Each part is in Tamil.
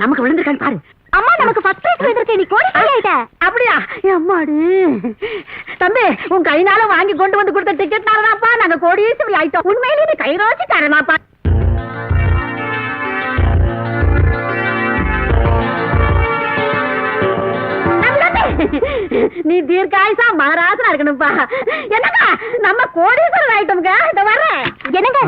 நமக்கு விழுந்திருக்கான்னு பாரு. அம்மா நமக்கு ஃபர்ஸ்ட் பிரைஸ் விழுந்திருக்கு, நீ கோடீஸ்வரி ஆயிட்ட. அப்படியா? அம்மாடி தம்பி, உன் கைனால வாங்கி கொண்டு வந்து கொடுத்த டிக்கெட்னாலதான்ப்பா நாங்க கோடீஸ்வரி ஆயிட்டோம். உண்மையிலேயே நீ கைரோச்சி தரனாப்பா. நீ தீர்க்காயுசா மகாராஜனா இருக்கணும்பா. என்னக்கா நம்ம கோடீஸ்வரர் ஆயிட்டோம்ங்க. இந்த வர என்னங்க,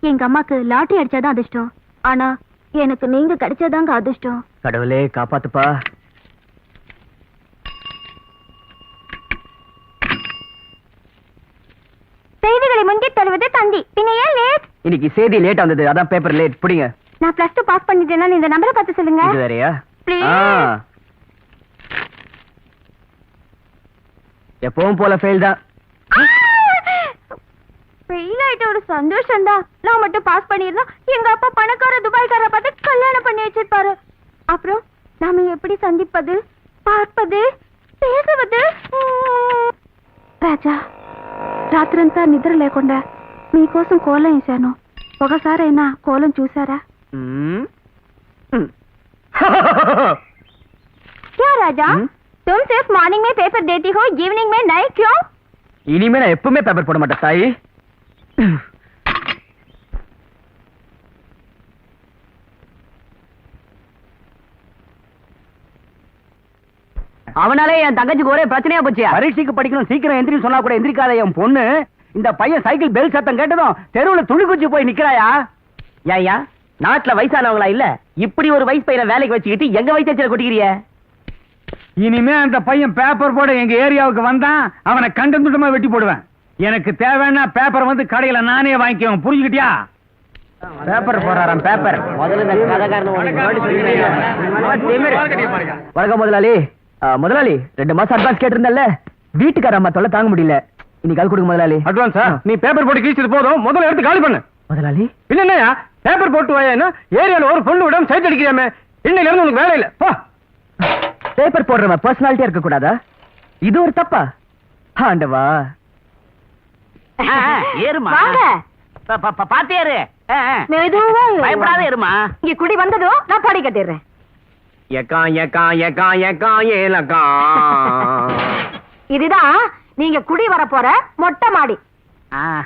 எங்க அம்மாக்கு லாட்டரி அடிச்சாதான் அதிர்ஷ்டம், ஆனா எனக்கு நீங்க கிடைச்சாதாங்க அதிர்ஷ்டம். கடவுளே காப்பாத்துப்பா. செய்திகளை முந்தி தருவது தந்தி, பின்ன ஏன் லேட்? இன்னைக்கு செய்தி லேட் வந்தது, அதான் பேப்பர் லேட். புடிங்க. நான் +2 பாஸ் பண்ணிட்டேன்னா இந்த நம்பரை பார்த்து சொல்லுங்க. இது வேறயா? Please. எப்பவும் போல ஃபெயில் தான். ஃபெயில் ஆயிட்ட ஒரு சந்தோஷம் தான். நான் மட்டும் பாஸ் பண்ணிருந்தா எங்க அப்பா பணக்கார துபாய்க்கார பார்த்து கல்யாணம் பண்ணி வச்சிருப்பாரு. அப்புறம் நாம எப்படி சந்திப்பது, பார்ப்பது, பேசுவது? రాజా, రాత్రంతా నిద్ర లేకుండా మీకోసం కోలం వేశాను. ఒకసారైనా కోలం చూసారా? क्या राजा, तुम सिर्फ मॉर्निंग में पेपर देती हो, इवनिंग में नहीं क्यों? இனிமே நான் எப்பவுமே பேப்பர் போட மாட்டேன் தாயி. அவனாலே என் தங்கச்சிக்கு ஒரே பிரச்சனையா போச்சு. பரீட்சைக்கு படிக்கணும், சீக்கிரம் எந்திரி சொன்னா கூட எந்திரிக்காத என் பொண்ணு. இந்த பையன் சைக்கிள் பெல் சத்தம் கேட்டதும் தெருவுல துணி குச்சி போய் நிக்கிறாயா? ஏயா, நாட்டுல வயசானவங்களா இல்ல, இப்படி ஒரு வயசு பையனை வேலைக்கு வச்சுக்கிட்டு எங்க வயசாச்சில கொட்டிக்கிறிய? இனிமே அந்த பையன் பேப்பர் போட எங்க ஏரியாவுக்கு வந்தான், அவனை கண்டந்துட்டமா வெட்டி போடுவேன். எனக்கு தேவைன்னா பேப்பர் வந்து கடையில நானே வாங்கிக்குவேன், புரிஞ்சுக்கிட்டியா? Paper போறாராம் paper. வணக்கம் முதலாளி. முதலாளி 2 மாசம் அட்வான்ஸ் கேட்டிருந்தல்ல, வீட்டுக்கார அம்மா தொல்லை தாங்க முடியல, இன்னைக்கு கால் கொடுங்க முதலாளி. அட்வான்ஸ் நீ பேப்பர் போட்டு கீச்சது போதும், முதல்ல எடுத்து காலி பண்ணு. முதலாளி இல்லையா பேப்பர் போட்டு வாயேன்னா ஏரியால ஒரு பொண்ணு விடாம சைட் அடிக்கிறியாமே, இன்னையில இருந்து உனக்கு வேலை இல்ல. பேப்பர் போடுறவன் பர்சனாலிட்டியா இருக்க கூடாதா? இது ஒரு தப்பா? ஆண்டவா. ஏறுமா, வாங்க. பாத்தேரு, மெதுவா ஏறு. பயப்படாத ஏறுமா. இங்க குடி வந்ததும் நான் பாடி கட்டிடுறேன். இதுதான் நீங்க குடி வர போற மொட்டை மாடி.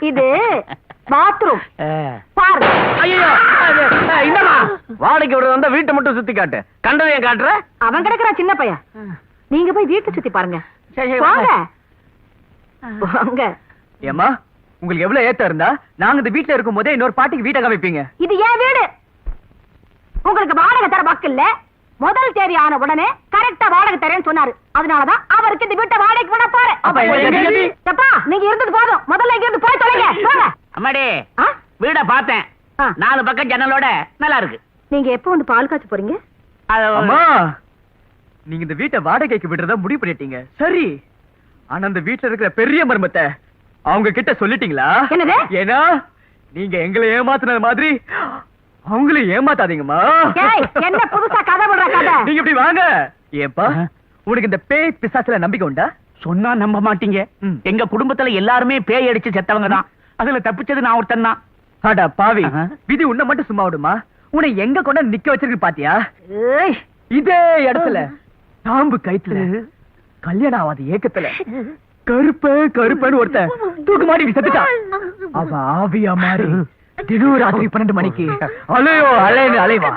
இது பாத்ரூம். பாருங்க. ஐயோ, என்னமா வாடகைக்கு விடுறது வந்தா வீட்டை மட்டும் சுத்தி காட்டு, கண்டதையும் காட்டுற. அவன் கிடக்குற சின்ன பையன், நீங்க போய் வீட்டை சுத்தி பாருங்க. வாங்க வாங்க. ஏமா, உங்களுக்கு எவ்வளவு ஏத்த இருந்தா நாங்க இந்த வீட்டுல இருக்கும் போதே இன்னொரு பாட்டிக்கு வீட்டை காமிப்பீங்க? இது ஏன் வீடு, உங்களுக்கு வாடகை தர பக்கு இல்ல. முதல் தேதி ஆன உடனே கரெக்டா வாடகை தரேன்னு சொன்னாரு, அதனாலதான் அவருக்கு இந்த வீட்டை வாடகைக்கு விட போறேன். நீங்க இருந்தது போதும், முதல்ல இங்க இருந்து போய் தொலைங்க. போங்க. அம்மாடி, வீட பார்த்தேன், 4 பக்கம் ஜன்னலோட நல்லா இருக்கு. நீங்க எப்ப வந்து பால் காய்ச்ச போறீங்க? அம்மா, நீங்க இந்த வீட்டை வாடகைக்கு விடுறதா முடிவு பண்ணிட்டீங்க, சரி. ஆனா அந்த வீட்டுல இருக்கிற பெரிய மர்மத்தை அவங்க கிட்ட சொல்லிட்டீங்களா? என்னது? ஏன்னா நீங்க எங்களை ஏமாத்துனது மாதிரி அவங்களே ஏமாத்தாதீங்கம்மா. என்ன புதுசா கதை விடுற கதை? நீங்க இப்படி வாங்க. ஏப்பா, உனக்கு இந்த பேய் பிசாசுல நம்பிக்கை உண்டா? சொன்னா நம்ப மாட்டீங்க, எங்க குடும்பத்துல எல்லாருமே பேய் அடிச்சு செத்தவங்க தான், அதுல தப்பிச்சது நான் ஒருத்தன் தான். அடா பாவி, விதி உன்னை மட்டும் சும்மா விடுமா? உன்னை எங்க கொண்டு நிக்க வச்சிருக்கு பாத்தியா? இதே இடத்துல தாம்பு கைத்துல கல்யாணம் ஆகாத ஏக்கத்துல கருப்பன்னு ஒருத்தன் தூக்கு மாட்டி செத்துட்டான். அவ ஆவியா மாறி திடீர் ராத்திரி 12 மணிக்கு அலைவா.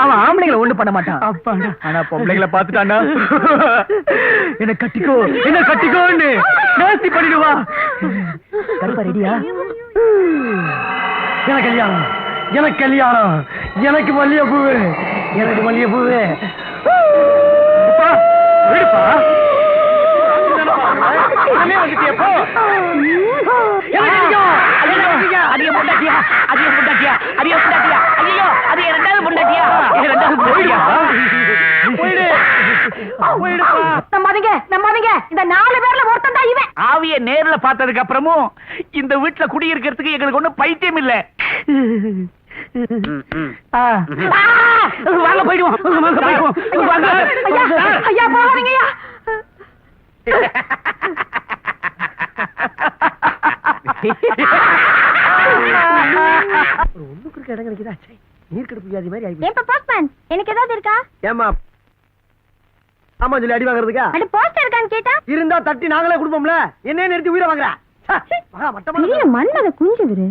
அவன் ஆம்பளைங்களை ஒண்ணு பண்ண மாட்டான், ஆனா பொம்பளைங்களை பாத்துட்டானா என்ன கட்டிக்கோன்னு நேர்த்தி பண்ணிடுவா. கருப்பா ரெடியா? எனக்கு கல்யாணம், எனக்கு மல்லிகைப்பூ, விடுப்பா. இந்த 4 பேர்ல ஒருத்தன் தான் இவன். ஆவிய நேர்ல பார்த்ததுக்கு அப்புறமும் இந்த வீட்டுல குடியிருக்கிறதுக்கு எங்களுக்கு ஒண்ணும் பைத்தியம் இல்ல. வாங்க போயிடுவோம். ஐயா போகாதீங்கய்யா. ஒண்ணுக்கு இடம் கிடைக்குதா? நீர்க்கடுப்பு வியாதி மாதிரி ஆயிடுச்சு. ஏப்பா போஸ்ட்மேன் எனக்கு ஏதாவது இருக்கா? ஏமா ஆமா சொல்லி அடி வாங்குறதுக்கா? அட போஸ்ட் இருக்கான்னு கேட்டா இருந்தா தட்டி நாங்களே கொடுப்போம்ல. என்ன நிறுத்தி உயிரை வாங்குற? பெரிய மண்ணத குஞ்சுதுரு.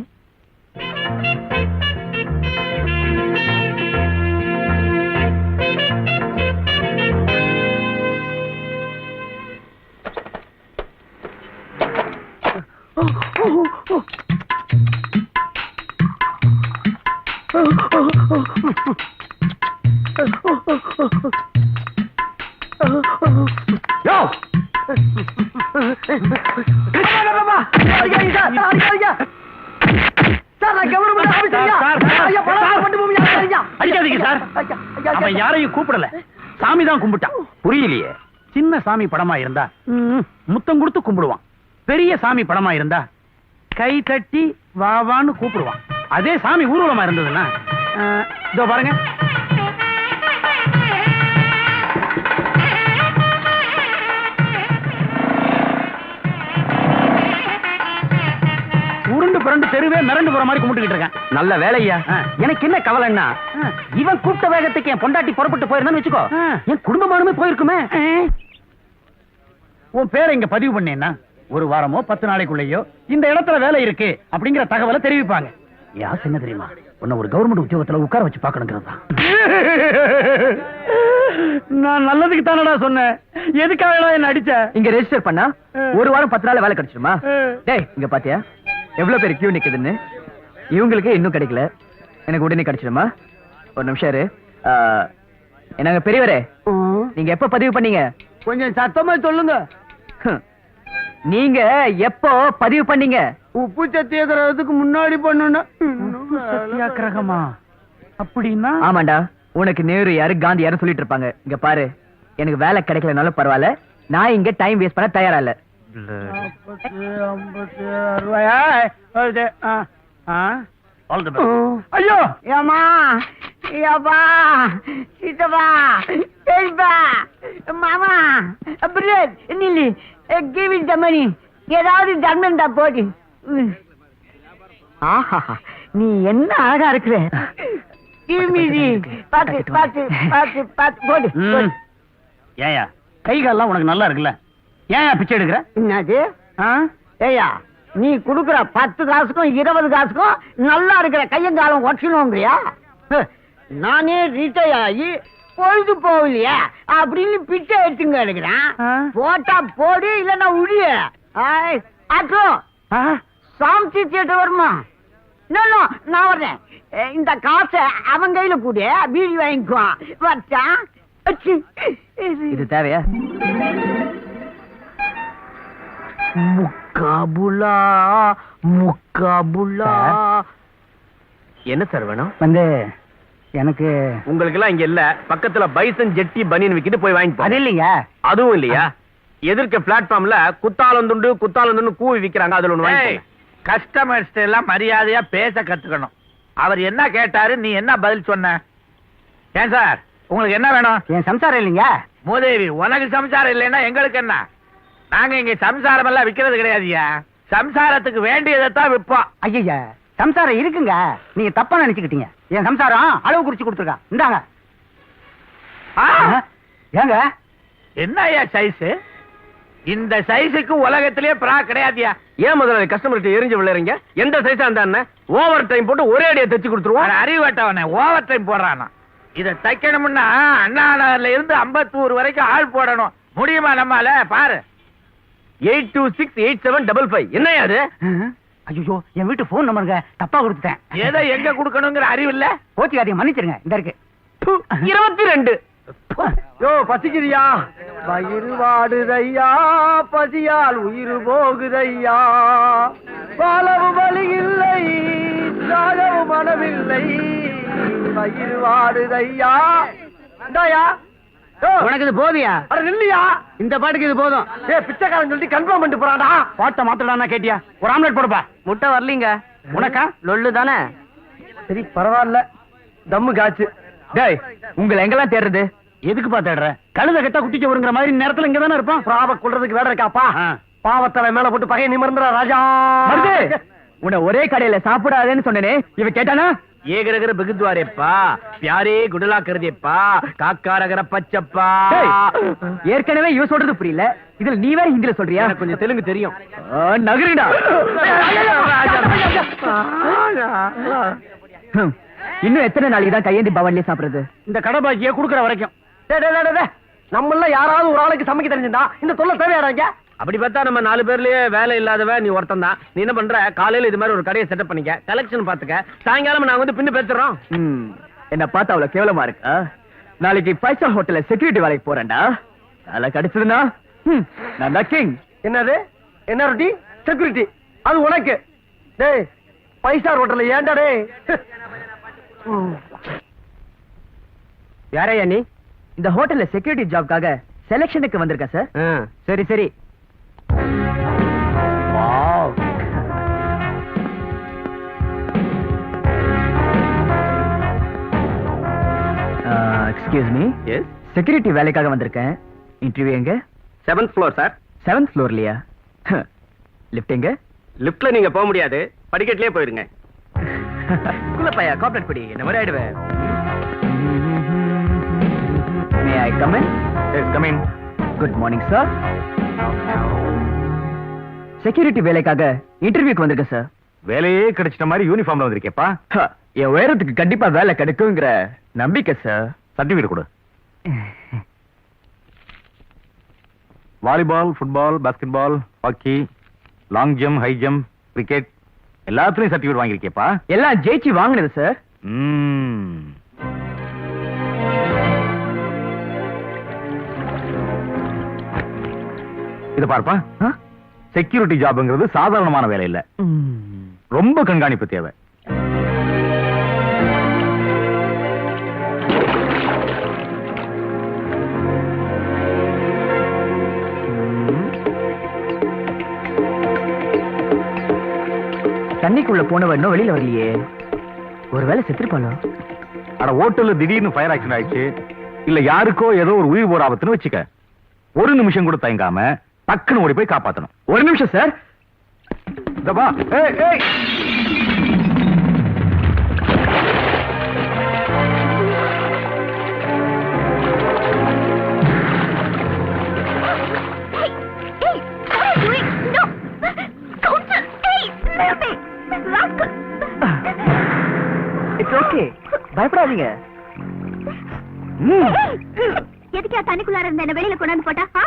யாரையும் கூப்பிடல, சாமி தான் கும்பிட்டான். புரியலையே. சின்ன சாமி படமா இருந்தா முத்தம் கொடுத்து கும்பிடுவான். பெரிய சாமி படமா இருந்தா கை தட்டி வாவான்னு கூப்பிடுவான். அதே சாமி ஊர்வலமா இருந்ததுன்னா இதோ பாருங்க, உருண்டு புரண்டு தெருவே மிரண்டு போற மாதிரி கும்பிட்டுக்கிட்டு இருக்கேன். நல்ல வேலையா. எனக்கு என்ன கவலைன்னா, இவன் கூப்பிட்ட வேகத்துக்கு என் பொண்டாட்டி புறப்பட்டு போயிருந்தான்னு வச்சுக்கோ, என் குடும்பமானுமே போயிருக்குமே. உன் பேரை இங்க பதிவு பண்ணேன்னா ஒரு வாரமோ 10 நாளைக்குள்ளேயோ இந்த இடத்துல வேலை இருக்கு அப்படிங்கிற தகவலை தெரிவிப்பாங்க. யாஸ் என்ன தெரியுமா, உன்னை ஒரு கவர்மெண்ட் உத்தியோகத்துல உட்கார வச்சு பாக்கணுங்கிறது தான். நான் நல்லதுக்கு தானடா சொன்னேன், எதுக்காக என்ன அடிச்ச? இங்க ரெஜிஸ்டர் பண்ணா ஒரு வாரம் 10 நாள் வேலை கிடைச்சிடுமா? டேய் இங்க பாத்தியா எவ்வளவு பேர் கியூ நிக்குதுன்னு? இவங்களுக்கு இன்னும் கிடைக்கல, எனக்கு உடனே கிடைச்சிடுமா? ஒரு நிமிஷம் இரு. என்னங்க பெரியவரே, நீங்க எப்ப பதிவு பண்ணீங்க? கொஞ்சம் சத்தமா சொல்லுங்க. நீங்க எப்போ பதிவு பண்ணீங்க? உப்பு சத்தியாகிரகத்துக்கு முன்னாடி பண்ணணும். சத்தியாகிரகமா? அப்படின்னா? ஆமாண்டா, உனக்கு நேரு யாரு காந்தி யாரும் சொல்லிட்டு இருப்பாங்க. இங்க பாரு, எனக்கு வேலை கிடைக்கலனாலும் பரவாயில்ல, நான் இங்க டைம் வேஸ்ட் பண்ண தயாரா இல்ல. 40, 60. ஐயோ ஏமா ஏப்பா சித்தப்பா பெரியப்பா மாமா பிரதர் நில்லு, give me the money. ஏதாவது தர்மம் தான் போடு. ஆஹா நீ என்ன அழகா இருக்கிற. give me the பாத்து போடு. ஏயா கை கால்லாம் உனக்கு நல்லா இருக்குல்ல, ஏயா பிச்சை எடுக்கிற? என்னது? ஏயா நீ குடுக்குற 10 காசுக்கும் 20 காசுக்கும் நல்லா இருக்கிற கையங்காலம் ஒட்டணுங்கிறியா? நானே ரிட்டையர் ஆகி பொழுது போகலையா அப்படின்னு பிச்சை எடுத்துங்க எடுக்கிறேன். போட்டா போடு, இல்லன்னா உடைய. அச்சோ சாமிச்சி தியேட்டர் வருமா? நான் வர்றேன். இந்த காசை அவன் கையில கூட பீடி வாங்கிக்குவான். வச்சா இது தேவையா? முக்காபுலா முக்காபுலா. என்ன சார் வேணும்? வந்து எனக்கு உங்களுக்கு எல்லாம் இங்க இல்ல, பக்கத்துல பைசன் ஜெட்டி பனியன் விக்கிட்டு போய் வாங்கி. அது இல்லைங்க. அதுவும் இல்லையா? எதிர்க்க பிளாட்ஃபார்ம்ல குத்தாலந்துண்டு குத்தாலந்துண்டு கூவி விக்கிறாங்க, அதுல ஒண்ணு வாங்கி. கஸ்டமர்ஸ் எல்லாம் மரியாதையா பேச கத்துக்கணும். அவர் என்ன கேட்டாரு, நீ என்ன பதில் சொன்ன? ஏன் சார் உங்களுக்கு என்ன வேணும்? என் சம்சாரம் இல்லைங்க. மூதேவி, உனக்கு சம்சாரம் இல்லைன்னா எங்களுக்கு என்ன? நாங்க இங்க சம்சாரம் எல்லாம் விக்கிறது கிடையாதுயா. சம்சாரத்துக்கு வேண்டியதைத்தான் விற்போம். ஐயா சம்சாரம் இருக்குங்க, நீங்க தப்பா நினைச்சுக்கிட்டீங்க. என் சம்சாரம் அளவு குறிச்சு கொடுத்துருக்கா. இந்தாங்க. ஏங்க என்ன ஐயா சைஸ்? இந்த சைஸுக்கு உலகத்திலேயே பிரா கிடையாதுயா. ஏன் முதல்ல கஸ்டமர்கிட்ட எரிஞ்சு விளையாடுறீங்க? எந்த சைஸா இருந்தா ஓவர் டைம் போட்டு ஒரே அடியா தச்சு கொடுத்துருவோம். அறிவட்டவனே ஓவர் டைம் போடுறானா? இதை தைக்கணும்னா அண்ணா நகர்ல இருந்து அம்பத்தூர் வரைக்கும் ஆள் போடணும். முடியுமா நம்மால? பாரு 826875. என்னையா அது? ஐயோ என் வீட்டு போன் நம்பருங்க, தப்பா கொடுத்துட்டேன். ஏதோ எங்க கொடுக்கணுங்கிற அறிவு இல்ல. போச்சுக்காதீங்க, மன்னிச்சிருங்க. இந்த இருக்கு 22. யோ பசிக்குதியா? வயிறு வாடுதையா, பசியால் உயிர் போகுதையா. பாலவு வழி இல்லை, சாகவு மனமில்லை, வயிறு வாடுதையா. உனக்கு இது போதியா? இல்லையா? இந்த பாட்டுக்கு இது போதும். பிச்சைக்காரன் சொல்லி கன்ஃபார்ம் பண்ணிட்டு போறாடா. பாட்டை மாத்தடா கேட்டியா? ஒரு ஆம்லெட் போடுப்பா. முட்டை வரலீங்க. உனக்கா லொல்லு தானே? சரி பரவாயில்ல, தம்மு காச்சு. டேய் உங்களை எங்கெல்லாம் தேடுறது? எதுக்குப்பா தேடுற? கழுத கெட்டா குட்டிச்சு வருங்கிற மாதிரி நேரத்துல இங்க தானே இருப்பான். பாவ கொள்றதுக்கு வேலை இருக்காப்பா. பாவத்தலை மேல போட்டு பகையை நிமிர்ந்துடா ராஜா. உன்னை ஒரே கடையில சாப்பிடாதேன்னு சொன்னேனே, இவ கேட்டானா? ஏகரகர பிகுத்வாரேப்பா பியாரே குடலா கருதேப்பா காக்காரகர பச்சப்பா. ஏற்கனவே இவ சொல்றது புரியல, இதுல நீ வேற ஹிந்தில சொல்றியா? எனக்கு கொஞ்சம் தெலுங்கு தெரியும். நகருடா. இன்னும் எத்தனை நாளைக்கு தான் கையேந்தி பவன்லயே சாப்பிடுறது? இந்த கடபாக்கிய குடுக்கற வரைக்கும். நம்மள யாராவது ஒரு ஆளுக்கு சமைக்க தெரிஞ்சிருந்தா இந்த தொல்லை தேவையாடாங்க. அப்படி பார்த்தா நம்ம 4 பேர்லயே வேலை இல்லாதவ நீ ஒருத்தன் தான். நீ என்ன பண்ற, காலையில இது மாதிரி ஒரு கடையை செட்டப் பண்ணிக்க, கலெக்ஷன் பாத்துக்க, சாயங்காலம் நாங்க வந்து பின்னு பேசுறோம். என்ன பார்த்தா அவ்வளவு கேவலமா இருக்கா? நாளைக்கு 5 ஸ்டார் ஹோட்டல்ல செக்யூரிட்டி வேலைக்கு போறேன்டா. வேலை கிடைச்சதுன்னா நான் கிங். என்னது என்ன ரொட்டி செக்யூரிட்டி? அது உனக்கு. டேய் 5 ஸ்டார் ஹோட்டல்ல ஏன்டா டேய்? யாரையா நீ? இந்த ஹோட்டல்ல செக்யூரிட்டி ஜாப்காக செலக்ஷனுக்கு வந்திருக்க சார். சரி சரி. Wow. Excuse me. Yes. Security வேலைக்காக வந்திருக்கேன். இன்டர்வியூ எங்க? 7th floor sir. 7th ஃப்ளோர்லயா? Lift எங்க? லிஃப்ட்ல நீங்க போக முடியாது, படிக்கட்டிலே போயிருங்க. குள்ள பையா கார்ப்பரேட் படி என்ன மாதிரி ஆயிடுவேன். May I come in? Yes come in. Good morning sir. Security வேலைக்காக இன்டர்வியூக்கு வந்திருக்கேன் சார். வேலையே கிடைச்சிட்ட மாதிரி யூனிஃபார்ம்ல வந்திருக்கேப்பா. என் உயரத்துக்கு கண்டிப்பா வேலை கிடைக்குங்கிற நம்பிக்கை சார். சர்டிபிகேட் கொடு. Volleyball, football, basketball, hockey, long jump, high jump, cricket எல்லாத்துலயும் சர்டிபிகேட் வாங்கிருக்கேப்பா. எல்லாம் ஜெயிச்சு வாங்கினது சார். இது பார்ப்பா, செக்யூரிட்டி ஜாப்ங்கிறது சாதாரணமான வேலை இல்ல, ரொம்ப கண்காணிப்பு தேவை. தண்ணிக்குள்ள போனவ இன்னும் வெளியில வரலையே. ஒருவேளை செத்துருப்பாளோ? அட ஹோட்டல்ல திடீர்னு ஃபயர் ஆக்சிடென்ட் ஆயிடுச்சு, இல்ல யாருக்கோ ஏதோ ஒரு உயிர் போற ஆபத்துன்னு வச்சுக்க, ஒரு நிமிஷம் கூட தயங்காம டக்குன்னு ஓடி போய் காப்பாத்தணும். ஒரு நிமிஷம் சார். இட்ஸ் ஓகே, பயப்படாதீங்க. எதுக்கா தண்ணிக்குள்ளார இருந்த என்ன வெளியில கொண்டாந்து போட்டா?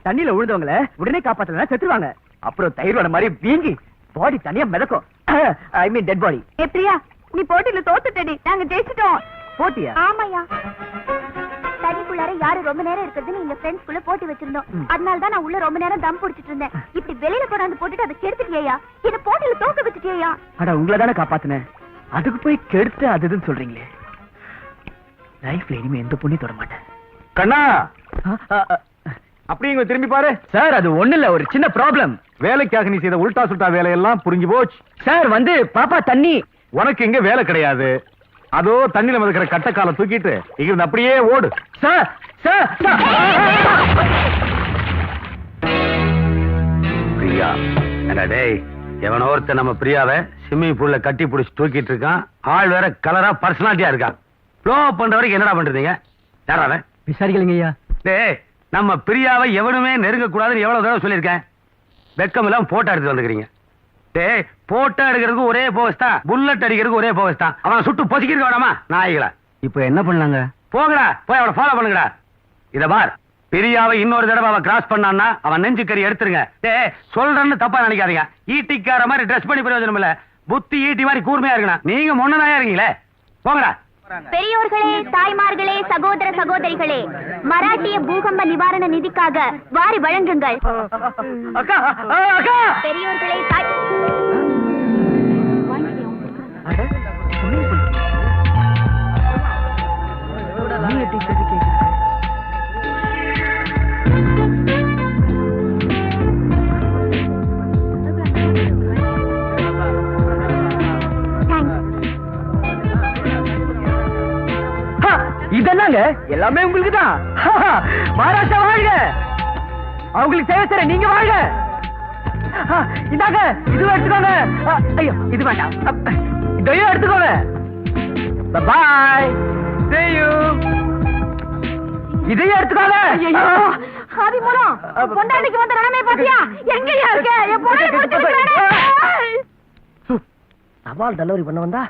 தண்ணியில விழுந்தவங்கள உடனே காப்பாத்தலனா செத்துருவாங்க. அப்புறம் தயிர் வட மாதிரி வீங்கி பாடி தனியா மிதக்கும். ஐ மீன் டெட் பாடி. ஏ பிரியா, நீ போட்டியில தோத்துட்டடி, நாங்க ஜெயிச்சிட்டோம். போட்டியா? ஆமாயா, தண்ணிக்குள்ளார யாரு ரொம்ப நேரம் இருக்கிறதுன்னு எங்க ஃப்ரெண்ட்ஸ் குள்ள போட்டி வச்சிருந்தோம். அதனால தான் நான் உள்ள ரொம்ப நேரம் தம் புடிச்சிட்டு இருந்தேன். இப்படி வெளியில கொண்டாந்து போட்டுட்டு அதை கெடுத்துட்டியா? என்ன போட்டியில தோக்க வச்சுட்டியா? அட உங்களை தானே காப்பாத்தினேன், அதுக்கு போய் கெடுத்து அதுன்னு சொல்றீங்களே. லைஃப்ல இனிமே எந்த புண்ணியம் தொட மாட்டேன். கண்ணா அப்படி இங்க திரும்பி பாரு. சார் அது ஒண்ணு இல்ல, ஒரு சின்ன ப்ராப்ளம். வேலைக்காக நீ செய்த உல்டா சுல்டா வேலையெல்லாம் புரிஞ்சு போச்சு. சார் வந்து பாப்பா தண்ணி. உனக்கு இங்க வேலை கிடையாது. அதோ தண்ணியில மிதக்கிற கட்டக்கால தூக்கிட்டு இங்க அப்படியே ஓடு. சார் சார் பிரியா, டேய் எவனோ ஒருத்தன் நம்ம பிரியாவை ஸ்விம்மிங் பூல்ல கட்டி பிடிச்சி தூக்கிட்டு இருக்கான். ஆள் வேற கலரா பர்சனாலிட்டியா இருக்கான். ப்ளோ பண்ற வரைக்கும் என்னடா பண்றீங்க? யாராவ விசாரிக்கலைங்க ஐயா. டேய் நம்ம பிரியாவை எவனுமே நெருங்க கூடாதுன்னு எவ்வளவு தடவை சொல்லியிருக்கேன். வெக்கம் எல்லாம் போட்டோ எடுத்து வந்துக்கிறீங்க. டேய் போட்டோ எடுக்கிறதுக்கு ஒரே போகஸ் தான், புல்லட் அடிக்கிறதுக்கு ஒரே போகஸ் தான். அவன் சுட்டு பொசிக்கிறதுக்கு வேணாமா நாய்களா? இப்ப என்ன பண்ணலாங்க? போங்கடா, போய் அவனை ஃபாலோ பண்ணுங்கடா. இத பார், பிரியாவை இன்னொரு தடவை அவன் கிராஸ் பண்ணான்னா அவன் நெஞ்சு கறி எடுத்துருங்க. டேய் சொல்றேன்னு தப்பா நினைக்காதீங்க. ஈட்டிக்கார மாதிரி ட்ரெஸ் பண்ணி பிரயோஜனம் இல்ல, புத்தி ஈட்டி மாதிரி கூர்மையா இருக்கணும். நீங்க முன்னதாயா இருக்கீங்களே, போங்கடா. பெரியோர்களே, தாய்மார்களே, சகோதர சகோதரிகளே, மராட்டிய பூகம்ப நிவாரண நிதிக்காக வாரி வழங்குங்கள். அக்கா அக்கா. பெரியோர்களே, இதென்னாங்க எல்லாமே உங்களுக்கு தான். மகாராஷ்டிரா வாழ்க, அவங்களுக்கு சேவை செய்ற நீங்க வாழ்க. இந்தாங்க இது எடுத்துக்கோங்க. ஐயோ இது வேண்டாம். இதையும் எடுத்துக்கோங்க. பாய். See you. இதையும் எடுத்துக்கோங்க. ஆதி மூலம் பொண்டாட்டிக்கு வந்த நிலைமை பாத்தியா? எங்கயா இருக்க? என் பொண்ணை பிடிச்சிருக்கேன். தபால் டெலிவரி பண்ண வந்தா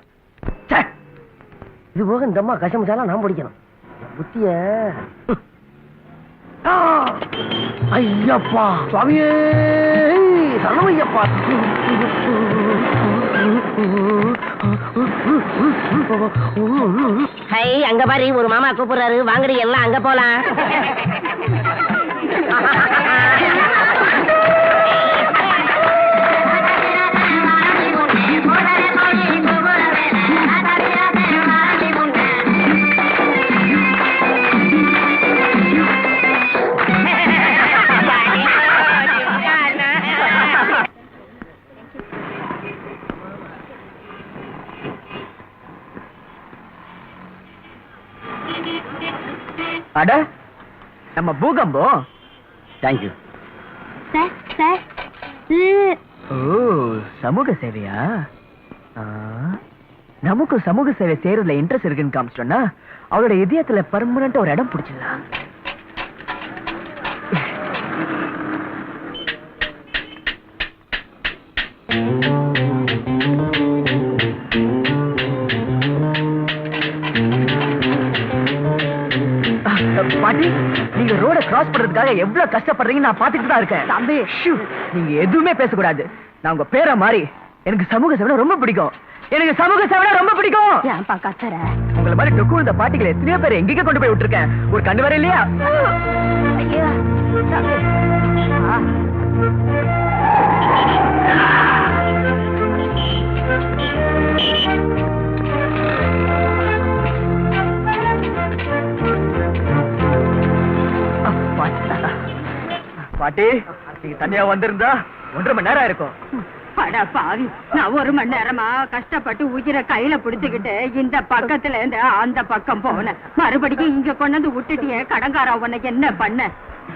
இது போக இந்த அம்மா கசமுசாலாம் நான் பிடிக்கணும் புத்திய. ஐயப்பா சுவாமியே சரணமையப்பா. ஹை, அங்க பாரு ஒரு மாமா கூப்பிடுறாரு, வாங்குறீ எல்லாம் அங்க போலாம். அட நம்ம பூகம்பம். தேங்க்யூ. ஓ, சமூக சேவையா? நமக்கு சமூக சேவை செய்யறதுல இன்ட்ரெஸ்ட் இருக்குன்னு காமிச்சோம்னா அவளோட இதயத்துல பர்மனண்டா ஒரு இடம் பிடிச்சிடலாம். பாட்டி, நீங்க ரோட கிராஸ் பண்றதுக்காக எவ்வளவு கஷ்டப்படுறீங்க நான் பாத்துட்டு தான் இருக்கேன். தம்பி, நீங்க எதுவுமே பேசக்கூடாது. நான் உங்க பேரை மாறி எனக்கு சமூக சேவை ரொம்ப பிடிக்கும். எனக்கு சமூக சேவை ரொம்ப பிடிக்கும். ஏன்பா கத்துற? உங்களை மாதிரி டொக்கு இந்த பாட்டிகளை எத்தனையோ பேர் எங்கேயும் கொண்டு போய் விட்டுருக்கேன். ஒரு கண்டு வர இல்லையா? ஐயா பாட்டி, நீங்க தனியா வந்திருந்தா 1.5 மணி நேரம் இருக்கும். அட பாவி, நான் 1 மணி நேரமா கஷ்டப்பட்டு உயிரை கையில பிடிச்சுக்கிட்டு இந்த பக்கத்துல இருந்து அந்த பக்கம் போனேன். மறுபடியும் இங்க கொண்டு வந்து விட்டுட்டியே, கடங்காரா உனக்கு என்ன பண்ண?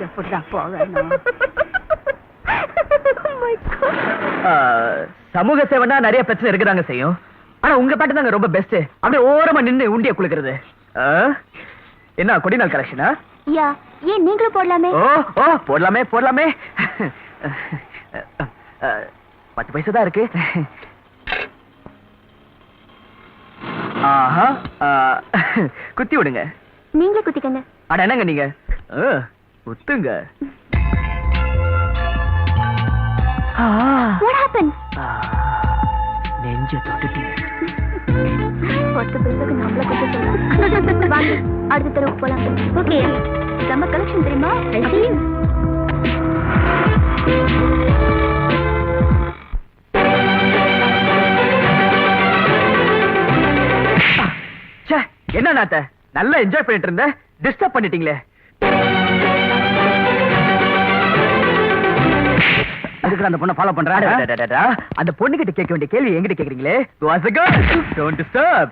எப்படிதான் போவேன்? சமூக சேவைனா நிறைய பிரச்சனை இருக்குதாங்க செய்யும். ஆனா உங்க பாட்டு தாங்க ரொம்ப பெஸ்ட். அப்படியே ஓரமா நின்னு உண்டிய குளிக்கிறது. என்ன கொடிநாள் கலெக்ஷனா? யா, ஏன் நீங்களும் போடலாமே? ஓ போடலாமே போடலாமே. 10 பைசா தான் இருக்கு. ஆஹா, குத்தி விடுங்க. நீங்களே குத்திக்கங்க. அட என்னங்க நீங்க, குத்துங்க. What happened? நெஞ்ச தொட்டுட்டீங்க. 10 பைசாக்கு நம்மள குத்த சொல்லுங்க. வாங்க, அடுத்த தெருவுக்கு போலாம். ஓகே, நம்ம கலெக்ஷன் தெரியுமா? என்ன நாத்த, நல்லா என்ஜாய் பண்ணிட்டு இருந்த, டிஸ்டர்ப் பண்ணிட்டீங்களே. அதுக்கு அந்த பொண்ணை ஃபாலோ பண்றாரு. அந்த பொண்ணு கிட்ட கேட்க வேண்டிய கேள்வி எங்கிட்ட கேக்குறீங்களே. Don't disturb.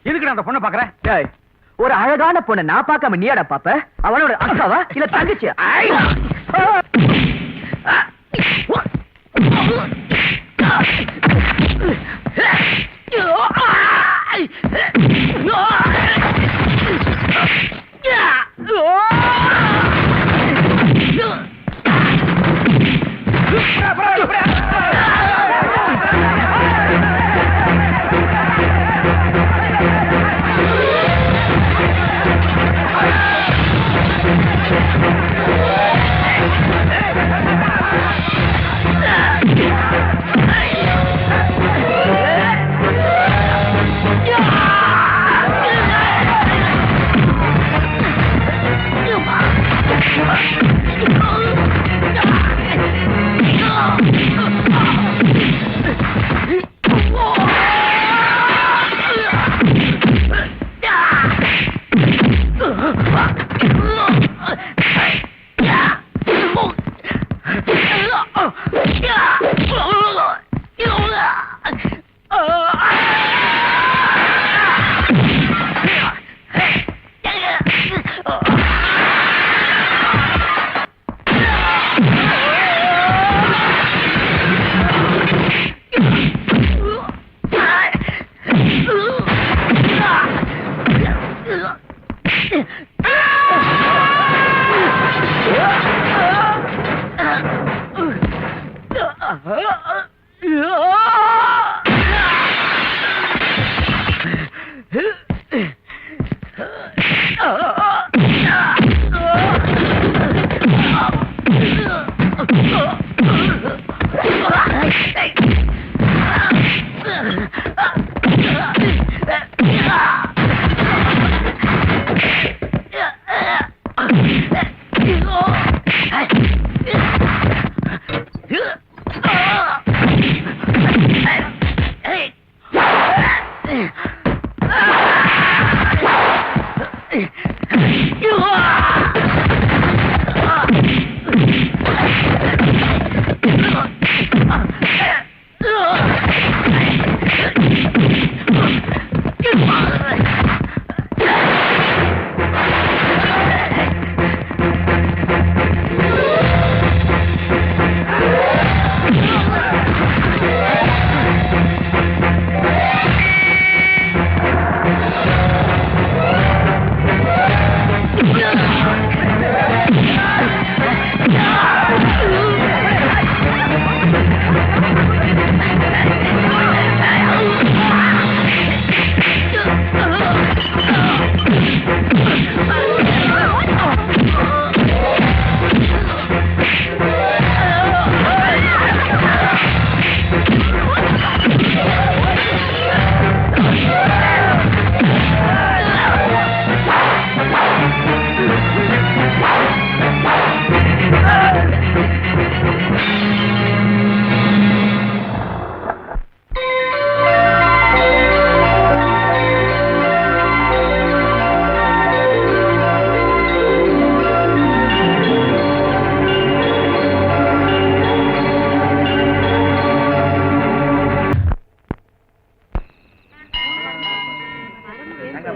எதுக்கு அந்த பொண்ணை பாக்குறேன்? ஒரு அழகான பொண்ணை நான் பார்க்காம நீயாடா பாப்ப? அவனோட அக்காவா இல்ல தங்கச்சி?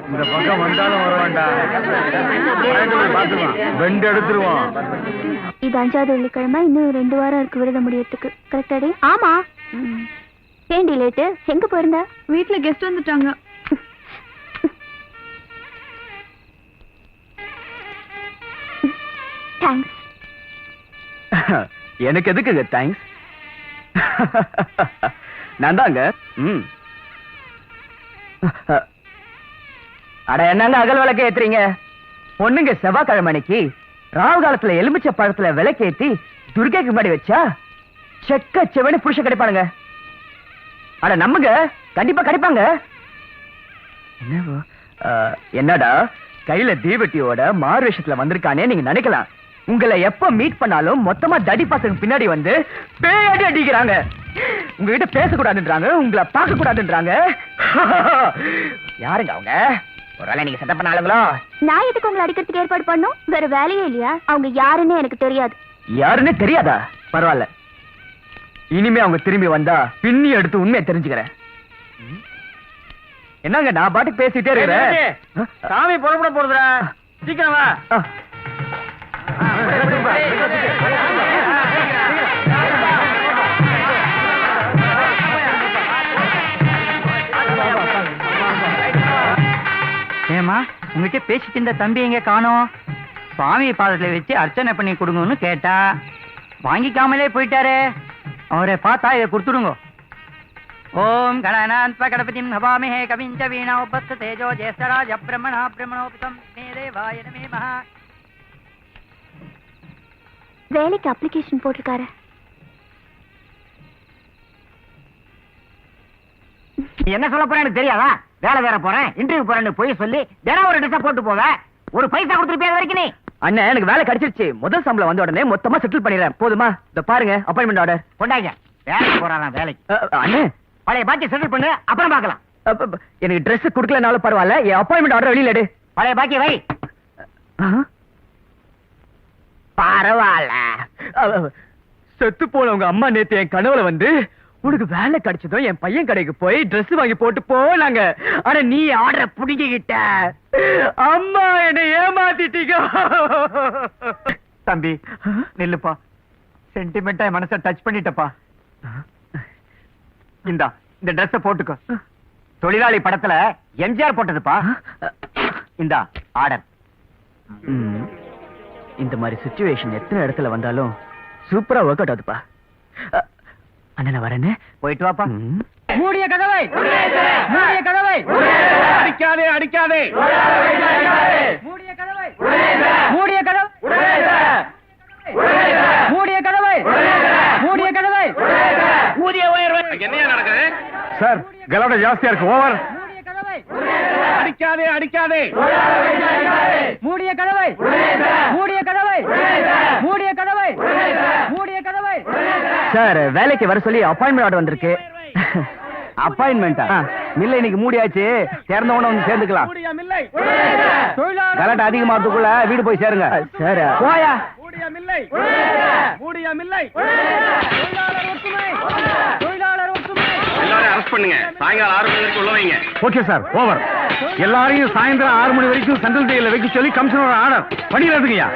இந்த பக்கம் வந்தாலும் வர வேண்டாம், வெண்டு எடுத்துருவோம். இது 5வது வெள்ளிக்கிழமை, இன்னும் 2 வாரம் இருக்கு விரதம் முடியறதுக்கு. கரெக்டாடி? ஆமா. ஏண்டி லேட்டு? எங்க போயிருந்த? வீட்டுல கெஸ்ட் வந்துட்டாங்க. தேங்க்ஸ். எனக்கு எதுக்கு தேங்க்ஸ்? நான் தாங்க. அட என்னங்க அகல் விளக்கு ஏத்துறீங்க? பொண்ணுங்க செவ்வாய்க்கிழமைக்கு ராவு காலத்துல எலுமிச்சை பழத்துல விளக்கேத்தி துர்கைக்கு முன்னாடி வச்சா செக்க செவனு புருஷ கிடைப்பானுங்க. அட நம்புங்க, கண்டிப்பா கிடைப்பாங்க. என்னடா கையில தீவெட்டியோட மாறு விஷயத்துல வந்திருக்கானே நீங்க நினைக்கலாம். உங்களை எப்ப மீட் பண்ணாலும் மொத்தமா தடி பசங்க பின்னாடி வந்து பேடி அடிக்கிறாங்க. உங்ககிட்ட பேசக்கூடாதுன்றாங்க, உங்களை பார்க்க கூடாதுன்றாங்க. யாருங்க அவங்க? ஒருவேளை நீங்க செட்டப் பண்ணாலுங்களோ? நான் எதுக்கு உங்களை அடிக்கிறதுக்கு ஏற்பாடு பண்ணும்? வேற வேலையே இல்லையா? அவங்க யாருன்னு எனக்கு தெரியாது. யாருன்னு தெரியாதா? பரவாயில்ல, இனிமே அவங்க திரும்பி வந்தா பின்னி எடுத்து உண்மையை தெரிஞ்சுக்கிறேன். என்னங்க நான் பாட்டுக்கு பேசிட்டே இருக்கிறேன். சாமி புறப்பட போறதுடா, சீக்கிரம் வா. ஏமா உங்ககிட்ட பேசிட்டு இருந்த தம்பி எங்க காணோம்? சுவாமி பாதத்துல வச்சு அர்ச்சனை பண்ணி கொடுங்கன்னு கேட்டா வாங்கிக்காமலே போயிட்டாரு. அவரை பார்த்தா இதை கொடுத்துடுங்க. ஓம் கணநாத்வ கணபதிம் நமாமிஹே கவிஞ்ச வீணா உபஸ்த தேஜோ ஜேஷ்டராஜ பிரம்மணா பிரம்மணோபிதம் மே தேவாய நமः. வேலைக்கு அப்ளிகேஷன் போட்டிருக்காரு. என்ன சொல்ல போறேன் எனக்கு தெரியாதா? வேலை வேற போறேன், இன்டர்வியூ போறேன்னு போய் சொல்லி தினம் ஒரு டிரெஸ் போட்டு போவேன். ஒரு பைசா கொடுத்துருப்பியா வரைக்கும்? நீ அண்ணன் எனக்கு வேலை கிடைச்சிருச்சு. முதல் சம்பளம் வந்த உடனே மொத்தமா செட்டில் பண்ணிடுறேன். போதுமா? இத பாருங்க அப்பாயின்மெண்ட் ஆர்டர். கொண்டாங்க. வேலைக்கு போறான் வேலைக்கு. அண்ணன் பழைய பாக்கி செட்டில் பண்ணு, அப்புறம் பார்க்கலாம். எனக்கு Dress கொடுக்கலனாலும் பரவாயில்ல, என் அப்பாயின்மெண்ட் ஆர்டர் வெளியில எடு. பழைய பாக்கி வை. பரவாயில்ல. செத்து போன உங்க அம்மா நேத்து என் கனவுல வந்து உனக்கு வேலை கிடைச்சதும் என் பையன் கடைக்கு போய் Dress வாங்கி போட்டு போனாங்க. ஆனா நீ ஆர்டர் புடிங்கிட்ட. அம்மா என்னை ஏமாத்திட்டீங்க. தம்பி நில்லுப்பா, சென்டிமெண்டா மனசை டச் பண்ணிட்டப்பா. இந்த Dress போட்டுக்கோ. தொழிலாளி படத்துல எம்ஜிஆர் போட்டதுப்பா. இந்த ஆர்டர் இந்த மாதிரி சிச்சுவேஷன் எத்தனை இடத்துல வந்தாலும் சூப்பரா ஒர்க் அவுட் ஆகுதுப்பா. அண்ணா வரேன்னு போயிட்டு வாப்பா. மூடிய கதவை, மூடிய கதவை, அடிக்காதே அடிக்காதே, மூடிய கதவை, மூடிய கதவை, மூடிய கதவை, மூடிய கதவை, ஊதிய உயர்வு. என்னையா நடக்குது? சார் கலோட ஜாஸ்தியா இருக்கு. ஓவர். மூடிய கதவை, அடிக்காதே அடிக்காதே, மூடிய கதவை, மூடிய கதவை, மூடிய கதவை, மூடிய கதவை. சார் வேலைக்கு வர சொல்லி அப்பாயின்மெண்ட் ஆர்டர் வந்திருக்கு. அப்பாயின்மெண்டா? மில்ல இன்னைக்கு மூடியாச்சு, திறந்தவன வந்து சேர்ந்துக்கலாம். தொழிலாளர் கலட்ட அதிகமாறதுக்குள்ள வீடு போய் சேருங்க. சார் போயா. தொழிலாளர் ஒற்றுமை, தொழிலாளர் ஒற்றுமை. எல்லாரும் அரெஸ்ட் பண்ணுங்க. சாயங்காலம் 6 மணி வரைக்கும் உள்ள வைங்க. Okay sir, over. எல்லாரையும் சாயந்தரம் 6 மணி வரைக்கும் சென்ட்ரல் ஜெயில வைக்க சொல்லி கமிஷனர் ஆர்டர் பண்ணிடுறதுங்கய்யா.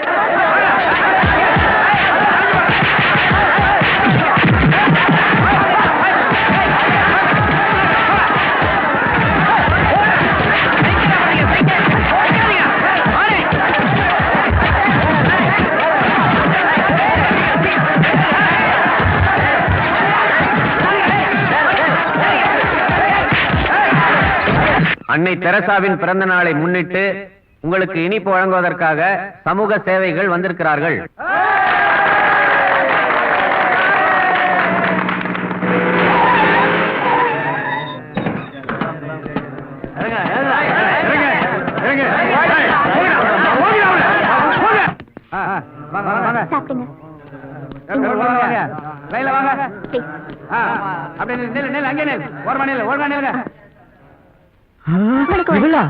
அன்னை தெரசாவின் பிறந்த நாளை முன்னிட்டு உங்களுக்கு இனிப்பு வழங்குவதற்காக சமூக சேவைகள் வந்திருக்கிறார்கள். சாப்பிடுங்க. இவளா?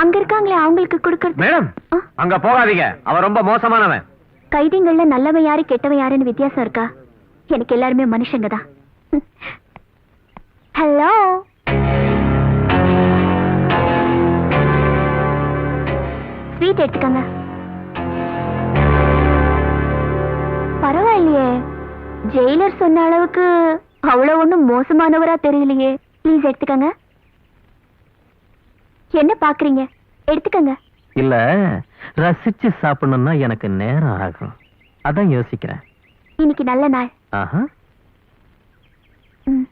அங்க இருக்காங்களே அவங்களுக்கு கொடுக்கறது. மேடம் அங்க போகாதீங்க, அவன் ரொம்ப மோசமானவன். கைதிங்கள்ல நல்லவன் யாரு கெட்டவன் யாருன்னு வித்தியாசம் இருக்கா? எனக்கு எல்லாருமே மனுஷங்க தான். ஹலோ, ஸ்வீட் எடுத்துக்கங்க. பரவாயில்லையே, ஜெயிலர் சொன்ன அளவுக்கு அவ்வளவு ஒண்ணும் மோசமானவரா தெரியலையே. ப்ளீஸ் எடுத்துக்கங்க. என்ன பாக்குறீங்க? எடுத்துக்கங்க. இல்ல, ரசிச்சு சாப்பிடணும்னா எனக்கு நேரம் ஆகும், அதான் யோசிக்கிறேன். இன்னைக்கு நல்ல நாள். ஆஹா. ம்.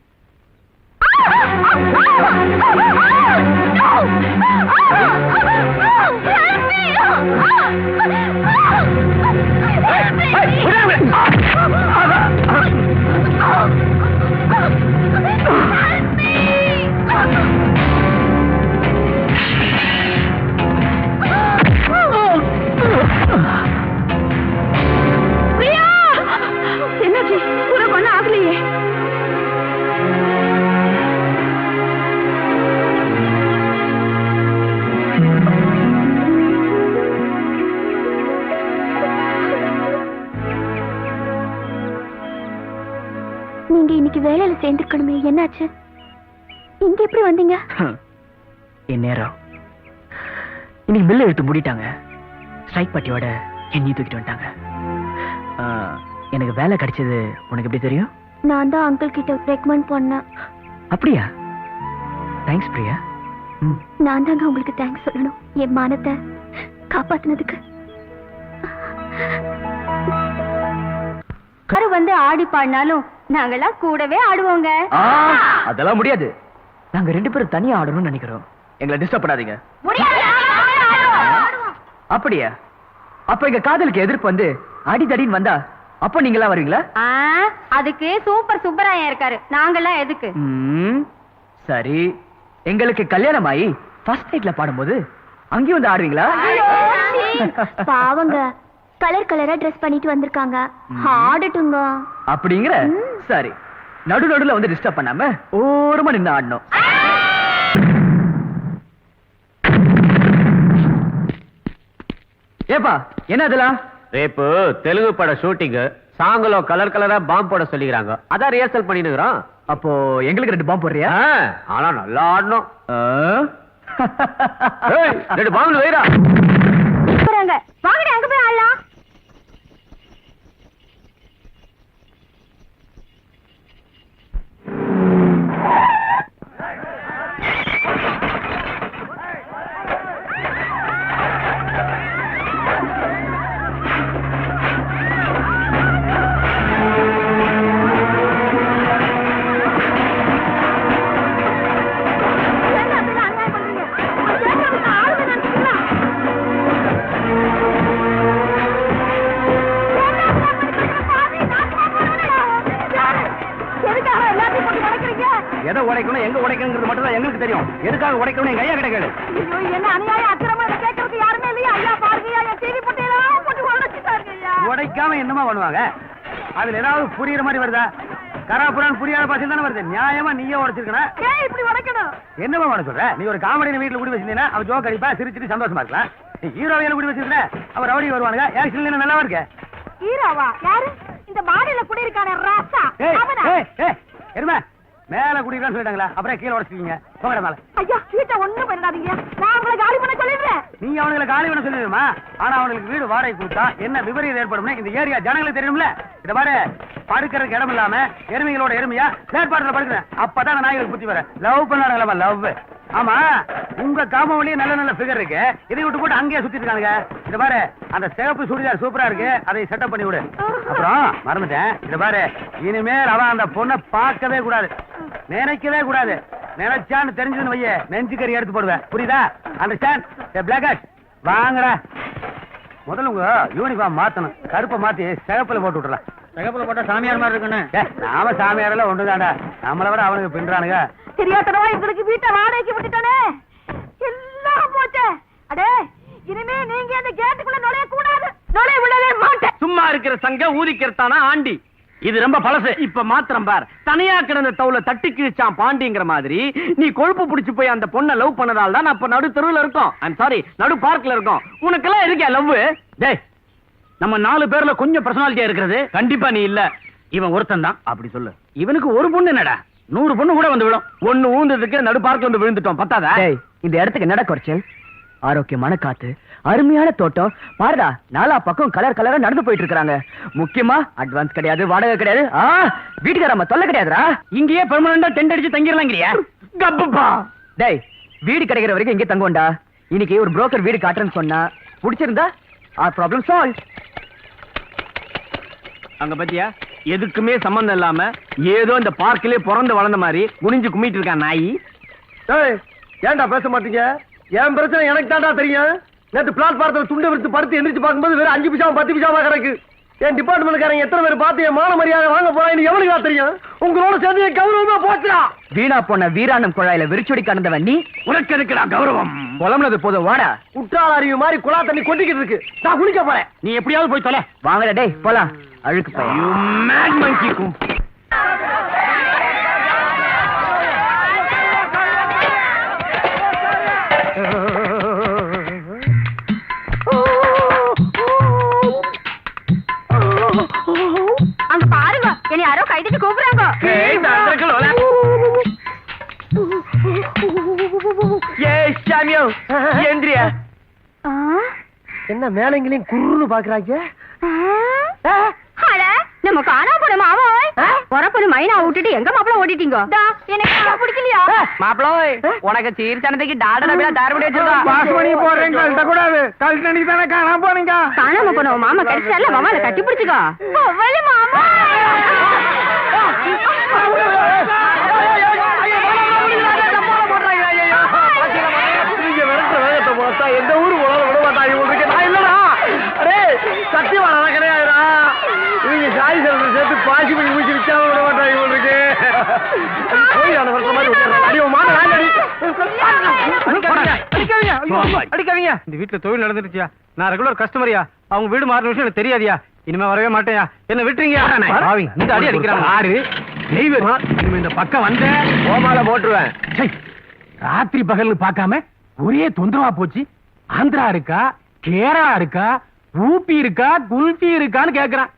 என்னாச்சு? உனக்கு ஒன்னும் ஆகலையே? நீங்க இன்னைக்கு வேலையில சேர்ந்துருக்கணுமே, என்னாச்சு? இங்க எப்படி வந்தீங்க? என் நேரம். இன்னைக்கு பில்ல எடுத்து மூடிட்டாங்க. ஸ்ட்ரைக் பார்ட்டியோட என்னையும் தூக்கிட்டு வந்துட்டாங்க. எனக்கு வேலை கிடைச்சது உனக்கு எப்படி தெரியும்? நான் தான் அங்கிள் கிட்ட ரெக்கமெண்ட் பண்ணேன். அப்படியா? தேங்க்ஸ் பிரியா. நான் தாங்க உங்களுக்கு தேங்க்ஸ் சொல்லணும், என் மானத்தை காப்பாத்தினதுக்கு. யாரு வந்து ஆடி பாடினாலும் நாங்கெல்லாம் கூடவே ஆடுவோங்க. அதெல்லாம் முடியாது. நாங்க 2 பேரும் தனியா ஆடணும்னு நினைக்கிறோம். எங்களை டிஸ்டர்ப் பண்ணாதீங்க. அப்படியா? அப்ப எங்க காதலுக்கு எதிர்ப்பு வந்து அடிதடின்னு வந்தா அப்ப நீங்களா வருவீங்களா? அதுக்கு சூப்பர் சூப்பராயா இருக்காரு, நாங்கெல்லாம் எதுக்கு? சரி, எங்களுக்கு கல்யாணம் ஆகி ஃபர்ஸ்ட் நைட்ல பாடும்போது அங்கேயும் வந்து ஆடுவீங்களா? பாவங்க, கலர் கலரா ட்ரெஸ் பண்ணிட்டு வந்திருக்காங்க, ஆடட்டுங்க. அப்படிங்கிற? சரி, நடு நடுல வந்து டிஸ்டர்ப் பண்ணாம ஓரமா நின்னு ஆடணும். ஏப்பா என்ன அதெல்லாம்? ரேப்பு தெலுங்கு பட ஷூட்டிங், சாங்கலோ கலர் கலரா பாம்பு போட சொல்லிக்கிறாங்க, அதான் ரிஹர்சல் பண்ணிட்டு இருக்கிறோம். அப்போ எங்களுக்கு 2 பாம்பு போடுறியா? ஆனா நல்லா ஆடணும். 2 பாம்பு வைரா. வாங்கடா, அங்க போய் ஆடலாம். தெரியும். எதுக்காக உடைக்கணும் எங்க ஐயா கிட்ட கேளு. ஐயோ, என்ன அநியாயம் அக்கிரமம் இதை கேட்கறதுக்கு யாருமே இல்லையா? ஐயா பாருங்கய்யா, என் டிவி போட்டியெல்லாம் போட்டு உடைச்சிட்டாங்க ஐயா. உடைக்காம என்னமா பண்ணுவாங்க? அதுல ஏதாவது புரியுற மாதிரி வருதா? கராபுரான் புரியாத பாசம் தானே வருது. நியாயமா நீயே உடைச்சிருக்கணும். ஏன் இப்படி உடைக்கணும்? என்னமா பண்ண சொல்ற? நீ ஒரு காமெடி வீட்டுல கூடி வச்சிருந்தீங்கன்னா அவன் ஜோக் அடிப்பா, சிரிச்சிட்டு சந்தோஷமா இருக்கலாம். நீ ஹீரோவையில கூடி வச்சிருக்க அவர் ரவுடி வருவானுங்க. ஆக்சுவலி நல்லா இருக்கு. ஹீரோவா? யாரு? இந்த மாடியில குடியிருக்கானே ராசா அவனா? எருமை மேல குடிக்கலாம் சொல்லிட்டாங்களா? அப்புறம் கீழே உடைச்சிருக்கீங்க. போங்கடா மேல. ஐயா, வீட்டை ஒண்ணும் பண்ணிடாதீங்க. நான் உங்களை காலி பண்ண சொல்லிடுறேன். நீ அவனுங்களை காலி பண்ண சொல்லிடுமா? ஆனா அவனுக்கு வீடு வாடகை கொடுத்தா என்ன விபரீதம் ஏற்படும் இந்த ஏரியா ஜனங்களுக்கு தெரியும்ல. இத பாரு, படுக்கிறதுக்கு இடம் இல்லாம எருமைகளோட எருமையா ஏற்பாடுல படுக்கிறேன். அப்பதான் நாய்களுக்கு புத்தி வர. லவ் பண்ணாங்களா? லவ். ஆமா, உங்க காம்பவுண்ட்லயே நல்ல நல்ல ஃபிகர் இருக்கு. இதை விட்டு போட்டு அங்கேயே சுத்திட்டு இருக்காங்க. இத பாரு, அந்த சிவப்பு சுடிதார் சூப்பரா இருக்கு, அதை செட்டப் பண்ணி விடு. அப்புறம் மறந்துட்டேன், இத பாரு, இனிமேல் அவன் அந்த பொண்ணை பார்க்கவே கூடாது, நினைக்கவே கூடாது. நினைச்சான்னு தெரிஞ்சதுன்னு வையே, நெஞ்சு கறி எடுத்து போடுவேன். புரியுதா? அண்டர்ஸ்டாண்ட்? பிளாக் வாங்கடா. முதல்ல உங்க யூனிஃபார்ம் மாத்தணும். கருப்பை மாத்தி சிகப்புல போட்டு விட்டுறலாம். சிகப்புல போட்டா சாமியார் மாதிரி இருக்குன்னு. நாம சாமியாரெல்லாம் ஒன்றுதாண்டா. நம்மளை விட அவனுக்கு பின்றானுங்க. தெரியாதனவா எங்களுக்கு வீட்டை வாடகைக்கு விட்டுட்டானே, எல்லாம் போச்சு. அடே, இனிமே நீங்க அந்த கேட்டுக்குள்ள நுழைய கூடாது. நுழைய விடவே மாட்டேன். சும்மா இருக்கிற சங்க ஊதிக்கிறதானா ஆண்டி? இது ரொம்ப பழசு. இப்ப மாத்திரம் பார், தனியா கிடந்த தவுல தட்டி கிழிச்சான் பாண்டிங்கிற மாதிரி நீ கொழுப்பு பிடிச்சு போய் அந்த பொண்ணை லவ் பண்ணதால தான் அப்ப நடு தெருவுல இருக்கோம். ஐம் சாரி, நடு பார்க்ல இருக்கோம். உனக்கெல்லாம் இருக்கியா லவ்? டேய், நம்ம 4 பேர்ல கொஞ்சம் பர்சனாலிட்டியா இருக்கிறது கண்டிப்பா நீ இல்ல. இவன் ஒருத்தன் தான். அப்படி சொல்லு. இவனுக்கு ஒரு பொண்ணு என்னடா, 100 பொண்ணு கூட வந்து விழும். ஒண்ணு ஊந்ததுக்கு நடு பார்க்ல வந்து விழுந்துட்டோம். பத்தாதா? இந்த இடத்துக்கு என்னடா குறைச்சல்? ஆரோக்கியமான காத்து, அருமையான தோட்டம், பாருடா, நாலா பக்கம் கலர் கலரா நடந்து போயிட்டு இருக்காங்க. முக்கியமா அட்வான்ஸ் கிடையாது, வாடகை கிடையாது, வீட்டுக்காரம்மா தொல்லை கிடையாதுடா. இங்கேயே பெர்மனண்டா டென்ட் அடிச்சு தங்கிடலாங்கிறியா? கப்பப்பா. டேய், வீடு கிடைக்கிற வரைக்கும் இங்கே தங்குவோம்டா. இன்னைக்கு ஒரு புரோக்கர் வீடு காட்டுறேன்னு சொன்னா பிடிச்சிருந்தா ப்ராப்ளம் சால்வ். அங்க பத்தியா, எதுக்குமே சம்பந்தம் இல்லாம ஏதோ இந்த பார்க்கிலே பிறந்து வளர்ந்த மாதிரி குனிஞ்சு கும்பிட்டு இருக்கான் நாய். ஏன்டா பேச மாட்டீங்க? என் பிரச்சனை எனக்கு தாண்டா தெரியும். நேற்று பிளாட்பாரத்தில் துண்டு விரித்து படுத்து எந்திரிச்சு பார்க்கும்போது வெறும் 5 பைசா 10 பைசாவா கிடக்கு. என் டிபார்ட்மெண்ட்காரங்க எத்தனை பேர் பார்த்து என் மான மரியாதை வாங்க போறாங்க எவ்வளவு தெரியும்? உங்களோட சேர்ந்து என் கௌரவமா போச்சுடா. வீணா போன வீராணம் குழாயில விரிச்சொடி கடந்தவன் நீ. உனக்கு எதுக்குடா கௌரவம்? புலம்புனது போதும், வாடா. குற்றால அறிவு மாதிரி குழா தண்ணி கொட்டிக்கிட்டு இருக்கு. நான் குளிக்க போறேன். நீ எப்படியாவது போய் தொலை. வாங்கடா டேய், போலாம். அழுக்கு பையன். அங்க பாருங்க, என்னை யாரோ கைதிட்டு கூப்பிடுறாங்க. என்ன மேலங்களையும் குருன்னு பாக்குறாங்க? நம்ம காணாம போன மாவோய் பொறப்பொரு மைனா விட்டுட்டு எங்க மாப்பிள்ள ஓட்டிட்டீங்க? எனக்கு பிடிக்கலையா மாப்பிளோய்? உனக்கு சீர்சனத்துக்கு டாடா தயார் பண்ணி வச்சிருக்கா. பாஸ்மணி போறேன், கழட்ட கூடாது. கழட்டணிக்கு தானே காணாம போனீங்க. காணாம போன மாமா கிடைச்சால மாமால கட்டி பிடிச்சுக்கோ. மாமா எந்த ஊரு விட மாட்டாங்க. உங்களுக்கு நான் இல்லடா. அரே, சத்தியமான கிடையாதுடா. இவங்க சாய் செல்வம் சேர்த்து பாசி பண்ணி முடிச்சு விச்சா விட மாட்டாங்க. உங்களுக்கு அடிக்காதீங்க. இந்த வீட்டுல தொழில் நடந்துருச்சியா? நான் ரெகுலர் கஸ்டமரியா? அவங்க வீடு மாறின விஷயம் எனக்கு தெரியாதியா? இனிமே வரவே மாட்டேயா? என்ன விட்டுறீங்க? இந்த அடி அடிக்கிறாங்க. ஆறு இனிமே இந்த பக்கம் வந்து கோமால போட்டுருவேன். ராத்திரி பகல் பார்க்காம ஒரே தொந்தரவா போச்சு. ஆந்திரா இருக்கா, கேரளா இருக்கா, ஊபி இருக்கா, குல்பி இருக்கான்னு கேக்குறான்.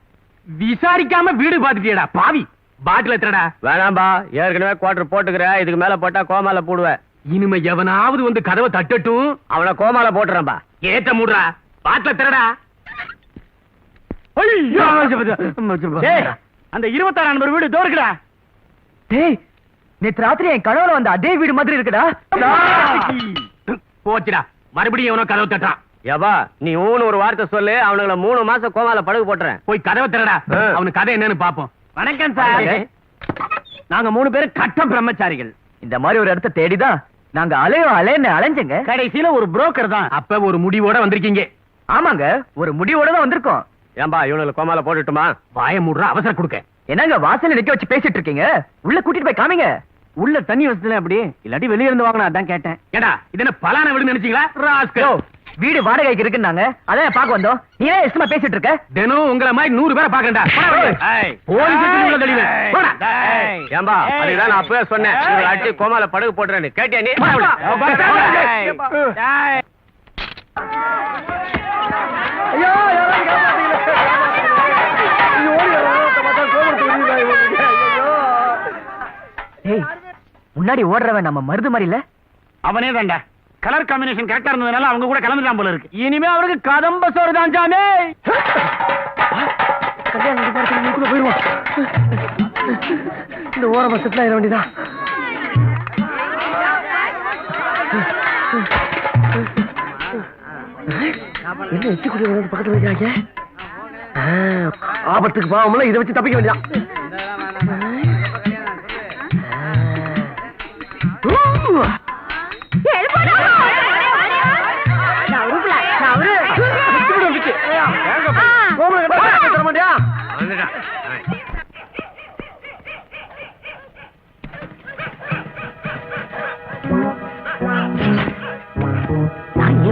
விசாரிக்காம வீடு பாத்துட்டியடா பாவி. பாட்டில எத்தடா? வேணாம்பா, ஏற்கனவே குவார்டர் போட்டுக்கிறேன். இதுக்கு மேல போட்டா கோமால போடுவேன். இனிமே எவனாவது வந்து கதவை தட்டட்டும், அவனை கோமால போட்டுறான்பா. ஏத்த மூடுறா. பாட்டில எத்தடா? அந்த 26 நம்பர் வீடு தோறுக்குடா. டேய், நேத்து ராத்திரி என் கனவுல வந்த அதே வீடு மாதிரி இருக்குடா. போச்சுடா, மறுபடியும் எவனோ கதவு தட்டான். ஏபா, நீ ஊன்னு ஒரு வார்த்தை சொல்லு, அவனுங்களை 3 மாசம் கோமால படுகு போட்டுறேன். போய் கதவை திறடா. அவனுக்கு கதை என்னன்னு பாப்போம். வணக்கம் சார். நாங்க 3 பேரும் கட்ட பிரம்மச்சாரிகள். இந்த மாதிரி ஒரு இடத்த தேடிதான் நாங்க அலைன்னு அலைஞ்சங்க. கடைசியில ஒரு புரோக்கர் தான். அப்ப ஒரு முடிவோட வந்திருக்கீங்க. ஆமாங்க, ஒரு முடிவோட தான் வந்திருக்கோம். ஏன்பா, இவனுக்கு கோமால போட்டுட்டுமா? வாய மூடுற, அவசரம் கொடுக்க. என்னங்க வாசல்ல நிக்க வச்சு பேசிட்டு இருக்கீங்க? உள்ள கூட்டிட்டு போய் காமிங்க. உள்ள தண்ணி வசதில அப்படி இல்லாட்டி வெளிய இருந்து வாங்கணும் அதான் கேட்டேன். ஏடா இது என்ன பலான வீடு நினைச்சீங்களா? ராஸ்கல். வீடு வாடகைக்கு இருக்குன்னாங்க, அதான் பாக்க வந்தோம். நீ ஏன் இஷ்டமா பேசிட்டு இருக்க? தினம் உங்களை மாதிரி 100 பேரை பாக்கண்டா. ஏம்பா அதுதான் நான் அப்பவே சொன்னேன், அடி கோமால படகு போட்டுறேன்னு. கேட்டியா நீ? முன்னாடி ஓடுறவன் நம்ம மருது மாதிரி இல்ல? அவனே தான்டா. கலர் காம்பினேஷன் கரெக்டா இருந்ததுனால அவங்க கூட கலந்துட்டான் போல இருக்கு. இனிமே அவருக்கு கதம்ப சோறு தான் சாமி. போயிருவோம். இந்த ஓர பஸ்ல ஏற வேண்டியதான். என்ன எச்சு குடி பக்கத்துல வைக்கிறாங்க? ஆபத்துக்கு பாவம்ல இதை வச்சு தப்பிக்க வேண்டியதான்.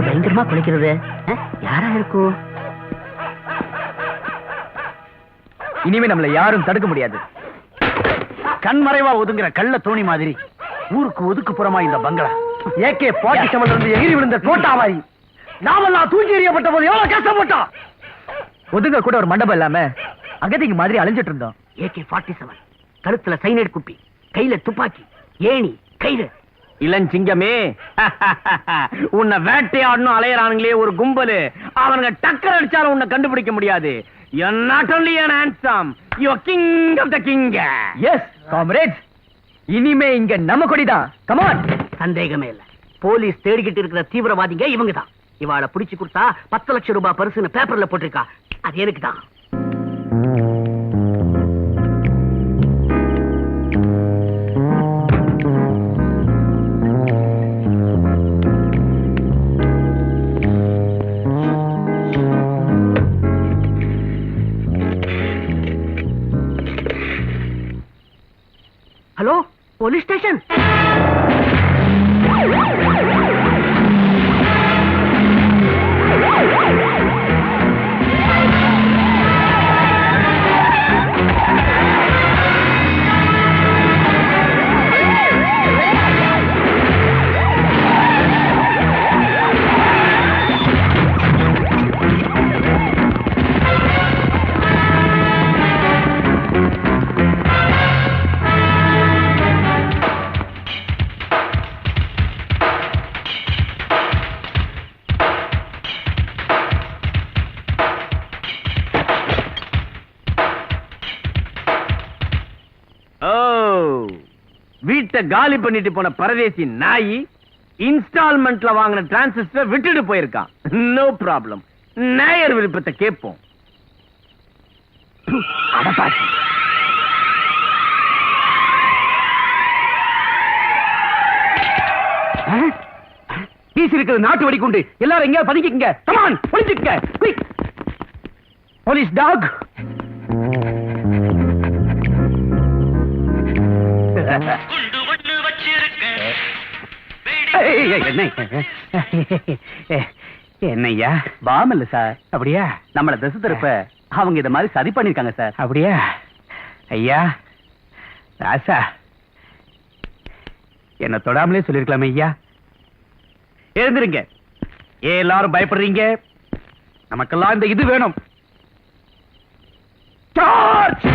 பயங்கரமா குளிக்கிறது யாரா இருக்கும்? இனிமே நம்மள யாரும் தடுக்க முடியாது. கண்மறைவா ஒதுங்குற கள்ள தோணி மாதிரி ஊருக்கு ஒதுக்குப்புறமா இந்த பங்களா. AK-47 இருந்து எகிரி விழுந்த தோட்டாவாரி நாமெல்லாம் தூக்கி எறியப்பட்ட போது எவ்வளவு கஷ்டப்பட்டோம். ஒதுங்க கூட ஒரு மண்டபம் இல்லாம அகதிக்கு மாதிரி அலைஞ்சிட்டு இருந்தோம். AK-47 கழுத்துல சைனைட் குப்பி, கையில துப்பாக்கி, ஏணி, கயிறு. இளஞ்சிங்கமே, உன்னை வேட்டையாடணும் அலையறானுங்களே ஒரு கும்பலு. அவனுங்க டக்கர் அடிச்சாலும் உன்னை கண்டுபிடிக்க முடியாது. You're not only an handsome, you're king of the king. Yes, comrades. இனிமே இங்க நம்ம கொடிதான். Come on. சந்தேகமே இல்ல. போலீஸ் தேடிக்கிட்டு இருக்கிற தீவிரவாதிங்க இவங்க தான். இவாளை பிடிச்சு கொடுத்தா 10 லட்சம் ரூபாய் பரிசுன்னு பேப்பர்ல போட்டிருக்கா. அது எனக்கு தான். Hello, police station. வீட்டை காலி பண்ணிட்டு போன பரதேசி நாய் இன்ஸ்டால்மெண்ட்ல வாங்கின டிரான்சிஸ்டர் விட்டுட்டு போயிருக்கான். நோ ப்ராப்ளம், நாயர் விருப்பத்தை கேட்போம். பீஸ் இருக்கிறது நாட்டு வெடிக்குண்டு. எல்லாரும் எங்க பதுங்கிக்கங்க. கம் ஆன், ஒளிஞ்சுக்கங்க. குயிக். Police dog. என்னையா பாம் இல்ல சார்? அப்படியா? நம்மள திசை திருப்ப அவங்க இத மாதிரி சதி பண்ணிருக்காங்க சார். அப்படியா? ஐயா ராசா, என்ன தொடாமலே சொல்லிருக்கலாமே ஐயா. எழுந்திருங்க. எல்லாரும் பயப்படுறீங்க. நமக்கெல்லாம் இந்த இது வேணும். சார்ஜ்!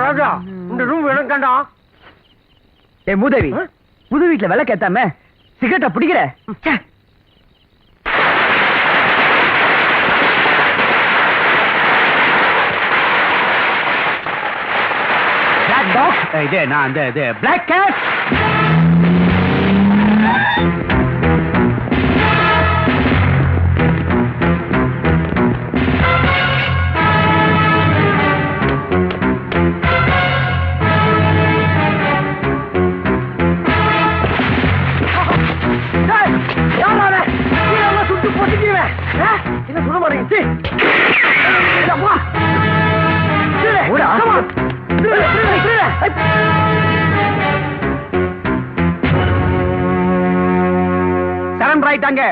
ராஜா, இந்த ரூம் வேணும் கண்டா. ஏ மூதேவி, புது வீட்டுல விலை கேத்தாம சிகரெட்டை பிடிக்கிற. Black dog. இது நான் அந்த இது பிளாக் கேட். என்ன சொல்ல மாட்டேங்க? சரண்டர் ஆயிட்டாங்க.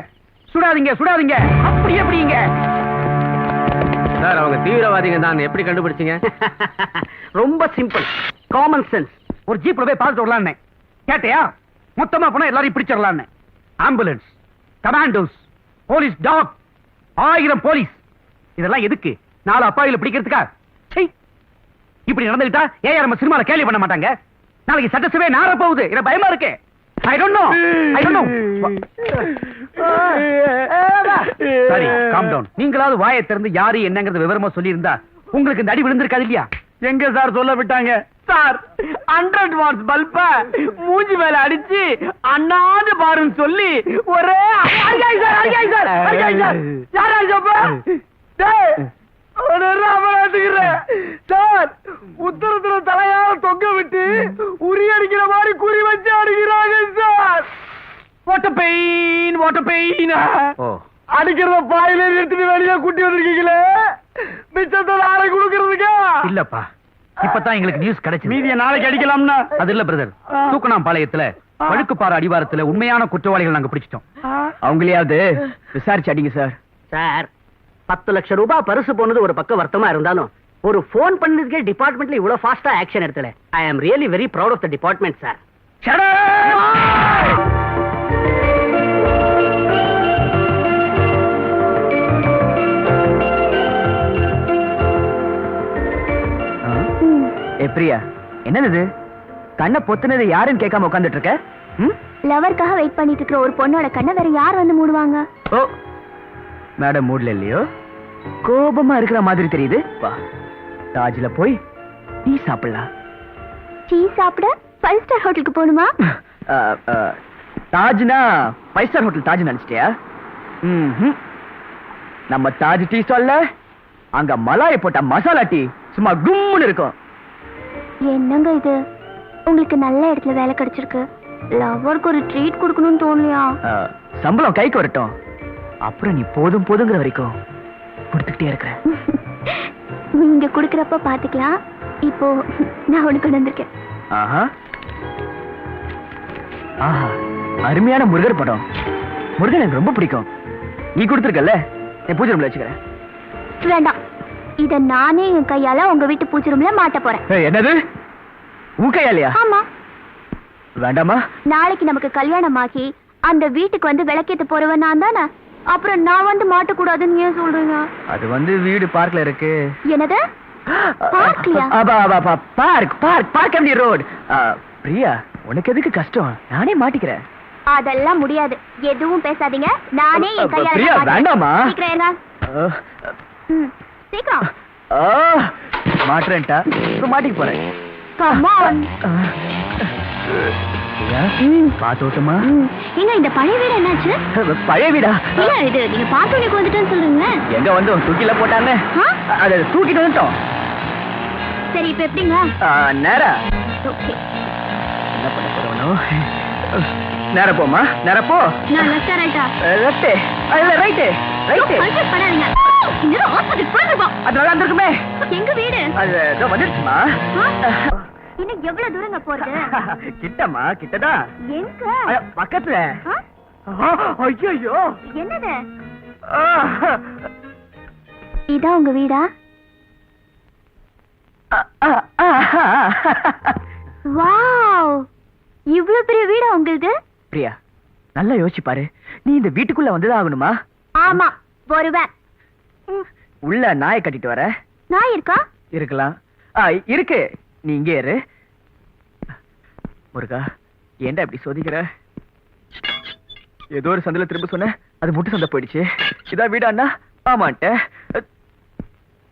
சுடாதீங்க சுடாதீங்க. அப்படி எப்படிங்க சார் அவங்க தீவிரவாதிங்க தான், எப்படி கண்டுபிடிச்சீங்க? ரொம்ப சிம்பிள், காமன் சென்ஸ். ஒரு ஜீப்ல போய் பார்த்துட்டு வரலான்னு கேட்டியா? மொத்தமா போனா எல்லாரையும் பிடிச்சிடலான்னு. Ambulance, commandos, police dog, 1000 police. இதெல்லாம் எதுக்கு? 4 அப்பாவில பிடிக்கிறதுக்கா? சை, இப்படி நடந்துட்டா ஏன் நம்ம சினிமால கேள்வி பண்ண மாட்டாங்க? நாளைக்கு சட்டசபை நார போகுது, எனக்கு பயமா இருக்கு. I don't know. சரி, calm down. நீங்களாவது வாயை திறந்து யாரு என்னங்கறது விவரமா சொல்லி இருந்தா உங்களுக்கு இந்த அடி விழுந்திருக்காது இல்லையா? எங்க சார் சொல்ல விட்டாங்க சார்? 100 வாட்ஸ் பல்ப மூஞ்சி மேல அடிச்சு அண்ணாந்து பாருன்னு சொல்லி ஒரே சார் உத்தரத்துல தலையால தொங்க விட்டு உரி அடிக்கிற மாதிரி குறி வச்சு அடிக்கிறாங்க சார். வாட்டர் பெயின் அடிக்கிறத பாயில எடுத்துட்டு வெளியே கூட்டி வந்திருக்கீங்களே, மிச்சத்தை நாளை கொடுக்கறதுக்கா? இல்லப்பா, இப்பதான் எங்களுக்கு நியூஸ் கிடைச்சு. மீதிய நாளைக்கு அடிக்கலாம்னா? அது இல்ல பிரதர், தூக்கணாம்பாளையத்துல பழுக்குப்பாறை அடிவாரத்துல உண்மையான குற்றவாளிகள் நாங்க பிடிச்சிட்டோம். அவங்களையாவது விசாரிச்சு அடிங்க சார். சார், 10 லட்சம் ரூபாய் பரிசு போனது ஒரு பக்கம் வருத்தமா இருந்தாலும் ஒரு போன் பண்ணதுக்கே டிபார்ட்மெண்ட்ல இவ்வளவு ஃபாஸ்டா ஆக்ஷன் எடுத்தல. I am really very proud of the department sir. Priya, என்னது கண்ணை பொத்துனது யாருன்னு கேட்காம உட்காந்துட்டு இருக்க? லவர்க்காக வெயிட் பண்ணிட்டு இருக்கிற ஒரு பொண்ணோட கண்ணை வேற யார் வந்து மூடுவாங்க? ஓ, மேடம் மூடல இல்லையோ, கோபமா இருக்கிற மாதிரி தெரியுது. வா, தாஜ்ல போய் டீ சாப்பிடலாம். டீ சாப்பிட 5 ஸ்டார் ஹோட்டலுக்கு போகணுமா? தாஜ்னா 5 ஸ்டார் ஹோட்டல் தாஜ் நினைச்சிட்டியா? நம்ம தாஜ் டீ ஸ்டால்ல அங்க மலாயை போட்ட மசாலா டீ சும்மா கும்முன்னு இருக்கும். என்னங்க இது, உங்களுக்கு நல்ல இடத்துல வேலை கிடைச்சிருக்கு, லவருக்கு ஒரு ட்ரீட் கொடுக்கணும்னு தோணலையா? சம்பளம் கைக்கு வரட்டும், அப்புறம் நீ போதும் போதுங்கிற வரைக்கும் கொடுத்துக்கிட்டே இருக்கிற. நீங்க குடுக்கறப்ப பாத்துக்கலாம். இப்போ நான் உனக்கு கொண்டு வந்திருக்கேன். ஆஹா ஆஹா, அருமையான முருகர் படம். முருகன் எனக்கு ரொம்ப பிடிக்கும். நீ கொடுத்துருக்கல, என் பூஜை ரூம்ல வச்சுக்கிறேன். வேண்டாம், இத நானே என் கையால உங்க வீட்டு பூஜை ரூம்ல மாட்ட போறேன். என்னது, உன் கையாலையா? ஆமா. வேண்டாமா? நாளைக்கு நமக்கு கல்யாணம் ஆகி அந்த வீட்டுக்கு வந்து விளக்கேத்த போறவன் நான் தானே, அப்புறம் நான் வந்து மாட்டக்கூடாதுன்னு ஏன் சொல்றீங்க? அது வந்து வீடு பார்க்ல இருக்கு. என்னது, பார்க்லையா? Park empty road. பிரியா, உனக்கு எதுக்கு கஷ்டம்? நானே மாட்டிக்கிறேன். அதெல்லாம் முடியாது, எதுவும் பேசாதீங்க, நானே என் கையால பிரியா, வேண்டாமா? சீக்கிரம் சீக்கிரம். மாட்டுறேன்டா, இப்ப மாட்டிக்க போறேன். Come on. பாத்தோட்டமா? ஏங்க, இந்த பழைய வீடு என்னாச்சு? பழைய வீடா? இல்ல, இது நீங்க பாத்தோனிக்கு வந்துட்டேன்னு சொல்றீங்க. எங்க வந்து தூக்கில போட்டானே, அதை தூக்கிட்டு வந்துட்டோம். சரி, இப்ப எப்படிங்க? நேரா ஓகே. என்ன பண்ண போறோம்? நேரா போமா, நேரா போ. நான் லெஃப்ட் ரைட்டா? லெஃப்ட். இல்ல ரைட். ரைட். கன்ஃபியூஸ் பண்ணாதீங்க. இந்த ஹாஸ்பிடல் போறதுப்பா. அது நல்லா இருக்குமே. எங்க வீடு? அது இதோ வந்துருச்சுமா. இன்னும் எவ்வளவு தூரங்க போறது? கிட்டமா, கிட்டதான். எங்க? பக்கத்துல. ஐயோ, என்னது? இதான் உங்க வீடா? வாவ், இவ்வளவு பெரிய வீடா உங்களுது? பிரியா, நல்லா யோசிச்சு பாரு. நீ இந்த வீட்டுக்குள்ள வந்துதான் ஆகணுமா? ஆமா, வருவேன். உள்ள நாயை கட்டிட்டு வர. நாய் இருக்கா? இருக்கலாம். இருக்கு, நீ இங்கே இரு. முருகா, ஏன்டா இப்படி சோதிக்கிற? ஏதோ ஒரு சந்தில திரும்ப சொன்ன, அது முட்டு சந்தை போயிடுச்சு. இதான் வீடா அண்ணா? ஆமான்ட்ட.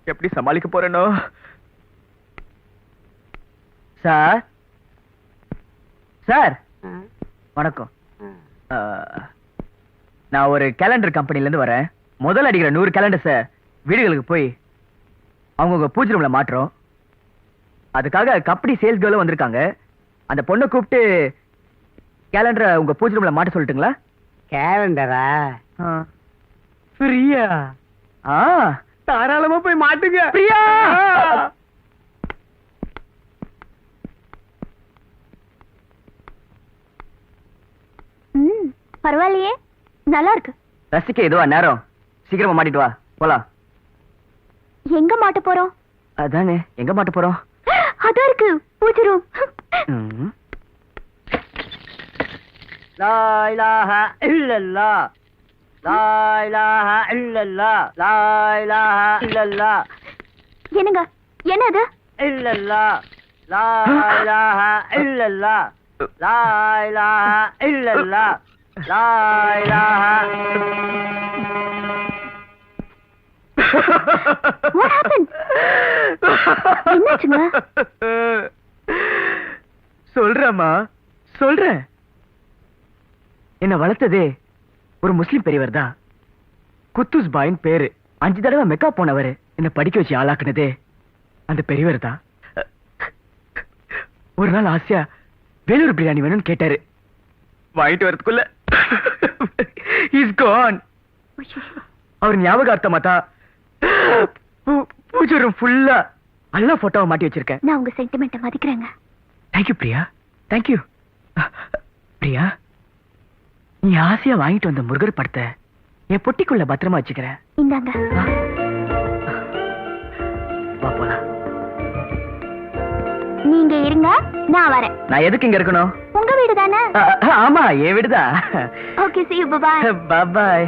எப்படி சமாளிக்க போறேனோ? சார், சார் வணக்கம். நான் ஒரு கேலண்டர் கம்பெனில இருந்து வரேன். முதல் அடிக்கிற 100 கேலண்டர்ஸ வீடுகளுக்கு போய் அவங்க பூஜை ரூம்ல மாட்டுறோம். அதுக்காக கம்பெனி சேல்ஸ் கேர்லும் வந்திருக்காங்க. அந்த பொண்ணை கூப்பிட்டு கேலண்டரை உங்க பூஜை ரூம்ல மாட்ட சொல்லட்டுங்களா? கேலண்டரா? பிரியா, தாராளமா போய் மாட்டுங்க. பிரியா, பரவாயில்லையே, நல்லா இருக்கு. ரசிக்க இதுவா நேரம்? சீக்கிரமா மாட்டிட்டு வா, போலாம். எங்க மாட்ட போறோம்? அதானே, எங்க மாட்ட போறோம்? அதான் இருக்கு, பூஜை ரூம். லா இலாஹ இல்லல்லாஹ், லா இலாஹ இல்லல்லாஹ், லா இலாஹ இல்லல்லாஹ், என்னங்க, என்னது? இல்லல்லாஹ், லா இலாஹ இல்லல்லாஹ், லா இலாஹ இல்லல்லாஹ், லா இலாஹ. What happened? என்னாச்சுங்க? சொல்றேம்மா, சொல்றேன். என்ன வளர்த்ததே ஒரு முஸ்லிம் பெரியவர் தான். குத்தூஸ் பாயின் பேரு. 5 தடவை மெக்கா போனவர். என்ன படிக்க வச்சு ஆளாக்குனதே அந்த பெரியவர் தான். ஒரு நாள் ஆசையா வேலூர் பிரியாணி வேணும்னு கேட்டாரு. வாங்கிட்டு வரதுக்குள்ள இஸ் கான். அவர் ஞாபகார்த்தமா தான் பூஜை ரூம் ஃபுல்லா எல்லா போட்டோவை மாட்டி வச்சிருக்கேன். நான் உங்க சென்டிமெண்ட்டை மதிக்கிறேங்க. Thank you Priya, thank you. பிரியா, நீ ஆசையா வாங்கிட்டு வந்த முருகர் படத்தை என் பொட்டிக்குள்ள பத்திரமா வச்சுக்கிறேன். இந்தாங்க. வா போலாம். நீங்க இருங்க, நான் வரேன். நான் எதுக்கு இங்க இருக்கணும்? உங்க வீடு தானே? ஆமா, என் வீடுதான். Okay, see you, bye. Bye-bye.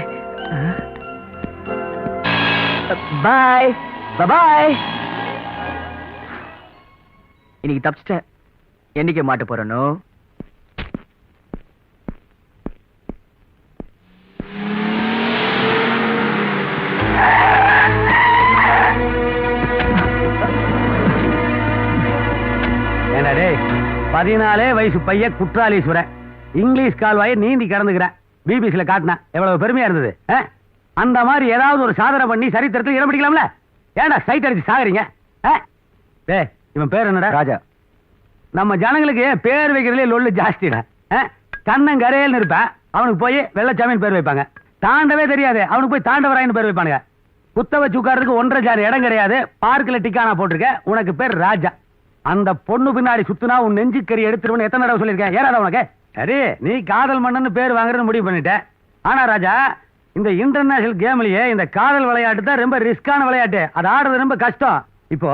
Bye. Bye-bye. இன்னைக்கு தப்பிச்சிட்டேன். என்னைக்கு மாட்ட போறனோ? என்னடே 14 வயசு பையன் குற்றாலீஸ்வரன் இங்கிலீஷ் கால்வாயை நீந்தி கடந்துக்கிறேன். பிபிசில காட்டினா எவ்வளவு பெருமையா இருந்தது. அந்த மாதிரி ஏதாவது ஒரு சாதனை பண்ணி சரித்திரத்தில் இடம் பிடிக்கலாம்ல. ஏன்டா சைட் அடிச்சு சாகுறீங்க? டேய், இவன் பேர் என்னடா? ராஜா. நம்ம ஜனங்களுக்கு பேர் வைக்கிறதுலே லொல்லு ஜாஸ்திடா. கண்ணங்கரையில் இருப்பேன், அவனுக்கு போய் வெள்ளச்சாமின்னு பேர் வைப்பாங்க. தாண்டவே தெரியாது, அவனுக்கு போய் தாண்டவராயன்னு பேர் வைப்பானுங்க. குத்த வச்சு உட்கார்றதுக்கு 1.5 ஜான் இடம் கிடையாது. பார்க்ல டிக்கானா போட்டிருக்க, உனக்கு பேர் ராஜா. அந்த பொண்ணு பின்னாடி சுத்துனா உன் நெஞ்சுக்கறி எடுத்துருவன்னு எத்தனை தடவை சொல்லியிருக்கேன். ஏறாத உனக்கு? சரி, நீ காதல் மன்னன்னு பேர் வாங்குறதுன்னு முடிவு பண்ணிட்ட. ஆனா ராஜா, இந்த இன்டர்நேஷனல் கேம்லயே இந்த காதல் விளையாட்டு தான் ரொம்ப ரிஸ்கான விளையாட்டு. அது ஆடுறது ரொம்ப கஷ்டம். இப்போ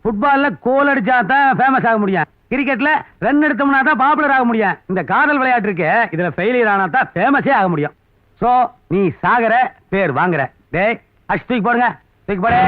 ஃபுட்பால்ல கோல் அடிச்சா தான் ஃபேமஸ் ஆக முடியும். கிரிக்கெட்ல ரன் எடுத்தோம்னா தான் பாப்புலர் ஆக முடியும். இந்த காதல் விளையாட்டு இருக்கு, இதுல ஃபெயிலியர் ஆனா தான் ஃபேமஸே ஆக முடியும். சோ நீ சாகர, பேர் வாங்குற. டேய், தூக்கி போடுங்க, தூக்கி போடு.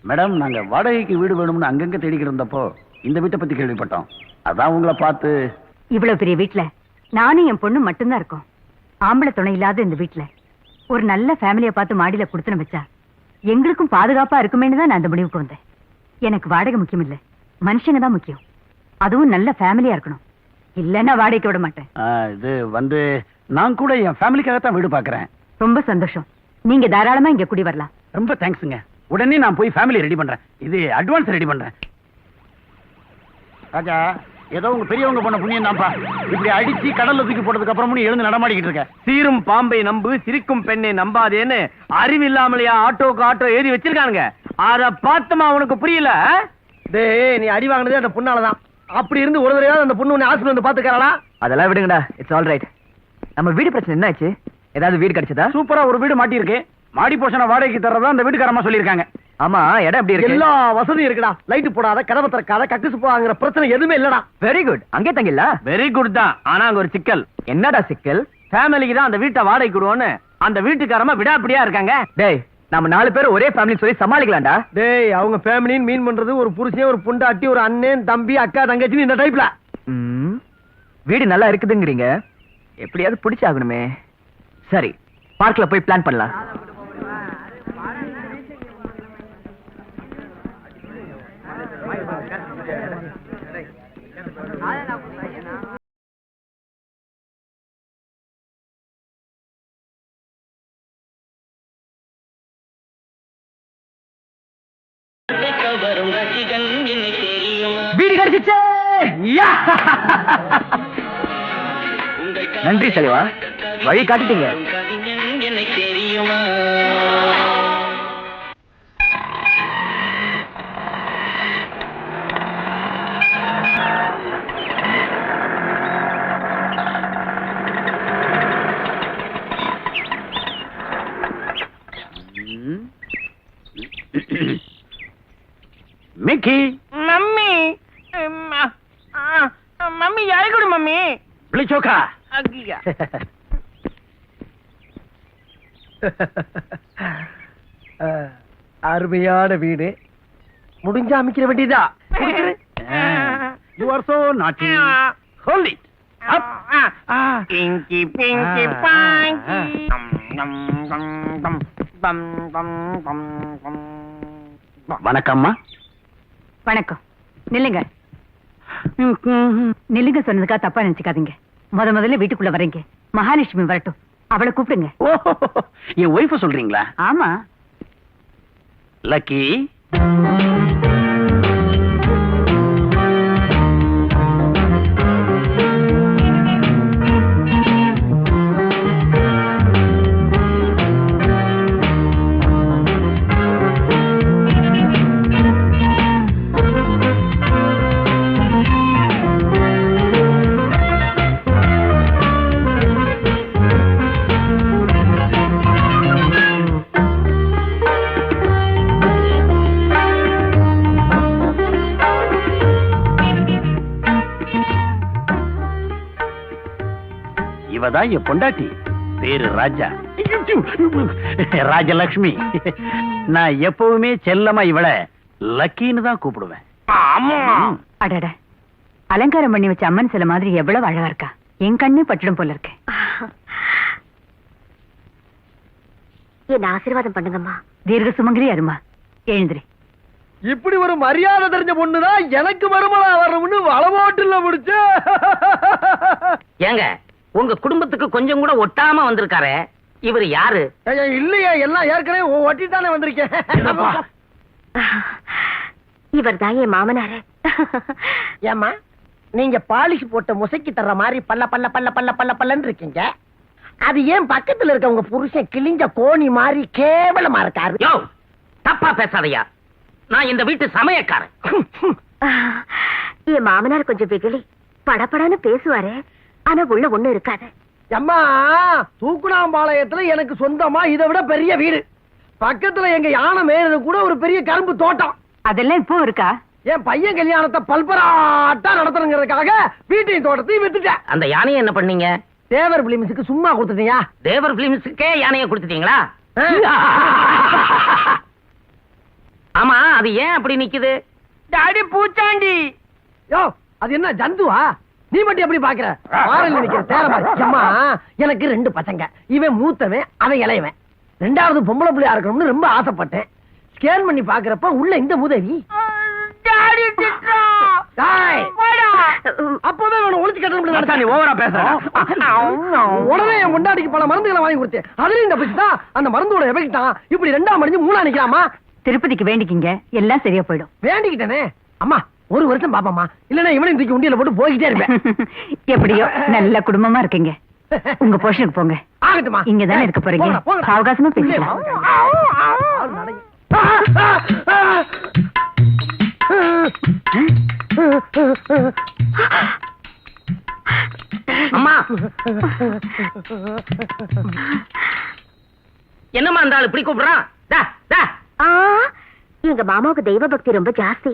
மேடம், நாங்க வாடகைக்கு வீடு வேணும்னு அங்கங்க தேடிக்கிட்டு இருந்தப்போ இந்த வீட்டை பத்தி கேள்விப்பட்டோம். அதான் உங்களை பார்த்து. இவ்வளவு பெரிய வீட்டுல நானும் என் பொண்ணு மட்டும்தான் இருக்கோம். ஆம்பளை துணை இல்லாத இந்த வீட்டுல ஒரு நல்ல ஃபேமிலியை பார்த்து மாடியில கொடுத்துன வச்சா எங்களுக்கும் பாதுகாப்பா இருக்குமேன்னு தான் நான் அந்த முடிவுக்கு வந்தேன். எனக்கு வாடகை முக்கியம் இல்ல, மனுஷங்க தான் முக்கியம். அதுவும் நல்ல ஃபேமிலியா இருக்கணும். இல்லன்னா வாடகைக்கு விட மாட்டேன். இது வந்து நான் கூட என் ஃபேமிலிக்காகத்தான் வீடு பாக்குறேன். ரொம்ப சந்தோஷம். நீங்க தாராளமா இங்க குடி வரலாம். ரொம்ப தேங்க்ஸுங்க. உடனே நான் போய் ஃபேமிலி ரெடி பண்றேன். இது அட்வான்ஸ் ரெடி பண்றேன். ராஜா, ஏதோ உங்க பெரியவங்க பண்ண புண்ணியம் தான்ப்பா. இப்படி அடிச்சு கடல்ல தூக்கி போட்டதுக்கு அப்புறமும் எழுந்து நடமாடிக்கிட்டு இருக்க. சீரும் பாம்பை நம்பு, சிரிக்கும் பெண்ணை நம்பாதேன்னு அறிவில்லாமலையா ஆட்டோக்கு ஆட்டோ ஏறி வச்சிருக்கானுங்க. அத பார்த்தமா உனக்கு புரியல? டேய், நீ அடி வாங்கினதே அந்த பொண்ணாலதான். அப்படி இருந்து ஒரு தடவை அந்த பொண்ணு உன்னை ஹாஸ்பிடல் வந்து பாத்துக்கறாளா? அதெல்லாம் விடுங்கடா, இட்ஸ் ஆல் ரைட். நம்ம வீடு பிரச்சனை என்ன ஆச்சு? ஏதாவது வீடு கிடைச்சதா? சூப்பரா ஒரு வீடு மாட்டி இருக்கு. மாடி போஷனை வாடகைக்கு தர்றதா அந்த வீட்டுக்காரமா சொல்லியிருக்காங்க. ஆமா, இடம் எப்படி இருக்கு? எல்லா வசதியும் இருக்குடா. லைட் போடாத, கதவை திறக்காத, கக்குசு போங்கிற பிரச்சனை எதுவுமே இல்லடா. Very good. அங்கே தங்கில? வெரி குட் தான். ஆனா அங்க ஒரு சிக்கல். என்னடா சிக்கல்? ஃபேமிலிக்கு தான் அந்த வீட்டை வாடகை கொடுவோன்னு அந்த வீட்டுக்காரமா விடாப்பிடியா இருக்காங்க. டேய், நம்ம 4 பேர் ஒரே ஃபேமிலி சொல்லி சமாளிக்கலாம்டா. டேய், அவங்க ஃபேமிலின்னு மீன் பண்றது ஒரு புருஷன், ஒரு பொண்டாட்டி, ஒரு அண்ணன், தம்பி, அக்கா, தங்கச்சி, இந்த டைப்ல. வீடு நல்லா இருக்குதுங்கறீங்க, எப்படியாவது பிடிச்சாகணுமே. சரி, பார்க்ல போய் பிளான் பண்ணலாம். வீடு கிடைச்சிச்சே. நன்றி செல்வா, வழி காட்டிட்டீங்க. மிக்கி, மம்மி மம்மி யாரு கூட மம்மி? பிளிச்சோக்கா. அருமையான வீடு. முடிஞ்சா அமைக்கிற வேண்டியதா. You are so naughty. Hold it. Up. Pinki Pinki பாங்கி. வணக்கம்மா. வணக்கம். நில்லுங்க. நில்லுங்க சொன்னதுக்கா தப்பா நினைச்சுக்காதீங்க. முதல்ல வீட்டுக்குள்ள வரீங்க. மகாலட்சுமி வரட்டும், அவளை கூப்பிடுங்க. என் ஒய்ஃப சொல்றீங்களா? ஆமா. லக்கி, இவதான் என் பொண்டாட்டி. பேரு ராஜா. ராஜலட்சுமி. நான் எப்பவுமே செல்லமா இவளை லக்கின்னு தான் கூப்பிடுவேன். அடட, அலங்காரம் பண்ணி வச்ச அம்மன் சில மாதிரி எவ்வளவு அழகா இருக்கா. என் கண்ணே பட்டுடும் போல இருக்கு. என்ன ஆசீர்வாதம் பண்ணுங்கம்மா. தீர்க்க சுமங்கரி அருமா, எழுந்திரி. இப்படி ஒரு மரியாதை தெரிஞ்ச பொண்ணுதான் எனக்கு மருமலா வரணும்னு வளவோட்டுல முடிச்ச. ஏங்க, உங்க குடும்பத்துக்கு கொஞ்சம் கூட ஒட்டாம வந்திருக்காரு. இவர் யாரு? இல்லையா, எல்லாம் ஏற்கனவே ஒட்டிட்டானே வந்திருக்கேன். இவர் தான் என் மாமனாரு. ஏமா, நீங்க பாலிஷ் போட்ட முசைக்கு தர்ற மாதிரி பல்ல பல்ல பல்ல பல்ல பல்ல பல்லன்னு இருக்கீங்க. அது ஏன் பக்கத்துல இருக்க உங்க புருஷன் கிழிஞ்ச கோணி மாதிரி கேவலமா இருக்காரு? யோ, தப்பா பேசாதயா. நான் இந்த வீட்டு சமையக்காரன். என் மாமனார் கொஞ்சம் வெகுளி, படபடன்னு பேசுவாரு. ஆனா உள்ள ஒண்ணு இருக்காது. அம்மா, தூக்குனாம்பாளையத்துல எனக்கு சொந்தமா இதை விட பெரிய வீடு. பக்கத்துல எங்க யானை மேயறது கூட ஒரு பெரிய கரும்பு தோட்டம். அதெல்லாம் இப்போ இருக்கா? என் பையன் கல்யாணத்தை பல்பராட்டா நடத்தணுங்கிறதுக்காக வீட்டையும் தோட்டத்தையும் வித்துட்டேன். அந்த யானையை என்ன பண்ணீங்க? தேவர் பிலிம்ஸுக்கு சும்மா கொடுத்துட்டியா? தேவர் பிலிம்ஸுக்கே யானையை கொடுத்துட்டீங்களா? ஆமா அது ஏன் அப்படி நிக்குது? டாடி பூச்சாண்டி. யோ அது என்ன ஜந்துவா? நீ மட்டும் எப்படி பாக்குற? மாறல நிக்கிற தேர மாதிரி. அம்மா எனக்கு 2 பசங்க. இவன் மூத்தவன், அவன் இளையவன். 2வது பொம்பளை பிள்ளையா இருக்கணும்னு ரொம்ப ஆசைப்பட்டேன். ஸ்கேன் பண்ணி பாக்குறப்ப உள்ள இந்த முதவி. டாடி திட்றா. டேய் போடா. அப்பவே அவனை ஒளிச்சு கட்டணும் நடத்தா நீ ஓவரா பேசுற. உடனே என் முண்டாடிக்கு பல மருந்துகளை வாங்கி கொடுத்தேன். அதுலயும் இந்த பிச்சுதான் அந்த மருந்தோட எஃபெக்ட் தான். இப்படி 2ஆம் மடிஞ்சு 3ஆ நிக்கலாமா? திருப்பதிக்கு வேண்டிக்கிங்க, எல்லாம் சரியா போயிடும். வேண்டிக்கிட்டேனே அம்மா, 1 வருஷம் பாப்பாமா, இல்லன்னா இவனையும் தூக்கி உண்டியில போட்டு போய்கிட்டே இருப்பேன். எப்படியோ நல்ல குடும்பமா இருக்கீங்க. உங்க போஷனுக்கு போங்க. ஆகட்டுமா? இங்கதானே இருக்க போறீங்க. அவகாசமா பேசலாம். அம்மா என்னம்மா அந்த ஆளு இப்படி கூப்பிடுறான்? எங்க மாமாவுக்கு தெய்வ பக்தி ரொம்ப ஜாஸ்தி.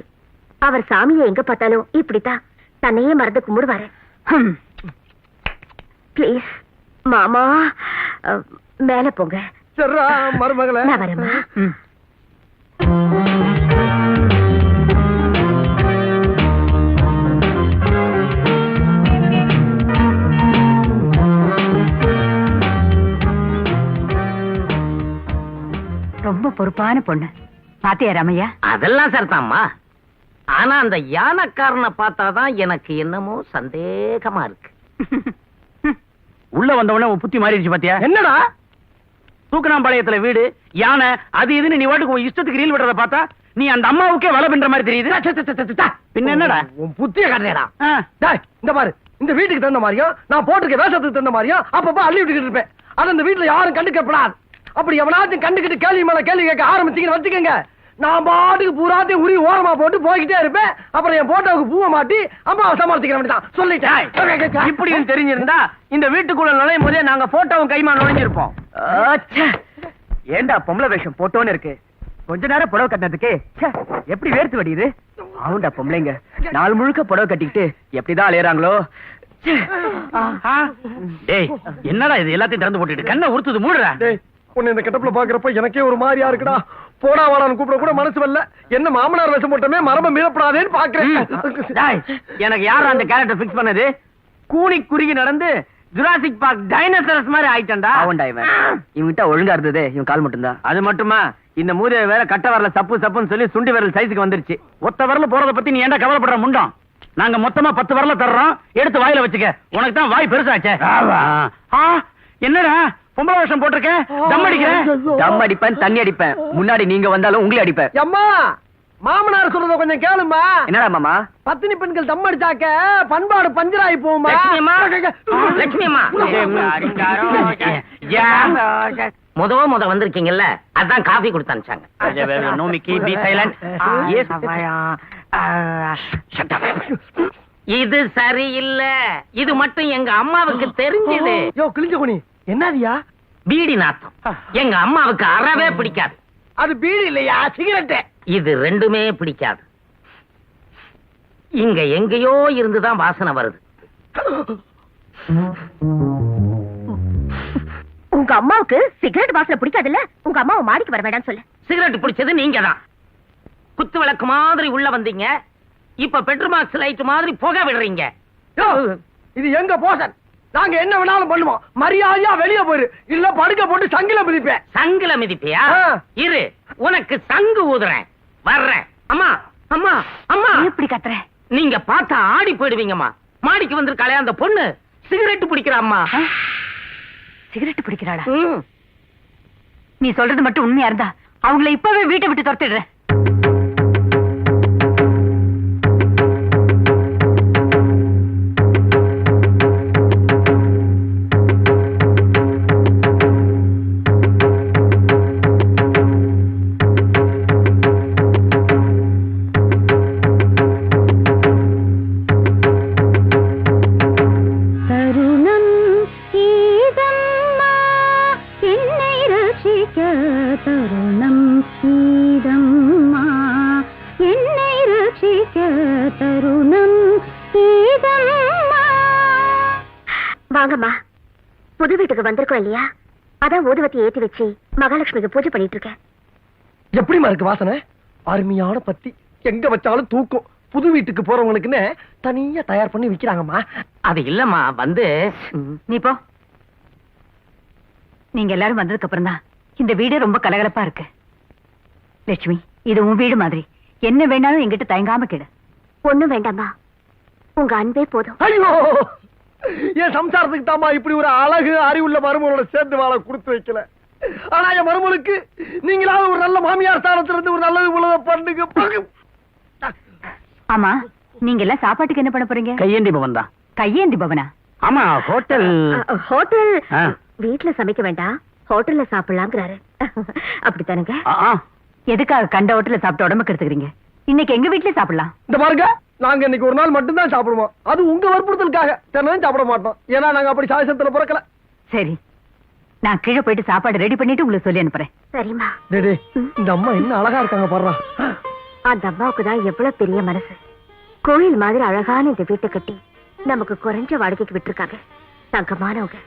அவர் சாமியை எங்க பார்த்தாலும் இப்படித்தான் தன்னையே மறந்து கும்பிடுவாரு. ப்ளீஸ் மாமா மேல போங்க. சரிடா மருமகளே, நான் வரேம்மா. ரொம்ப பொறுப்பான பொண்ணு. பாத்தியா ராமையா? அதெல்லாம் சரிதாம்மா. ஆனா அந்த யானைக்காரனை பார்த்தாதான் எனக்கு என்னமோ சந்தேகமா இருக்கு. உள்ள வந்தவன உன் புத்தி மாறிடுச்சு பாத்தியா? என்னடா தூக்கணாம்பாளையத்துல வீடு, யானை, அது இதுன்னு நீ வாட்டுக்கு உன் இஷ்டத்துக்கு ரீல் விடுறத பார்த்தா நீ அந்த அம்மாவுக்கே வலை பின்ற மாதிரி தெரியுது. பின்ன என்னடா உன் புத்திய காட்டுறேடா. டேய் இந்த பாரு, இந்த வீட்டுக்கு தகுந்த மாதிரியும் நான் போட்டிருக்க வேஷத்துக்கு தகுந்த மாதிரியும் அப்பப்ப அள்ளி விட்டுக்கிட்டு இருப்பேன். அது அந்த வீட்டுல யாரும் கண்டுக்கப்படாது. அப்படி எவனாச்சும் கண்டுக்கிட்டு கேள்வி மேல கேள்வி கேட்க ஆரம்பிச்சீங்கன்னு வச்சுக்கோங்க, நான் பாட்டுக்கு பூராத்தையும் உரி ஓரமா போட்டு போய்கிட்டே இருப்பேன். அப்புறம் என் போட்டோவுக்கு பூவை மாட்டி அம்மாவை சமாளிச்சுக்கிற வேண்டியதான். சொல்லிட்டேன். இப்படியும் தெரிஞ்சிருந்தா இந்த வீட்டுக்குள்ள நுழையும் போதே நாங்க போட்டோவும் கைமா நுழைஞ்சிருப்போம். ஏண்டா பொம்பளை வேஷம் போட்டோன்னு இருக்கு. கொஞ்ச நேரம் புடவை கட்டினதுக்கு எப்படி வேர்த்து வடியுது. ஆவுண்டா பொம்பளைங்க நாள் முழுக்க புடவை கட்டிக்கிட்டு எப்படிதான் அலையறாங்களோ. டேய் என்னடா இது எல்லாத்தையும் திறந்து போட்டுட்டு கண்ணை உறுத்துது மூடுற. உன்னை இந்த கெட்டப்ல பாக்குறப்ப எனக்கே ஒரு மாதிரியா இருக்குடா. போடா வாடான்னு கூப்பிட கூட மனசு வரல. என்ன மாமனார் வேஷம் போட்டமே மரப மீறப்படாதேன்னு பாக்குறேன். எனக்கு யாரும் அந்த கேரக்டர் பிக்ஸ் பண்ணது? கூனி குறுகி நடந்து ஜுராசிக் பார்க் டைனோசரஸ் மாதிரி ஆயிட்டா. ஆவுண்டா இவன் இவன்கிட்ட ஒழுங்கா இருந்தது இவன் கால் மட்டும்தான். அது மட்டுமா, இந்த மூதேவி வேற கட்ட வரல சப்பு சப்புன்னு சொல்லி சுண்டி விரல் சைஸுக்கு வந்துருச்சு. ஒத்த வரல போறத பத்தி நீ ஏன்டா கவலைப்படுற முண்டம்? நாங்க மொத்தமா 10 வரல தர்றோம், எடுத்து வாயில வச்சுக்க. உனக்கு தான் வாய் பெருசாச்சே. என்னடா பொம்பளை வேஷம் போட்டிருக்க? தம் அடிக்கிறேன். தம் அடிப்பேன், தண்ணி அடிப்பேன். முன்னாடி நீங்க வந்தாலும் உங்களை அடிப்பேன். அம்மா மாமனார் சொல்றத கொஞ்சம் கேளுமா. என்னடா மாமா? பத்தினி பெண்கள் தம் அடிச்சாக்க பண்பாடு பஞ்சராயி போகுமா? லட்சுமி அம்மா முத வந்திருக்கீங்கல்ல, அதான் காபி கொடுத்து அனுப்பிச்சாங்க. நோமிக்கி பி சைலண்ட். இது சரியில்லை. இது மட்டும் எங்க அம்மாவுக்கு தெரிஞ்சது. யோ கிழிஞ்ச குனி என்னதியா? பீடி நாத்தம் எங்க அம்மாவுக்கு அறவே பிடிக்காது. அது பீடி இல்லையா, சிகரெட். இது ரெண்டுமே பிடிக்காது. இங்க எங்கேயோ இருந்துதான் வாசனை வருது. உங்க அம்மாவுக்கு சிகரெட் வாசனை பிடிக்காதுல்ல? உங்க அம்மாவை மாடிக்கு வர வேண்டாம்னு சொல்லு. சிகரெட் பிடிச்சது நீங்க தான். குத்து விளக்கு மாதிரி உள்ள வந்தீங்க, இப்ப பெட்ரோமாக்ஸ் லைட் மாதிரி புகை விடுறீங்க. இது எங்க போசன், நாங்க என்ன வேணாலும் பண்ணுவோம். மரியாதையா வெளியே போயிரு, இல்ல படுக்க போட்டு சங்கில மிதிப்பேன். சங்கில மிதிப்பியா? இரு, உனக்கு சங்கு ஊதுறேன். வர்றேன். அம்மா அம்மா அம்மா எப்படி கத்துற? நீங்க பார்த்தா ஆடி போயிடுவீங்கம்மா. மாடிக்கு வந்திருக்காளே அந்த பொண்ணு சிகரெட் பிடிக்கிற அம்மா. சிகரெட் பிடிக்கிறாளா? நீ சொல்றது மட்டும் உண்மையா இருந்தா அவங்கள இப்பவே வீட்டை விட்டு துரத்திடுறேன். வாங்கம்மா, புது வீட்டுக்கு வந்திருக்கோம் இல்லையா, அதான் ஊதுவத்தி ஏத்தி வச்சு மகாலட்சுமிக்கு பூஜை பண்ணிட்டு இருக்கேன். எப்படிமா இருக்கு வாசனை? அருமையான பத்தி, எங்க வச்சாலும் தூக்கும். புது வீட்டுக்கு போறவங்களுக்குன்னு தனியா தயார் பண்ணி விக்கிறாங்கம்மா. அது இல்லம்மா, வந்து நீ போ. நீங்க எல்லாரும் வந்ததுக்கு அப்புறம் தான் இந்த வீடு ரொம்ப கலகலப்பா இருக்கு. லட்சுமி, இது உன் வீடு மாதிரி. என்ன வேணாலும் என்கிட்ட தயங்காம கேடு. ஒண்ணும் வேண்டாமா, உங்க அன்பே போதும். ஐயோ, என் சம்சாரத்துக்கு தாமா இப்படி ஒரு அழகு அறிவுள்ள மருமகளோட சேர்ந்து வாழ கொடுத்து வைக்கல. ஆனா என் மருமகளுக்கு நீங்களாவது ஒரு நல்ல மாமியார் ஸ்தானத்துல இருந்து ஒரு நல்லது உலக பண்ணுங்க. ஆமா, நீங்க எல்லாம் சாப்பாட்டுக்கு என்ன பண்ண போறீங்க? கையேந்தி பவன் தான். கையேந்தி பவனா? ஆமா, ஹோட்டல். ஹோட்டல் வீட்டுல சமைக்க வேண்டாம், ஹோட்டல்ல சாப்பிடலாங்கிறாரு. அப்படித்தானுங்க? எதுக்காக கண்ட ஹோட்டல்ல சாப்பிட்டு உடம்புக்கு எடுத்துக்கிறீங்க? இன்னைக்கு எங்க வீட்டுல சாப்பிடலாம். இந்த பாருங்க, நாங்க இன்னைக்கு ஒரு நாள் மட்டும் தான் சாப்பிடுவோம். அது உங்க வற்புறுத்தலுக்காக. தினம் சாப்பிட மாட்டோம். ஏன்னா நாங்க அப்படி சாயசத்துல பிறக்கல. சரி, நான் கீழே போயிட்டு சாப்பாடு ரெடி பண்ணிட்டு உங்களுக்கு சொல்லி அனுப்புறேன். சரிம்மா. இந்த அம்மா என்ன அழகா இருக்காங்க பாருடா. அந்த அம்மாவுக்கு தான் எவ்வளவு பெரிய மனசு. கோயில் மாதிரி அழகான இந்த வீட்டை கட்டி நமக்கு குறைஞ்ச வாடகைக்கு விட்டுருக்காங்க. தங்கமானவங்க.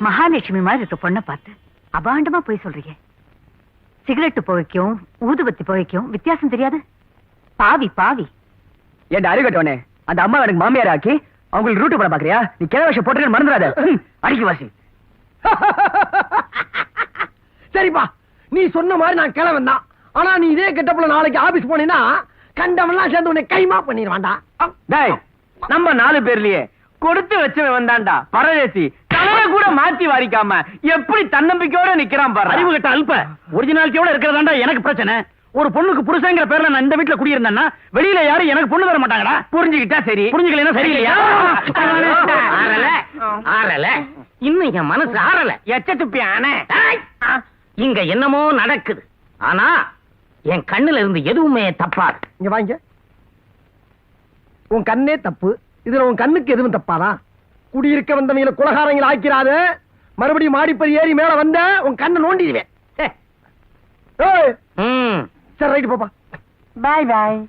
மகாலட்சுமி மாதிரி இருக்க பொண்ணை பார்த்து அபாண்டமா போய் சொல்றீங்க. சிகரெட்டு புகைக்கும் ஊதுபத்தி புகைக்கும் வித்தியாசம் தெரியாது? பாவி பாவி. என் அறிகட்டவனே, அந்த அம்மா எனக்கு மாமியார் ஆக்கி அவங்களுக்கு ரூட்டு போட பாக்குறியா? நீ கிழ வருஷம் போட்டு மறந்துடாத. அடிக்கு வாசி. சரிப்பா, நீ சொன்ன மாதிரி நான் கிளவன் தான். ஆனா நீ இதே கெட்டப்புல நாளைக்கு ஆபீஸ் போனீங்கன்னா கண்டவெல்லாம் சேர்ந்து உன்னை கைமா பண்ணிடுவான்டா. நம்ம 4 பேர்லயே கொடுத்து வச்சவன் வந்தான்டா பரதேசி. தலையை கூட மாத்தி வாரிக்காம எப்படி தன்னம்பிக்கையோட நிக்கிறான் பாரு. அறிவு கட்ட அல்ப. ஒரிஜினாலிட்டியோட இருக்கிறதாண்டா எனக்கு பிரச்சனை. ஒரு பொண்ணுக்கு புருஷங்கிற பேர்ல நான் இந்த வீட்டுல குடியிருந்தேன்னா வெளியில யாரும் எனக்கு பொண்ணு தர மாட்டாங்கடா. புரிஞ்சுக்கிட்டா சரி, புரிஞ்சுக்கலைன்னா சரியில்லையா? ஆறல இன்னும் என் மனசு ஆறல. எச்சத்துப்பியான இங்க என்னமோ நடக்குது. ஆனா என் கண்ணுல இருந்து எதுவுமே தப்பாது. இங்க வாங்க. உன் கண்ணே தப்பு, இதுல உன் கண்ணுக்கு எதுவும் தப்பாதா? குடியிருக்க வந்தவங்கள குலகாரங்களை ஆக்கிறாத. மறுபடியும் மாடிப்படி ஏறி மேல வந்த உன் கண்ணை நோண்டிடுவேன். சரி, ரைட்டு போப்பா. பாய் பாய்.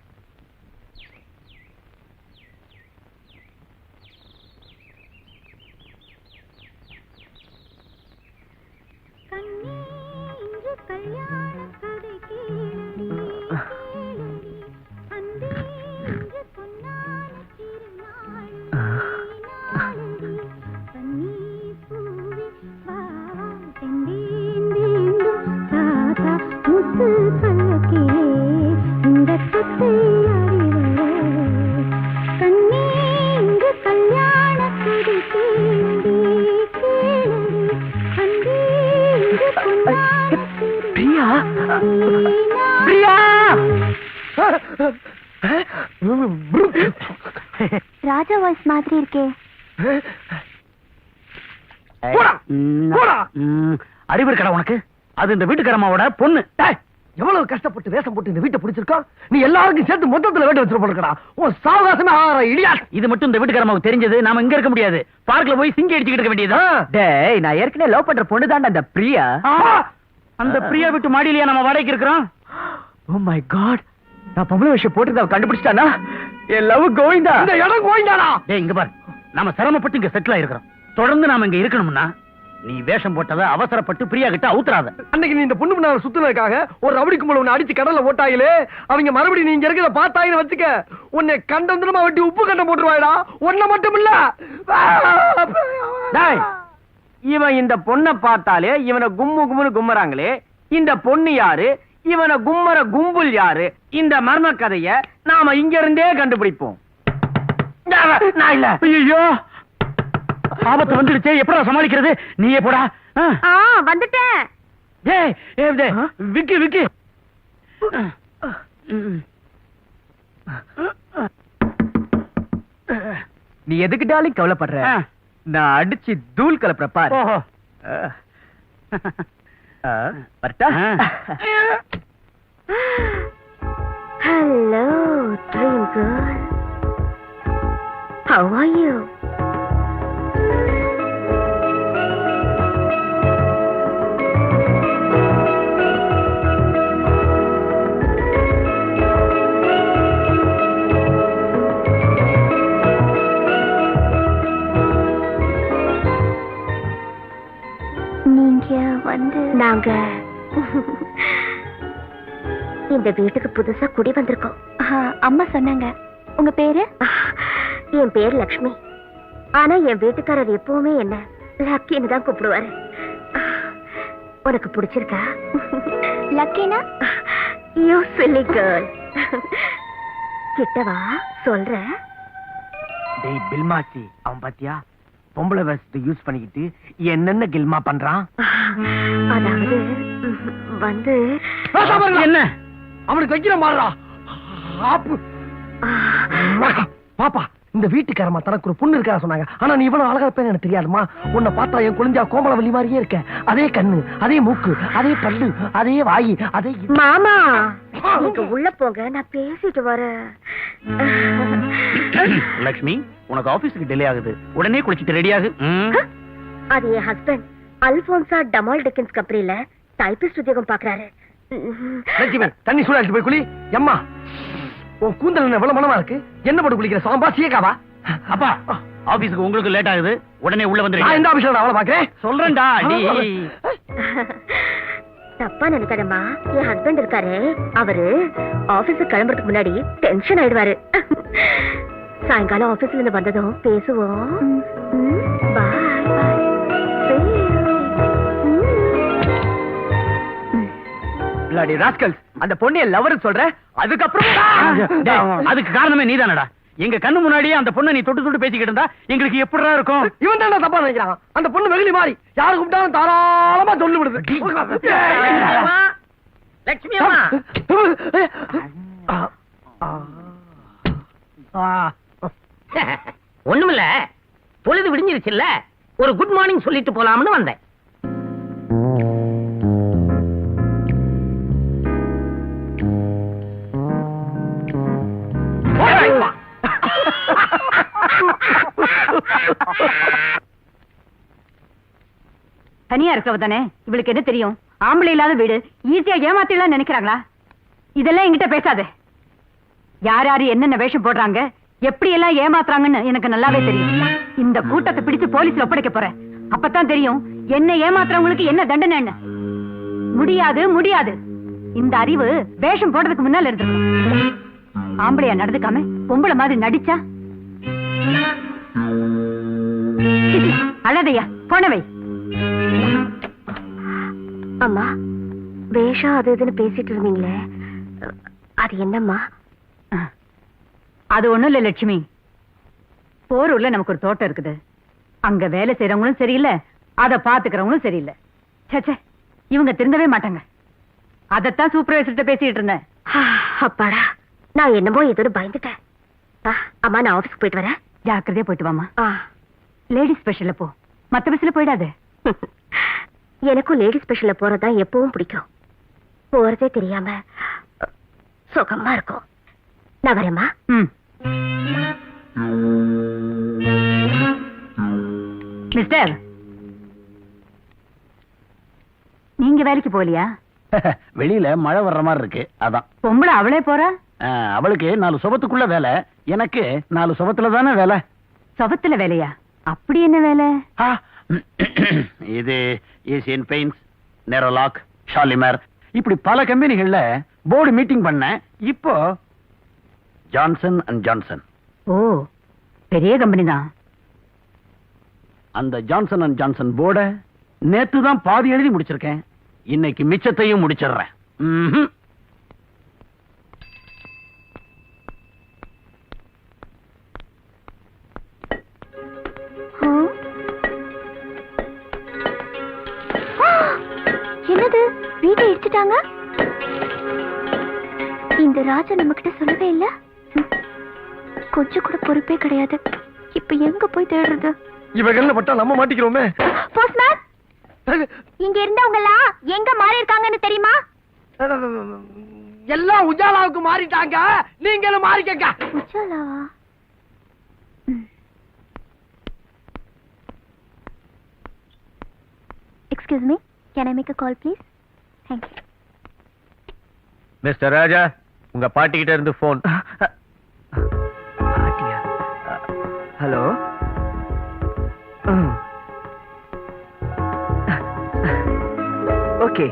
ராஜா வாய்ஸ் மாதிரி இருக்கே. அறிவு இருக்கடா உனக்கு? அது இந்த வீட்டுக்காரமாவோட பொண்ணு. எவ்வளவு கஷ்டப்பட்டு வேஷம் போட்டு இந்த வீட்டை பிடிச்சிருக்கோம். நீ எல்லாருக்கும் சேர்த்து மொத்தத்துல வேட்டு வச்சிருப்பா. உன் சாவகாசமே இடியா. இது மட்டும் இந்த வீட்டுக்காரமாவுக்கு தெரிஞ்சது நாம இங்க இருக்க முடியாது. பார்க்ல போய் சிங்கி அடிச்சுக்கிட்டு இருக்க வேண்டியது. டேய், நான் ஏற்கனவே லவ் பண்ற பொண்ணு தான் அந்த பிரியா. அந்த பிரியா வீட்டு மாடியிலேயே நம்ம வாடகைக்கு இருக்கிறோம். ஓ மை காட், நான் பொம்பளை விஷயம் போட்டு கண்டுபிடிச்சிட்டானா? என் லவ் கோவிந்தா. இந்த இடம் கோவிந்தாடா. டேய், இங்க பாரு, நாம சிரமப்பட்டு இங்க செட்டில் ஆயிருக்கிறோம். தொடர்ந்து நாம இங்க இருக்கணும்னா நீ வேஷம் போட்டத அவசரப்பட்டு பிரியா கிட்ட அவுத்துறாத. அன்னைக்கு நீ இந்த பொண்ணு முன்னால சுத்துனதுக்காக ஒரு ரவுடி கும்பல உன்னை அடிச்சு கடல்ல போட்டாயிலே, அவங்க மறுபடியும் நீங்க இருக்கிறத பார்த்தாயின்னு வச்சுக்க, உன்னை கண்டந்திரமா வெட்டி உப்பு கண்டம் போட்டுருவாடா. ஒன்ன மட்டும் இல்ல. டேய், இவன் இந்த பொண்ணை பார்த்தாலே இவனை கும்மு கும்முன்னு கும்மறாங்களே, இந்த பொண்ணு யாரு, இவனை கும்மற கும்பல் யாரு, இந்த மர்ம கதைய நாம இங்க இருந்தே கண்டுபிடிப்போம். நான் இல்ல. ஐயோ, ஆபத்து வந்துடுச்சே, எப்படா சமாளிக்கிறது? நீயே போடா. வந்துட்டேன். ஏய், விக்கி விக்கி. நீ எதுக்கிட்டாலும் கவலைப்படுற. நான் அடிச்சு தூள் கலப்புற பாரு. வரட்டா? Hello, dream girl. How are you? நீங்க வந்து நாங்க இந்த வீட்டுக்கு புதுசா குடி வந்திருக்கோம். அம்மா சொன்னாங்க. உங்க பேரு? என் பேர் லக்ஷ்மி. ஆனா என் வீட்டுக்காரர் எப்பவுமே என்ன லக்கின்னு தான் கூப்பிடுவாரு. உனக்கு பிடிச்சிருக்கா? லக்கினா? You silly girl. கிட்டவா சொல்ற. டேய் பில்மாசி, அவன் பாத்தியா பொம்பளை வேஷத்தை யூஸ் பண்ணிக்கிட்டு என்னென்ன கில்மா பண்றான்? அதாவது வந்து என்ன அவனுக்கு வைக்கிற மாறா பாப்பா, இந்த வீட்டுக்காரமா தனக்கு ஒரு பொண்ணு இருக்கா சொன்னாங்க. ஆனா நீ இவ்வளவு அழகா இருப்பேன்னு எனக்கு தெரியாதுமா. உன்னை பார்த்தா என் குழந்தையா கோமலவல்லி மாதிரியே இருக்க. அதே கண்ணு, அதே மூக்கு, அதே பல்லு, அதே வாயி, அதே மாமா. நீங்க உள்ள போங்க, நான் பேசிட்டு வரேன். லக்ஷ்மி, உனக்கு ஆபீஸ்க்கு டிலே ஆகுது, உடனே குளிச்சிட்டு ரெடி ஆகு. அது என் ஹஸ்பண்ட் அல்போன்சா டமால் டெக்கன்ஸ் கம்பெனில டைபிஸ்ட் உத்தியோகம் பாக்குறாரு. தண்ணி சூடாச்சு போய் குளி. எம்மா, உன் கூந்தல் என்ன எவ்வளவு மனமா இருக்கு? என்ன போட்டு குளிக்கிற? சாம்பா சீக்காவா? அப்பா, ஆபீஸ்க்கு உங்களுக்கு லேட் ஆகுது, உடனே உள்ள வந்துருங்க. நான் இந்த ஆபீஸ்ல அவளை பாக்குறேன். சொல்றேன்டா. தப்பா நினைக்காதம்மா, என் ஹஸ்பண்ட் இருக்காரு, அவரு ஆபீஸுக்கு கிளம்புறதுக்கு முன்னாடி டென்ஷன் ஆயிடுவாரு. சாயங்காலம் ஆபீஸ்ல இருந்து வந்ததும் பேசுவோம். பாய். அந்த பொண்ணு லவர் சொல்ற, அதுக்கப்புறம் அதுக்கு காரணமே நீதானடா. எங்க கண்ணு முன்னாடியே அந்த பொண்ணை நீ தொட்டு தொட்டு பேசிக்கிட்டு இருந்தா எங்களுக்கு எப்படிடா இருக்கும்? இவன் தான் தப்பா நினைக்கிறான். அந்த பொண்ணு வெகுளி மாறி யாரு கூப்பிட்டாலும் தாராளமா சொல்லி விடுது. லட்சுமி அம்மா, ஒண்ணுமில்ல, பொழுது விடிஞ்சிருச்சுல்ல, ஒரு குட் மார்னிங் சொல்லிட்டு போலாம்னு வந்தேன். தனியா இருக்கவ தானே, இவளுக்கு என்ன தெரியும்? ஆம்பளை இல்லாத வீடு, ஈஸியா ஏமாத்திடலாம் நினைக்கிறாங்களா? இதெல்லாம் என்கிட்ட பேசாதே. யார் யாரு என்னென்ன வேஷம் போடுறாங்க, எப்படி எல்லாம் ஏமாத்துறாங்கன்னு எனக்கு நல்லாவே தெரியும். இந்த கூட்டத்தை பிடிச்சு போலீஸ்ல ஒப்படைக்க போறேன். அப்பதான் தெரியும் என்ன ஏமாத்துறவங்களுக்கு என்ன தண்டனை. முடியாது முடியாது. இந்த அறிவு வேஷம் போடுறதுக்கு முன்னால இருந்திருக்கும். ஆம்பளையா நடந்துக்காம பொம்பளை மாதிரி நடிச்சா அழதையா போனவை. அம்மா, வேஷம் அது இதுன்னு பேசிட்டு இருந்தீங்களே, அது என்னம்மா? அது ஒண்ணும் இல்ல லட்சுமி. போரூர்ல நமக்கு ஒரு தோட்டம் இருக்குது. அங்க வேலை செய்யறவங்களும் சரியில்லை, அத பாத்துக்கிறவங்களும் சரியில்லை. சே, இவங்க திருந்தவே மாட்டாங்க. அதத்தான் சூப்பர்வைசர்கிட்ட பேசிட்டு இருந்தேன். அப்பாடா, நான் என்னமோ ஏதோ பயந்துட்டேன். அம்மா, நான் ஆபீஸ்க்கு போயிட்டு வரேன். ஜாக்கிரதையா போயிட்டு வாமா. லேடிஸ் ஸ்பெஷல்ல போ, மத்த பஸ்ல போயிடாது. எனக்கும் லேடிஸ் ஸ்பெஷல்ல போறதுதான் எப்பவும் பிடிக்கும். போறதே தெரியாம சுகமா இருக்கும். நான் வரேம்மா. மிஸ்டர், நீங்க வேலைக்கு போகலையா? வெளியில மழை வர்ற மாதிரி இருக்கு, அதான். பொம்பளை அவளே போறா? அவளுக்கு 4 சுவத்துக்குள்ள வேலை, எனக்கு 4 சுவத்துல தானே வேலை. சுவத்துல வேலையா? அப்படி என்ன வேலை? இது ஏசியன் பெயிண்ட்ஸ், நெரோலாக், ஷாலிமர், இப்படி பல கம்பெனிகள்ல போர்டு மீட்டிங் பண்ண. இப்போ ஜான்சன் அண்ட் ஜான்சன். ஓ, பெரிய கம்பெனி தான். அந்த ஜான்சன் அண்ட் ஜான்சன் போர்ட நேத்து தான் பாதி எழுதி முடிச்சிருக்கேன். இன்னைக்கு மிச்சத்தையும் முடிச்சிடுறேன். என்னது, வீட்டை இடிச்சிட்டாங்க? இந்த ராஜா நம்ம கிட்ட சொல்லவே இல்ல. கொஞ்சம் கூட பொறுப்பே கிடையாது. இப்ப எங்க போய் தேடுறது? இவகள்ல பட்டா நம்ம மாட்டிக்கிறோமே. போஸ்ட்மேன், இங்க இருந்தவங்க எல்லாம் எங்க மாறி இருக்காங்கன்னு தெரியுமா? எல்லாம் உஜாலாவுக்கு மாறிட்டாங்க, நீங்களும் மாறிக்கங்க. உஜாலாவா? Excuse me, can I make a call please? Thank you. Mister Raja, உங்க பாட்டி கிட்ட இருந்து போன். ஹலோ. ஓகே.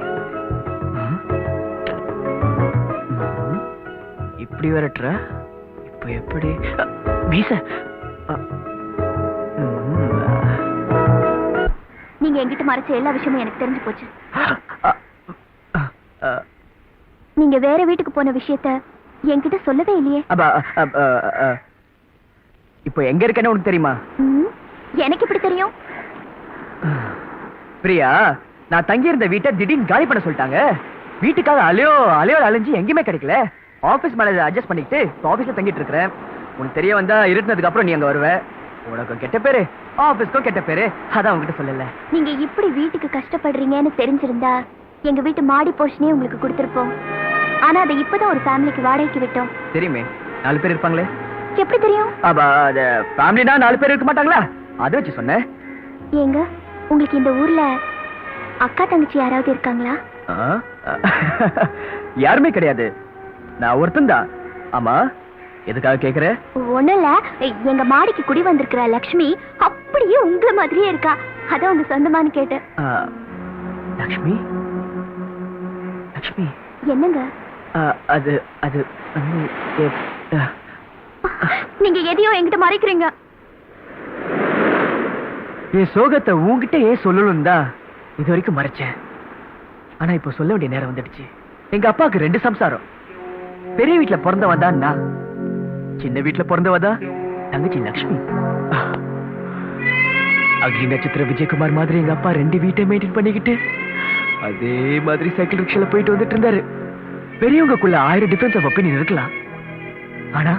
இப்படி வரட்டுற இப்ப எப்படி மீச நீங்க என்கிட்ட மறைச்ச எல்லா விஷயமும் எனக்கு தெரிஞ்சு போச்சு. நீங்க வேற வீட்டுக்கு போன விஷயத்த என்கிட்ட சொல்லவே இல்லையே. இப்போ எங்க இருக்கேன்னு உனக்கு தெரியுமா? எனக்கு எப்படி தெரியும்? பிரியா, நான் தங்கி இருந்த வீட்டை திடீர்னு காலி பண்ண சொல்லிட்டாங்க. வீட்டுக்காக அலைஞ்சு எங்கேயுமே கிடைக்கல. ஆபீஸ் மேனேஜர் அட்ஜஸ்ட் பண்ணிக்கிட்டு ஆபீஸ்ல தங்கிட்டு இருக்கிறேன். உனக்கு தெரிய வந்தா இருட்டினதுக்கு அப்புறம் நீ அங்க வருவ. உனக்கும் கெட்ட பேரு, ஆபீஸ்க்கும் கெட்ட பேரு. அதான் உங்ககிட்ட சொல்லல. நீங்க இப்படி வீட்டுக்கு கஷ்டப்படுறீங்கன்னு தெரிஞ்சிருந்தா எங்க வீட்டு மாடி போர்ஷனே உங்களுக்கு கொடுத்திருப்போம். ஆனா அதை இப்பதான் ஒரு ஃபேமிலிக்கு வாடகைக்கு விட்டோம். தெரியுமே, 4 பேர் இருப்பாங்களே. எப்படி தெரியும்? ஃபேமிலினா 4 பேர் இருக்க மாட்டாங்களா? அதை வச்சு சொன்னேன். ஏங்க, உங்களுக்கு இந்த ஊர்ல அக்கா தங்கச்சி யாராவது இருக்காங்களா? யாருமே கிடையாது. நான் ஒருத்தன் தான். ஆமா, எதுக்காக கேக்குற? ஒண்ணும் இல்ல, எங்க மாடிக்கு குடி வந்திருக்கிற லக்ஷ்மி அப்படியே உங்களை மாதிரியே இருக்கா. அதான் உங்க சொந்தமானு கேட்டேன். லக்ஷ்மி? லக்ஷ்மி என்னங்க? அது நீங்க எதையோ என்கிட்ட மறைக்கிறீங்க. என் சோகத்தை உன்கிட்ட ஏன் சொல்லணும் தான் இது வரைக்கும் மறைச்சேன். ஆனா இப்ப சொல்ல வேண்டிய நேரம் வந்துடுச்சு. எங்க அப்பாவுக்கு 2 சம்சாரம். பெரிய வீட்டுல பிறந்தவன் தான் நான், சின்ன வீட்டுல பிறந்தவதான் தங்கச்சி லக்ஷ்மி. அக்னி நட்சத்திர விஜயகுமார் மாதிரி எங்க அப்பா 2 வீட்டை மெயின்டைன் பண்ணிக்கிட்டு அதே மாதிரி சைக்கிள் ரிக்ஷால போயிட்டு வந்துட்டு இருந்தாரு. பெரியவங்களுக்குள்ள 1000 டிஃபரன்ஸ் ஆஃப் ஒப்பீனியன் இருக்கலாம். ஆனா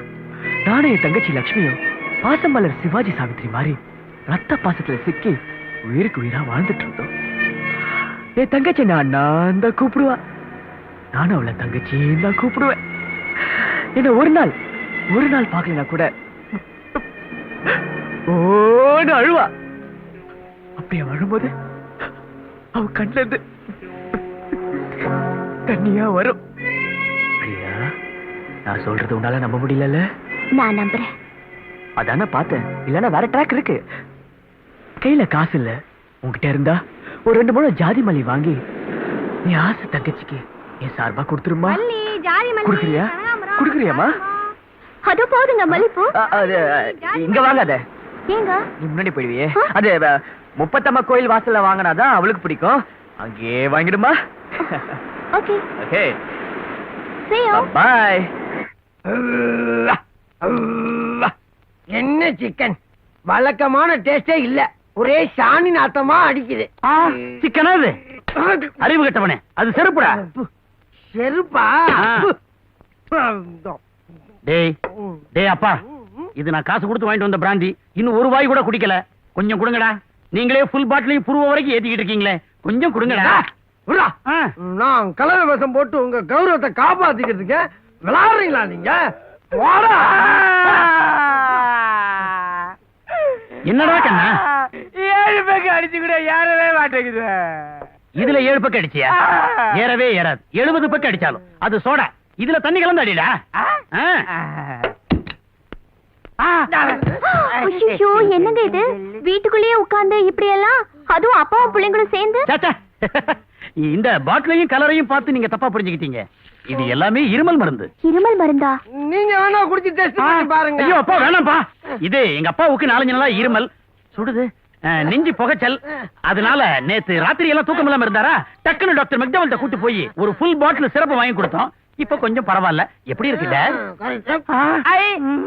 நானும் என் தங்கச்சி லக்ஷ்மியும் பாசம் மலர் சிவாஜி சாவித்ரி மாதிரி ரத்த பாசத்துல சிக்கி உயிருக்கு உயிரா வாழ்ந்துட்டு இருந்தோம். என் தங்கச்சி நான் தான் கூப்பிடுவா, நானும் அவளை தங்கச்சி தான் கூப்பிடுவேன். என்ன ஒரு நாள் பார்க்கலனா கூட ஓன்னு அழுவா. அப்படியே அழும்போது அவ கண்ணுல இருந்து தண்ணியா வரும். பிரியா, நான் சொல்றது உன்னால நம்ப முடியல? நான் நம்புறேன். அதான பார்த்தேன். இல்லன்னா வேற ட்ராக் இருக்கு. கையில காசு இல்ல, உன்கிட்ட இருந்தா ஒரு 2 முழம் ஜாதி மல்லி வாங்கி நீ ஆசை தங்கச்சிக்கு என் சார்பா கொடுத்துருமா? குடுக்குறியாமா? அது போதுங்க மல்லிப்பூ. இங்க வாங்காத. ஏங்க? நீ முன்னாடி போயிடுவியே. அது முப்பத்தம்மா கோயில் வாசல்ல வாங்கினாதான் அவளுக்கு பிடிக்கும். அங்கே வாங்கிடுமா? Okay. Okay. See you. Bye. என்ன சிக்கன் வழக்கமான டேஸ்டே இல்ல, ஒரே சாணி நாத்தமா அடிக்குது. சிக்கனா இது? அறிவு கட்டவனே, அது செருப்புடா. செருப்பா? டேய் அப்பா, இது நான் காசு கொடுத்து வாங்கிட்டு வந்த பிராந்தி. இன்னும் ஒரு வாய் கூட குடிக்கல. கொஞ்சம் கொடுங்கடா. நீங்களே ஃபுல் பாட்டிலையும் புருவ வரைக்கும் ஏத்திக்கிட்டு இருக்கீங்களே, கொஞ்சம் கொடுங்கடா. நான் கலர விஷம் போட்டு உங்க கௌரவத்தை காப்பாத்திக்கிறதுக்கு விளையாடுறீங்களா நீங்க? என்னடா கண்ணா, 7 பக்கம் அடிச்சு கூட ஏறவே மாட்டேங்குது. இதுல 7 பக்கம் அடிச்சியா? ஏறவே ஏறாது. 70 பக்கம் அடிச்சாலும் அது சோடா. இதுல தண்ணி கலந்து அடிடா. ஐயோ, என்னங்க இது? வீட்டுக்குள்ளேயே உட்கார்ந்து இப்படி எல்லாம், அதுவும் அப்பாவும் பிள்ளைங்களும் சேர்ந்து. இந்த பாட்டிலையும் கலரையும் பார்த்து நீங்க தப்பா புரிஞ்சுக்கிட்டீங்க. இது எல்லாமே இருமல் மருந்து. இருமல் மருந்தா? நீங்க வேணா குடிச்சு டெஸ்ட் பண்ணி பாருங்க. ஐயோ அப்பா, வேணாம்ப்பா. இது எங்க அப்பாவுக்கு 4 நாளா இருமல் சுடுது, நெஞ்சு புகைச்சல். அதனால நேத்து ராத்திரி எல்லாம் தூக்கம் இல்லாம இருந்தாரா, டக்குன்னு டாக்டர் மெக்டவல்ட்ட கூட்டு போய் ஒரு ஃபுல் பாட்டில் சிரப்பு வாங்கி கொடுத்தோம். இப்ப கொஞ்சம் பரவாயில்ல. எப்படி இருக்கு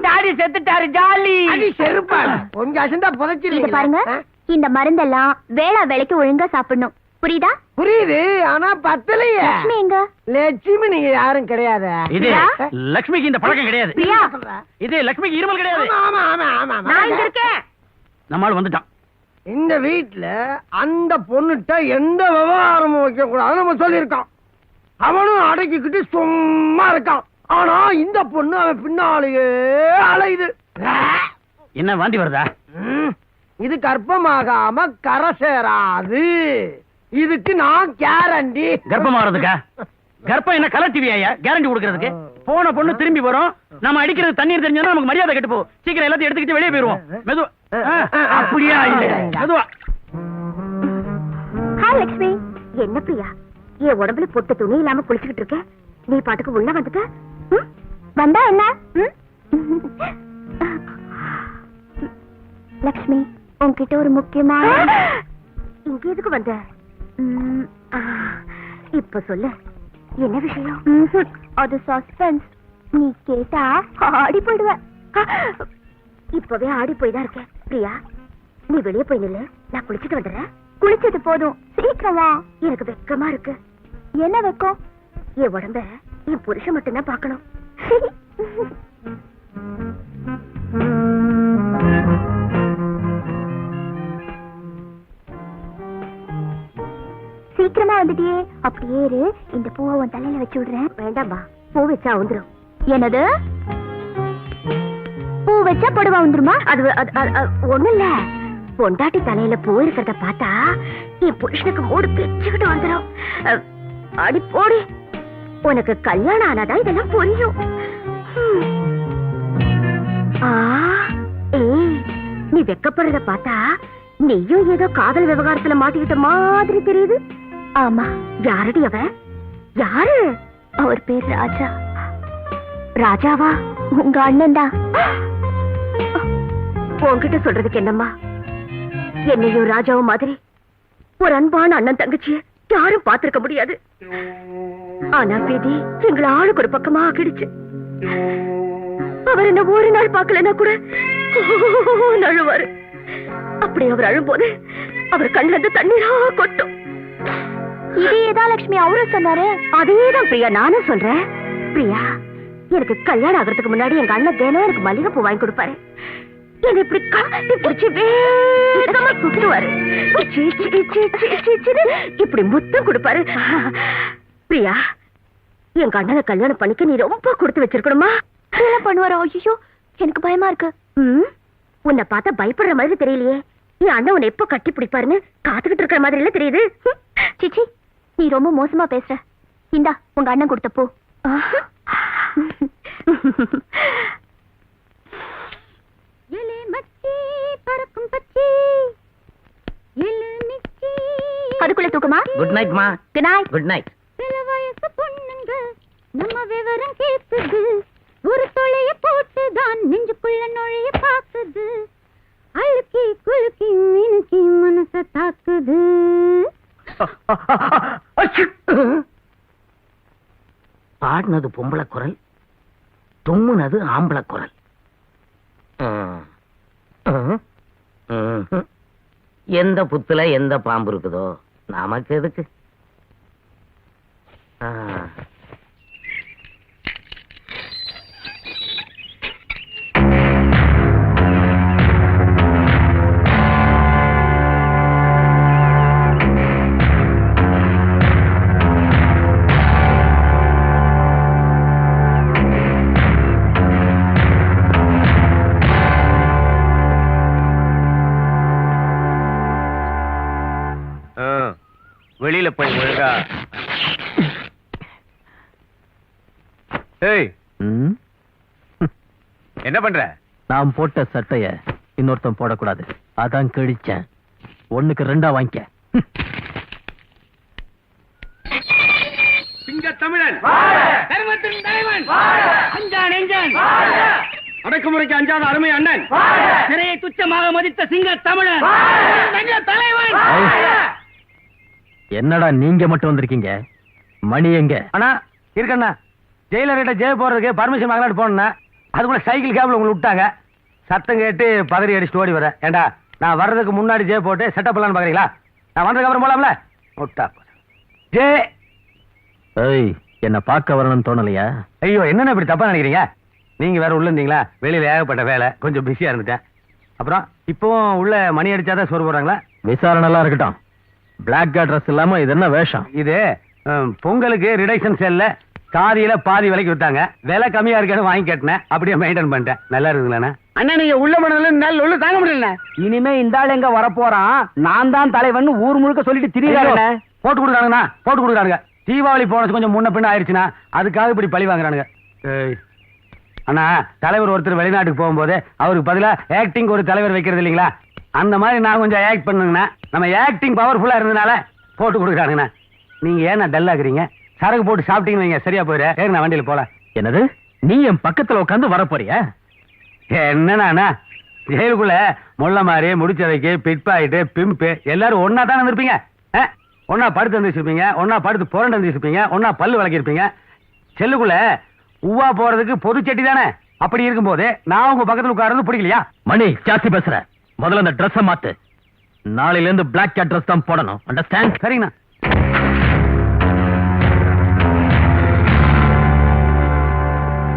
டாடி செத்துட்டாரு, ஜாலி. அடி செருப்பா, கொஞ்சம் அசந்தா புதைச்சிருக்கீங்க. பாருங்க, இந்த மருந்தெல்லாம் வேளா வேளைக்கு ஒழுங்கா சாப்பிடணும். புரியுதா? புரியுது, ஆனா பத்தலையே. லட்சுமி எங்க? லட்சுமி நீங்க யாரும் கிடையாது. இது லட்சுமிக்கு இந்த பழக்கம் கிடையாது. பிரியா, இது லட்சுமிக்கு இருமல் கிடையாது. ஆமா ஆமா ஆமா, நான் இங்க இருக்கேன். நம்மால் வந்துட்டான். இந்த வீட்டுல அந்த பொண்ணுட்ட எந்த விவகாரமும் வைக்க கூடாது நம்ம சொல்லியிருக்கோம். அவனும் அடக்கிக்கிட்டு சும்மா இருக்கான். ஆனா இந்த பொண்ணு அவன் பின்னாலேயே அலையுது. என்ன வாந்தி வருதா? இது கர்ப்பமாகாம கரை சேராது. இதுக்கு நான் கேரண்டி. கர்ப்பமாறதுக்கா? கர்ப்பம் என்ன கலர் டிவியா கேரண்டி கொடுக்கறதுக்கு? போன பொண்ணு திரும்பி வரும். நம்ம அடிக்கிறது தண்ணீர் தெரிஞ்சா நமக்கு மரியாதை கெட்டு போகும். சீக்கிரம் எல்லாத்தையும் எடுத்துக்கிட்டு வெளியே போயிருவோம். மெதுவா. அப்படியா? மெதுவா. ஹாய் லட்சுமி. என்ன பிரியா, என் உடம்புல பொட்டு துணி இல்லாம குளிச்சுக்கிட்டு இருக்க, நீ பாட்டுக்கு உள்ள வந்துட்ட? வந்தா என்ன? லக்ஷ்மி, உன்கிட்ட ஒரு முக்கியமான... இங்க எதுக்கு வந்த? இப்ப சொல்லு, என்ன விஷயம்? அது சஸ்பென்ஸ். நீ கேட்டா ஆடி போயிடுவ. இப்பவே ஆடி போய்தான் இருக்கேன். பிரியா, நீ வெளியே போய் நில்லு, நான் குளிச்சுட்டு வந்துடுறேன். குளிச்சது போதும், சீக்கிரமா. எனக்கு வெக்கமா இருக்கு. என்ன வெக்கம்? என் உடம்ப என் புருஷன் மட்டும்தான் பார்க்கணும். சீக்கிரமா வந்துட்டியே. அப்படியே இரு, இந்த பூவை உன் தலையில வச்சு விடுறேன். வேண்டாம்பா, பூ வச்சா வந்துரும். என்னது? பூ வச்சா பொடுவா வந்துருமா? அது ஒண்ணு இல்ல, பொண்டாட்டி தலையில பூ இருக்கிறத பார்த்தா என் புருஷனுக்கு மூடு பிச்சுக்கிட்டு வந்துடும். அடி போடி, உனக்கு கல்யாணம் ஆனாதான் இதெல்லாம் புரியும். நீ வெக்கப்படுறத பார்த்தா நீயும் ஏதோ காதல் விவகாரத்துல மாட்டிக்கிட்ட மாதிரி தெரியுது. ஆமா, யாரடி அவன்? யாரு? அவர் பேர் ராஜா. ராஜாவா? உங்க அண்ணன் தான். உன்கிட்ட சொல்றதுக்கு என்னம்மா, என்னையும் ராஜாவும் மாதிரி ஒரு அன்பான அண்ணன் தங்கச்சிய யாரும் பார்த்திருக்க முடியாது. ஆனா விதி எங்களை ஆளுக்கு ஒரு பக்கமா ஆக்கிடுச்சு. அவர் என்ன ஒரு நாள் பார்க்கலன்னா கூட அழுவாரு. அப்படி அவர் அழும்போது அவர் கண்ணுல இருந்து தண்ணீரா கொட்டும். இதேதான் லட்சுமி அவரும் சொன்னாரு. அதேதான் பிரியா நானும் சொல்றேன். பிரியா, எனக்கு கல்யாணம் ஆகிறதுக்கு முன்னாடி எங்க அண்ணன் தினம் எனக்கு மல்லிகைப்பூ வாங்கி கொடுப்பாரு. என்ன இப்படி கட்டி பிடிச்சி வேகமா சுத்துவாரு. இப்படி முத்தம் கொடுப்பாரு. பிரியா, எங்க அண்ணனை கல்யாணம் பண்ணிக்க நீ ரொம்ப கொடுத்து வச்சிருக்கணுமா? என்ன பண்ணுவாரோ? ஐயோ, எனக்கு பயமா இருக்கு. உன்னை பார்த்தா பயப்படுற மாதிரி தெரியலையே. என் அண்ணன் உன்னை எப்ப கட்டி பிடிப்பாருன்னு காத்துக்கிட்டு இருக்கிற மாதிரி இல்ல தெரியுது. சிச்சி, நீ ரொம்ப மோசமா பேசுற. இந்தா உங்க அண்ணன் கொடுத்த பூ. அதுக்குள்ள தூக்கமா? குட் நைட் மா. Good night. Good night. சில வயசு பொண்ணுங்க நம்ம விவரம் கேக்குது. ஒரு தொலைய போட்டுதான் நெஞ்சுக்குள்ள நுழைய பாக்குது. அழுக்கி குலுக்கி மினுக்கி மனச தாக்குது. பாடினது பொம்பளை குரல், தும்முனது ஆம்பளை குரல். எந்த புத்துல எந்த பாம்பு இருக்குதோ நமக்கு எதுக்கு? வெளியில போய் ஒழுங்கா. ஏய், என்ன பண்ற? நான் போட்ட சட்டைய இன்னொருத்தன் போடக்கூடாது, அதான் கிழிச்சேன். 1க்கு 2 வாங்கிக்க. சிங்க தமிழன், தர்மத்தின் தலைவன், அஞ்சா நெஞ்சன், அடக்குமுறைக்கு அஞ்சாத அருமை அண்ணன், சிறையை துச்சமாக மதித்த சிங்க தமிழன், தலைவன். என்னடா நீங்க மட்டும் வந்திருக்கீங்க? மணி எங்க? அண்ணா இருக்கண்ணா, ஜெயிலர்கிட்ட ஜெய போறதுக்கு பர்மிஷன் வாங்கலான்னு போனேன். அதுக்குள்ள சைக்கிள் கேப்ல உங்களை விட்டாங்க. சத்தம் கேட்டு பதறி அடிச்சுட்டு ஓடி வரேன். ஏண்டா, நான் வர்றதுக்கு முன்னாடி ஜெய போட்டு செட்டப் பண்ணலான்னு பாக்குறீங்களா? நான் வந்ததுக்கு அப்புறம் போலாம்ல. முட்டா ஜே. ஏய், என்ன பார்க்க வரணும்னு தோணலையா? ஐயோ, என்னென்ன இப்படி தப்பா நினைக்கிறீங்க? நீங்க வேற உள்ள இருந்தீங்களா? வெளியில ஏகப்பட்ட வேலை, கொஞ்சம் பிஸியா இருந்துட்டேன். அப்புறம் இப்போ உள்ள மணி அடிச்சாதான் சோறு போடுறாங்களா? விசாரணை எல்லாம் இருக்கட்டும். பிளாக் ட்ரெஸ் இல்லாம இது என்ன வேஷம்? இது பொங்கலுக்கு ரிடக்ஷன் செல்ல காதியில பாதி விலைக்கு வித்தாங்க. விலை கம்மியா இருக்கான்னு வாங்கி கேட்டேன். அப்படியே மெயின்டைன் பண்ணிட்டேன். நல்லா இருக்குங்களா அண்ணா? நீங்க உள்ள மனதில் உள்ள தாங்க முடியல. இனிமே இந்த ஆள் எங்க வரப்போறான், நான் தான் தலைவன் ஊர் முழுக்க சொல்லிட்டு திரியாங்க. போட்டு கொடுக்குறானுங்கண்ணா, போட்டு கொடுக்குறானுங்க. தீபாவளி போனது கொஞ்சம் முன்ன பின்ன ஆயிடுச்சுன்னா அதுக்காக இப்படி பழி வாங்குறானுங்க. அண்ணா, தலைவர் ஒருத்தர் வெளிநாட்டுக்கு போகும்போது அவருக்கு பதிலா ஆக்டிங் ஒரு தலைவர் வைக்கிறது இல்லைங்களா? அந்த மாதிரி நான் கொஞ்சம் ஆக்ட் பண்ணுங்கண்ணா. நம்ம ஆக்டிங் பவர்ஃபுல்லா இருந்ததுனால போட்டு கொடுக்குறாங்கண்ணா. நீங்க ஏன்னா டல்லாக்குறீங்க? சரக்கு போட்டு சாப்பிட்டீங்கன்னு வைங்க, சரியா போயிரு. நான் வண்டியில போல. என்னது? நீ என் பக்கத்துல உட்காந்து வர போறியா? என்னண்ணா ஜெயிலுக்குள்ள முள்ள மாதிரி முடிச்சதைக்கு பிட்பாயிட்டு பிம்பு எல்லாரும் ஒன்னா தானே இருப்பீங்க. ஒன்னா படுத்து வந்துருப்பீங்க, ஒன்னா படுத்து புரண்டு வந்துருப்பீங்க, ஒன்னா பல்லு விளக்கிருப்பீங்க. செல்லுக்குள்ள உவா போறதுக்கு பொது செட்டி தானே. அப்படி இருக்கும்போது நான் உங்க பக்கத்துல உட்கார்றது பிடிக்கலையா? மணி ஜாஸ்தி பேசுற. முதல்ல அந்த ட்ரெஸ் மாத்து. நாளையில இருந்து பிளாக் கேட் ட்ரெஸ் தான் போடணும். அண்டர்ஸ்டாண்ட்? சரிங்கண்ணா.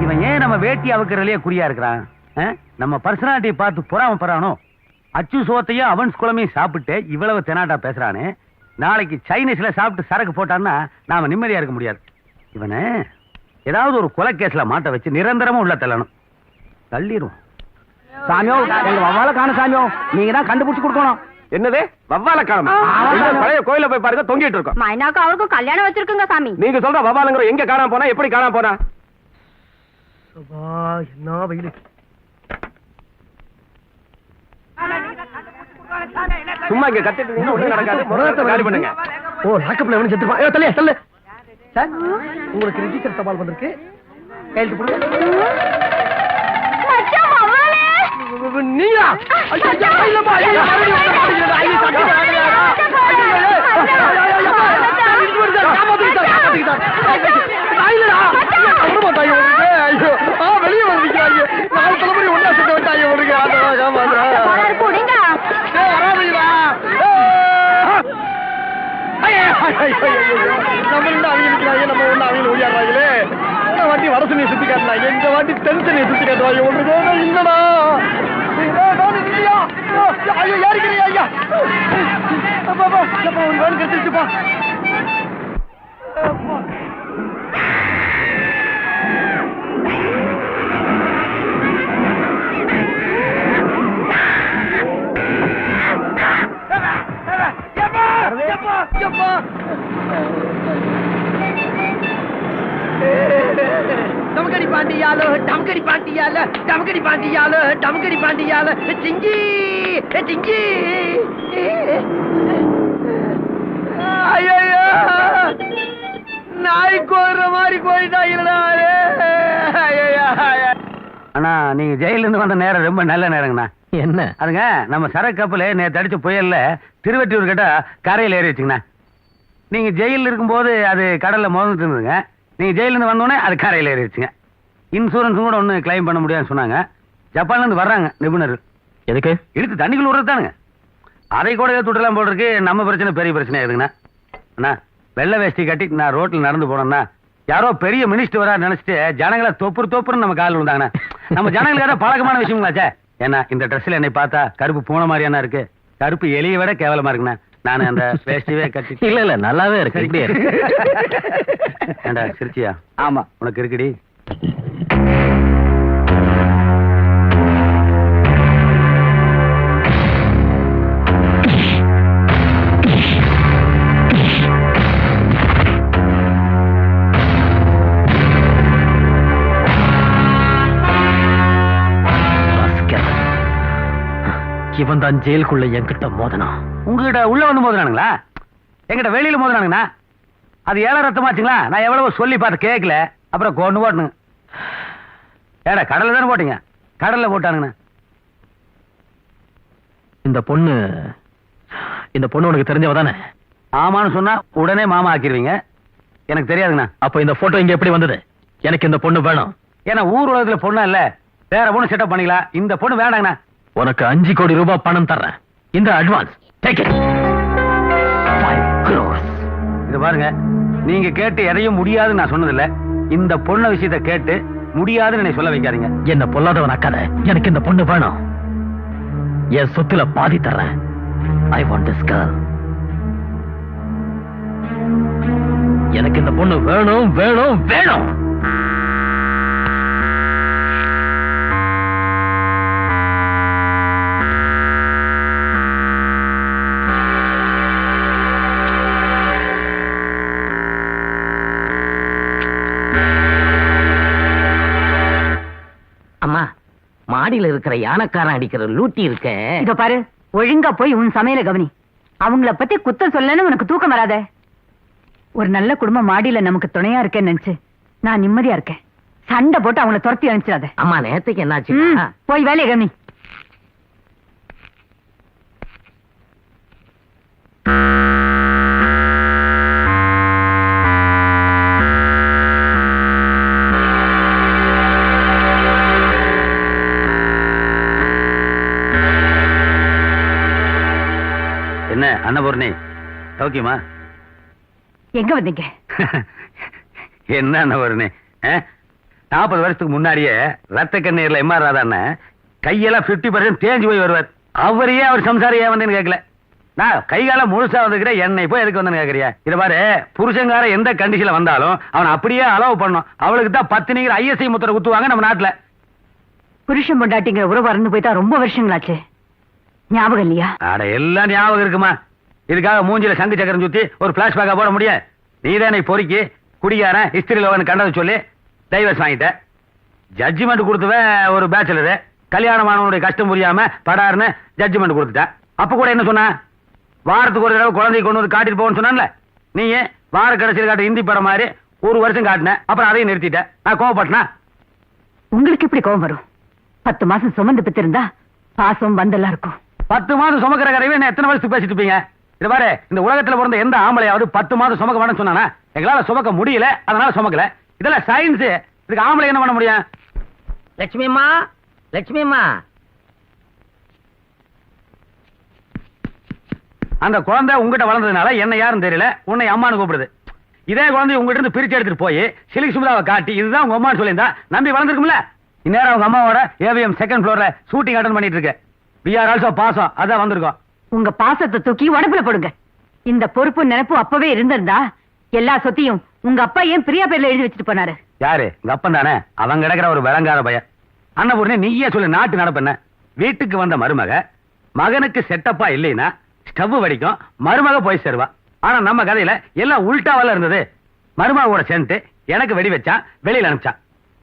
இவன் ஏன் நம்ம வேட்டி அவுக்கிறதுலயே குறியா இருக்கிறான்? நம்ம பர்சனாலிட்டியை பார்த்து பொறாமப்படுறானோ? அச்சு சோத்தையும் அவன்ஸ் குழமையும் சாப்பிட்டு இவ்வளவு தெனாட்டா பேசுறானு. நாளைக்கு சைனீஸ்ல சாப்பிட்டு சரக்கு போட்டான்னா நாம நிம்மதியா இருக்க முடியாது. இவனை ஏதாவது ஒரு கொலை கேஸ்ல மாட்ட வச்சு நிரந்தரமா உள்ள தள்ளணும். தள்ளிரும். சாமியோ, எங்க வவ்வால காணும் சாமியோ, நீங்க தான் கண்டுபிடிச்சு கொடுக்கணும். என்னது வவ்வால காணமா? பழைய கோயில போய் பாருங்க, தொங்கிட்டு இருக்கோம். மைனாக்கு அவருக்கும் கல்யாணம் வச்சிருக்குங்க சாமி. நீங்க சொல்ற வவ்வாலங்கிற எங்க காணாம போனா, எப்படி காணாம போனா? என்ன வெயில். சும்மா இங்க கத்திட்டு இருந்தீங்கன்னா ஒண்ணும் நடக்காது. முதல்ல காலி பண்ணுங்க. ஓ, லாக்கப்ல எவனும் செத்துப்பான். ஏ தள்ளு தள்ளு. சார், உங்களுக்கு ரிஜிஸ்டர் தபால் வந்திருக்கு. கையெழுத்து போடுங்க. நீயா? ஐயோ, இல்லப்பா. ஐயோ, வெளியே வந்து நாலு தலைமுறை ஒன்னா சுத்த விட்டாங்க. நம்ம ஒண்ணு அவங்க ஓடியாடுறாங்களே. இந்த வாட்டி வடசனையை சுத்தி காட்டினாங்க, இந்த வாட்டி தென்சனையை சுத்தி காட்டுவாங்க. ஒன்று இல்லடா. ஐயோ, யாருக்கிறீங்க ஐயா? வேன் கட்டிச்சுப்பா. டமக்கடி பாண்டியாலோ, டமக்கடி பாண்டியால, டமக்கடி பாண்டியாலோ, டமக்கடி பாண்டியால, சிங்கி சிங்கி. ஐயோ, நாய் கோர்ற மாதிரி போயிட்டாங்களா? அண்ணா, நீங்க ஜெயில இருந்து வந்த நேரம் ரொம்ப நல்ல நேரங்கண்ணா. என்ன அதுங்க, நம்ம சரக்கு கப்பல நேற்று அடிச்ச புயல்ல திருவெட்டியூர் கிட்ட கரையில் ஏறிச்சுங்கண்ணா. நீங்க ஜெயில இருக்கும்போது அது கடல்ல மோதிட்டு இருந்ததுங்க. நீங்க ஜெயில இருந்து வந்தோடனே அது கரையில் ஏறிச்சுங்க. இன்சூரன்ஸும் கூட ஒன்றும் கிளைம் பண்ண முடியாதுன்னு சொன்னாங்க. ஜப்பான்ல இருந்து வர்றாங்க நிபுணர். எதுக்கு? இழுத்து தண்ணிக்குள்ள விடுறதானுங்க. அதை கூட துட்டலாம் போல் இருக்கு. நம்ம பிரச்சனை பெரிய பிரச்சனை ஆகுதுங்கண்ணா. அண்ணா, வெள்ளை வேஷ்டி கட்டி நான் ரோட்ல நடந்து போனோம்னா யாரோ பெரிய மினிஸ்டர் வரா நினைச்சிட்டு ஜனங்களை தொப்புன்னு நம்ம காலில் விழுந்தாங்கண்ணா. நம்ம ஜனங்களுக்கு பழக்கமான விஷயங்களாச்சே. ஏன்னா இந்த ட்ரெஸ்ல என்னை பார்த்தா கருப்பு பூனை மாதிரியானா இருக்கு. கருப்பு எலியை விட கேவலமா இருக்குண்ணா. நான் அந்த வேஷ்டியே கட்டி. இல்ல நல்லாவே இருக்கு. இப்படியே ஏண்டா சிரிச்சியா? ஆமா, உனக்கு இருக்குடி. இவன் தான் ஜெயிலுக்குள்ள என்கிட்ட மோதனா. உங்ககிட்ட உள்ள வந்து மோதினானுங்களா? என்கிட்ட வெளியில மோதினானுங்கண்ணா. அது ஏழை ரத்தமாச்சுங்களா? நான் எவ்வளவு சொல்லி பார்த்து கேட்கல. அப்புறம் கொண்டு போட்டுங்க. ஏடா கடல்ல தானே போட்டீங்க? கடல்ல போட்டானுங்கண்ணா. இந்த பொண்ணு உனக்கு தெரிஞ்சவ தானே? ஆமான்னு சொன்னா உடனே மாமா ஆக்கிடுவீங்க. எனக்கு தெரியாதுங்கண்ணா. அப்ப இந்த போட்டோ இங்க எப்படி வந்தது? எனக்கு இந்த பொண்ணு வேணும். ஏன்னா ஊர் உலகத்துல பொண்ணா இல்ல, வேற பொண்ணு செட்டப் பண்ணிக்கலாம். இந்த பொண்ணு வேண்டாங்கண்ணா. உனக்கு 5 கோடி ரூபாய் பணம் தர்றேன். இந்த அட்வான்ஸ் டேக் இட். 5 crores. இது பாருங்க, நீங்க கேட்டு எதையும் முடியாதுன்னு நான் சொன்னதில்ல. இந்த பொண்ணு விஷயத்தை கேட்டு முடியாதுன்னு என்னை சொல்ல வைக்காதீங்க. என்ன பொல்லாதவன் அக்காத. எனக்கு இந்த பொண்ணு வேணும். என் சொத்துல பாதி தர்றேன். I want this girl. எனக்கு இந்த பொண்ணு வேணும் வேணும் வேணும். அம்மா, மாடியில இருக்கிற யானைக்காரன் அடிக்கிற லூட்டி இருக்க. இதோ பாரு, ஒழுங்கா போய் உன் சமையல கவனி. அவங்கள பத்தி குத்தம் சொல்லன்னு உனக்கு தூக்கம் வராத. ஒரு நல்ல குடும்பம் மாடியில நமக்கு துணையா இருக்கேன்னு நினைச்சு நான் நிம்மதியா இருக்கேன். சண்டை போட்டு அவங்கள துரத்தி அனுப்பிச்சிடாத. அம்மா நேத்துக்கு என்னாச்சு? போய் வேலையை கவனி. என்ன அன்னபூர்ணி சௌக்கியமா? எங்க வந்தீங்க? என்ன அன்னபூர்ணி, 40 வருஷத்துக்கு முன்னாடியே ரத்த கண்ணீர்ல எம்ஆர் ராதாண்ண கையெல்லாம் 50% தேஞ்சு போய் வருவார். அவரையே அவர் சம்சாரம் ஏன் வந்தேன்னு கேட்கல. நான் கைகால முழுசா வந்துக்கிற என்னை போய் எதுக்கு வந்தேன்னு கேட்கறியா? இத பாரு, புருஷங்கார எந்த கண்டிஷன்ல வந்தாலும் அவன் அப்படியே அலோவ் பண்ணும். அவளுக்கு தான் 10 ஐஎஸ்ஐ முத்திரை குத்துவாங்க நம்ம நாட்டுல. புருஷன் பொண்டாட்டிங்கிற உறவு அறந்து போய்தான் ரொம்ப வருஷங்களாச்சு. ஞாபகம் இல்லையா? அட எல்லாம் ஞாபகம் இருக்குமா? இதுக்காக மூஞ்சில சங்கு சக்கரம் சுத்தி ஒரு பிளாஷ்பேக்கா போட முடியும்? நீதானே பொறுக்கி குடிகாரன் ஹிஸ்டரி லோகன் கண்டதை சொல்லி டைவர்ஸ் வாங்கிட்ட. ஜட்ஜ்மெண்ட் கொடுத்தவன் ஒரு பேச்சுலரு, கல்யாணமானவனுடைய கஷ்டம் புரியாம படாருன்னு ஜட்ஜ்மெண்ட் கொடுத்துட்ட. அப்ப கூட என்ன சொன்ன? வாரத்துக்கு ஒரு தடவை குழந்தைய கொண்டு வந்து காட்டிட்டு போன்னு சொன்னான்ல. நீ வார கடைசியில் காட்ட ஹிந்தி படம் மாதிரி 1 வருஷம் காட்டின, அப்புறம் அதையும் நிறுத்திட்ட. நான் கோவப்பட்டனா? உங்களுக்கு எப்படி கோவம் வரும்? 10 மாசம் சுமந்து பெற்றிருந்தா பாசம் வந்தெல்லாம் இருக்கும். 10 மாதம் சுமக்கிற கதையை என்ன எத்தனை வருஷத்துக்கு பேசிட்டு இருப்பீங்க? இது பாரு, இந்த உலகத்துல பிறந்த எந்த ஆம்பளையாவது 10 மாதம் சுமக்க வேணும்னு சொன்னானா? எங்களால சுமக்க முடியல, அதனால சுமக்கல. இதெல்லாம் சயின்ஸ். இதுக்கு ஆம்பளை என்ன பண்ண முடியும்? லட்சுமி அம்மா, லட்சுமி அம்மா. அந்த குழந்தை உங்ககிட்ட வளர்ந்ததுனால என்ன யாரும் தெரியல, உன்னை அம்மானு கூப்பிடுது. இதே குழந்தை உங்ககிட்ட இருந்து பிரிச்சு எடுத்துட்டு போய் சிலிக் சுமிதாவை காட்டி இதுதான் உங்க அம்மான்னு சொல்லியிருந்தா நம்பி வளர்ந்துருக்கும்ல. இந்நேரம் அவங்க அம்மாவோட ஏவிஎம் 2nd ஃப்ளோர்ல ஷூட்டிங் அட்டன் பண்ணிட்டு இருக்கு. We are also பாசம், அதான் வந்திருக்கோம். உங்க பாசத்தை தூக்கி உடம்புல போடுங்க. இந்த பொறுப்பு நினைப்பு அப்பவே இருந்திருந்தா எல்லா சொத்தையும் உங்க அப்பா ஏன் பிரியா பேர்ல எழுதி வச்சுட்டு போனாரு? யாரு? உங்க அப்பன் தானே. அவன் கிடக்கிற ஒரு விளங்காத பையன். அண்ணபூர்ணி, நீயே சொல்லு, நாட்டு நடப்பென்ன? வீட்டுக்கு வந்த மருமக மகனுக்கு செட்டப்பா இல்லைன்னா ஸ்டவ் வடிக்கும், மருமக போய் சேருவா. ஆனா நம்ம கதையில எல்லாம் உள்டாவல இருந்தது. மருமகோட சேர்ந்து எனக்கு வெடி வச்சான், வெளியில அனுப்பிச்சான்.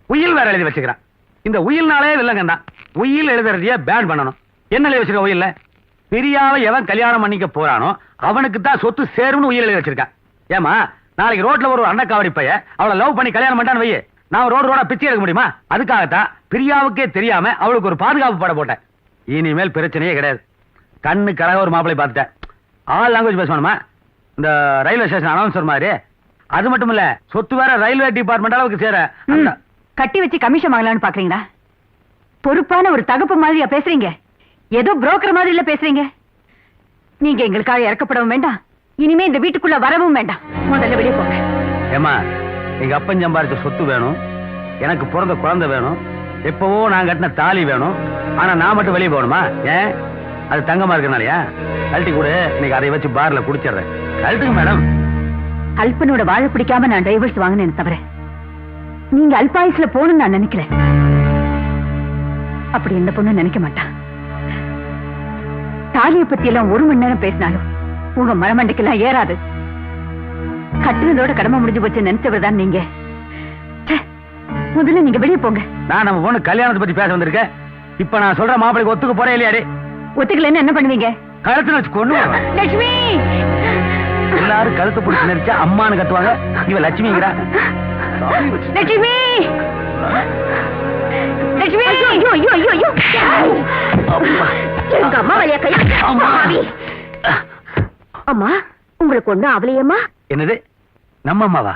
உயில் வேற எழுதி வச்சுக்கிறான். இந்த உயில்னாலே வில்லங்க தான். உயில் எழுதுறதையே பேன் பண்ணணும். என்ன எழுதி வச்சிருக்க உயில்ல? பிரியாவை எவன் கல்யாணம் பண்ணிக்க போறானோ அவனுக்கு தான் சொத்து சேரும்னு உயில் எழுதி வச்சிருக்கான். ஏமா, நாளைக்கு ரோட்ல ஒரு அண்ணக்காவடி பைய அவளை லவ் பண்ணி கல்யாணம் பண்ணான்னு வையே, நான் ரோடா பிச்சை எடுக்க முடியுமா? அதுக்காகத்தான் பிரியாவுக்கே தெரியாம அவளுக்கு ஒரு பாதுகாப்பு பட போட்டேன். இனிமேல் பிரச்சனையே கிடையாது. கண்ணு கழக ஒரு மாப்பிளை பார்த்துட்டேன். ஆல் லாங்குவேஜ் பேசணுமா? இந்த ரயில்வே ஸ்டேஷன் அனௌன்சர் மாதிரி. அது மட்டும் இல்ல, சொத்து வேற ரயில்வே டிபார்ட்மெண்ட் அளவுக்கு சேர. கட்டி வச்சு கமிஷன் வாங்கலாம்னு பாக்குறீங்களா? பொறுப்பான ஒரு தகப்பு மாதிரியா பேசுறீங்க? ஏதோ புரோக்கர் மாதிரி இல்ல பேசுறீங்க. நீங்க எங்களுக்காக இறக்கப்படவும் வேண்டாம், இனிமே இந்த வீட்டுக்குள்ள வரவும் வேண்டாம். முதல்ல வெளியே போங்க. ஏமா, எங்க அப்பன் சம்பாரிச்ச சொத்து வேணும், எனக்கு பிறந்த குழந்தை வேணும், எப்பவோ நான் கட்டின தாலி வேணும். ஆனா நான் மட்டும் வெளியே போகணுமா? ஏன்? அது தங்கமா இருக்கனாலயா? கழட்டி கூட இன்னைக்கு அதை வச்சு பார்ல குடிச்சிடுறேன். கழட்டுங்க மேடம். அல்பனோட வாழ பிடிக்காம நான் டைவர்ஸ் வாங்கினேன் தவிர நீங்க அல்பாயுஸ்ல போகணும்னு நான் நினைக்கிறேன். அப்படி எந்த பொண்ணு நினைக்க மாட்டான். தாலியை பத்தி எல்லாம் 1 மணி நேரம் பேசினாலும் உங்க மரமண்டைக்கெல்லாம் ஏறாது. கட்டுனதோட கடமை முடிஞ்சு போச்சு நினைச்சவர் தான் நீங்க. முதல்ல நீங்க வெளியே போங்க. நான் நம்ம பொண்ணு கல்யாணத்தை பத்தி பேச வந்திருக்கேன். இப்ப நான் சொல்ற மாப்பிளைக்கு ஒத்துக்க போறேன் இல்லையாடி? ஒத்துக்கலன்னு என்ன பண்ணுவீங்க? கழுத்துல வச்சு கொண்டு லட்சுமி. எல்லாரும் கழுத்து பிடிச்சு நெரிச்சா அம்மானு கத்துவாங்க. இவ லட்சுமிங்கிறா. லட்சுமி, லட்சுமி. ஐயோ ஐயோ ஐயோ ஐயோ. எங்க அம்மா வழியா கை. அம்மா, உங்களுக்கு ஒண்ணும் அவளையம்மா? என்னது? நம்ம அம்மாவா?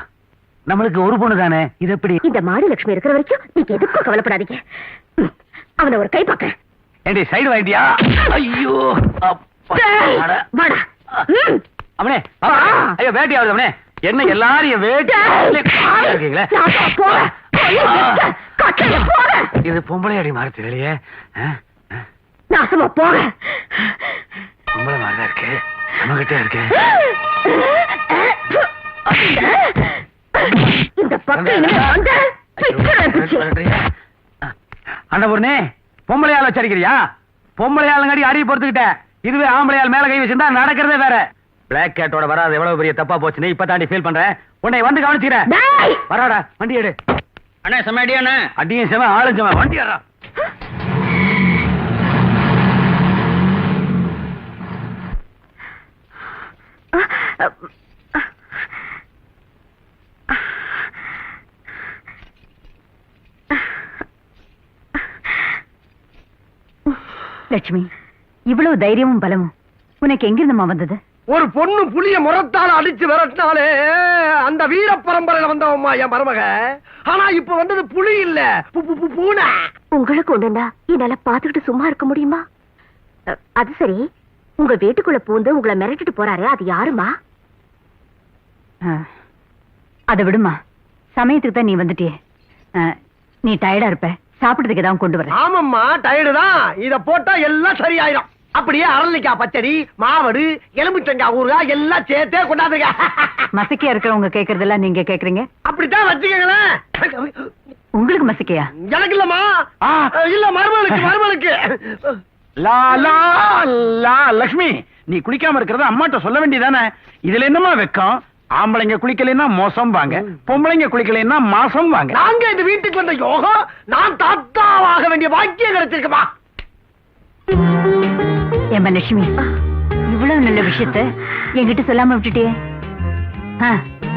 நம்மளுக்கு ஒரு பொண்ணு தானே. இது எப்படி? இந்த மாடு லட்சுமி இருக்கிற வரைக்கும் நீங்க எதுக்கும் கவலைப்படாதீங்க. அவனை ஒரு கை பாக்க. ஏண்டி சைடு வாங்கிட்டியா? ஐயோ வாடா. அவனே, ஐயோ வேட்டி ஆகுது. அவனே, என்ன எல்லாரும் வேட்டி இருக்கீங்களே? இது பொம்பளை அடி மாதிரி தெரியலையே. நாசமா போக. பொம்பளை மாதிரிதான் இருக்கு, நம்ம கிட்டே இருக்கு. இந்த பக்கம் அண்ணபூர்ணே, பொம்பளையால வச்சிருக்கிறியா? பொம்பளையாளுங்காடி அடி பொறுத்துக்கிட்ட. இதுவே ஆம்பளையால் மேல கை வச்சிருந்தா நடக்கிறதே வேற. பிளாக் கேட்டோட வராது எவ்வளவு பெரிய தப்பா போச்சுன்னு இப்ப தாண்டி ஃபீல் பண்றேன். உன்னை வந்து கவனிச்சுக்கிறேன். வராடா, வண்டி எடு. அண்ணா செம்ம அடியாண்ணா. அடியும் செம, ஆளும் செம. வண்டி ஏறா. லட்சுமி, இவ்வளவு தைரியமும் பலமும் உனக்கு எங்கிருந்துமா வந்தது? ஒரு பொண்ணு புளிய முறத்தால அடிச்சு விரட்டினாலே அந்த வீர பரம்பரையில வந்தவம்மா என் மருமக. ஆனா இப்ப வந்தது புலி இல்ல, பூனை. உங்களுக்கு ஒண்ணுன்னா என்னால பாத்துக்கிட்டு சும்மா இருக்க முடியுமா? அது சரி, உங்க வீட்டுக்குள்ள பூந்து உங்களை மிரட்டிட்டு போறாரு, அது யாருமா? அதை விடுமா, சமயத்துக்கு தான் நீ வந்துட்டியே. நீ டயர்டா இருப்ப, சாப்பிடுறதுக்கு ஏதாவது கொண்டு வர. ஆமாம்மா, டயர்டு தான். இத போட்டா எல்லாம் சரியாயிரும். அப்படியே அரளிக்காய் பச்சடி, மாவடு, எலும்புச்சங்காய் ஊறுகாய் எல்லாம் சேர்த்தே கொண்டாந்துருக்க. மசக்கையா இருக்கிறவங்க கேக்குறதெல்லாம் நீங்க கேக்குறீங்க. அப்படித்தான் வச்சுக்கங்களேன். உங்களுக்கு மசக்கையா? எனக்கு இல்லம்மா, இல்ல மருமகளுக்கு. லா லா லா லட்சுமி, நீ குளிக்காம இருக்கிறத அம்மாட்ட சொல்ல வேண்டியதானே? இதுல என்னமா வெக்கம்? ஆம்பளைங்க குளிக்கலைன்னா மோசம் வாங்க, பொம்பளைங்க குளிக்கலைன்னா மாசம் வாங்க. நாங்க இந்த வீட்டுக்கு வந்த யோகம், நான் தாத்தாவாக வேண்டிய பாக்கியம் கிடைச்சிருக்குமா? ஏம்மா லட்சுமி, இவ்வளவு நல்ல விஷயத்த என்கிட்ட சொல்லாம விட்டுட்டியே.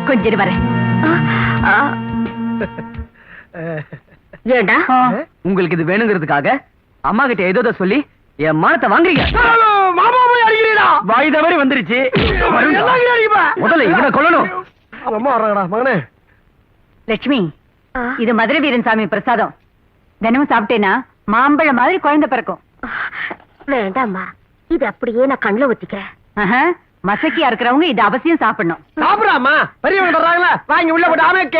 கொஞ்சம் வரேன். ஏண்டா உங்களுக்கு இது வேணுங்கிறதுக்காக அம்மா கிட்ட ஏதோ சொல்லி என் மானத்தை வாங்குறீங்க. மாமா போய் அடிக்கிறீடா, வாய் தவறி வந்துருச்சு. முதல்ல இவனை கொல்லணும். அம்மா வர்றாங்கடா மகனே. லட்சுமி, இது மதுரை வீரன் சாமி பிரசாதம். தினமும் சாப்பிட்டேன்னா மாம்பழம் மாதிரி குழந்தை பிறக்கும். வேண்டாம்மா, இது அப்படியே நான் கண்ணுல ஊத்திக்கிறேன். மசக்கியா இருக்கிறவங்க இது அவசியம் சாப்பிடணும். சாப்பிடாமா, பெரியவங்க வர்றாங்களா, வாங்கி உள்ள போட்டு அமைக்க.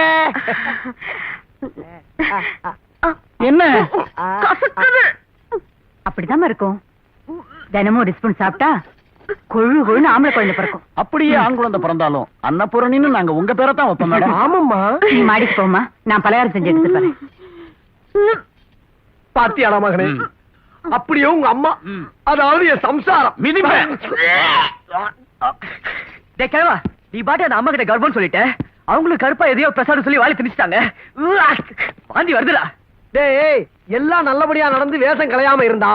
என்ன அப்படிதான் இருக்கும். தினமும் ஒரு ஸ்பூன் சாப்பிட்டா கொழு கொழுன்னு ஆம்பளை குழந்தை பிறக்கும். அப்படியே ஆண் குழந்தை பிறந்தாலும் அன்னபூரணின்னு நாங்க உங்க பேரை தான் வைப்போம் மேடம். ஆமாம்மா, நீ மாடிக்கு போமா, நான் பலகாரம் செஞ்சு எடுத்து போறேன். பாத்தியாடா மகனே, அப்படியே உங்க அம்மா, அதாவது என் சம்சாரம் மிதிப்பேன். கிழவா, நீ பாட்டு அந்த அம்மா கிட்ட கர்ப்பம் சொல்லிட்ட, அவங்களுக்கு கருப்பா எதையோ பிரசாதம் சொல்லி வாழை திணிச்சிட்டாங்க. வாந்தி வருதுடா. டேய், எல்லாம் நல்லபடியா நடந்து வேஷம் கலையாம இருந்தா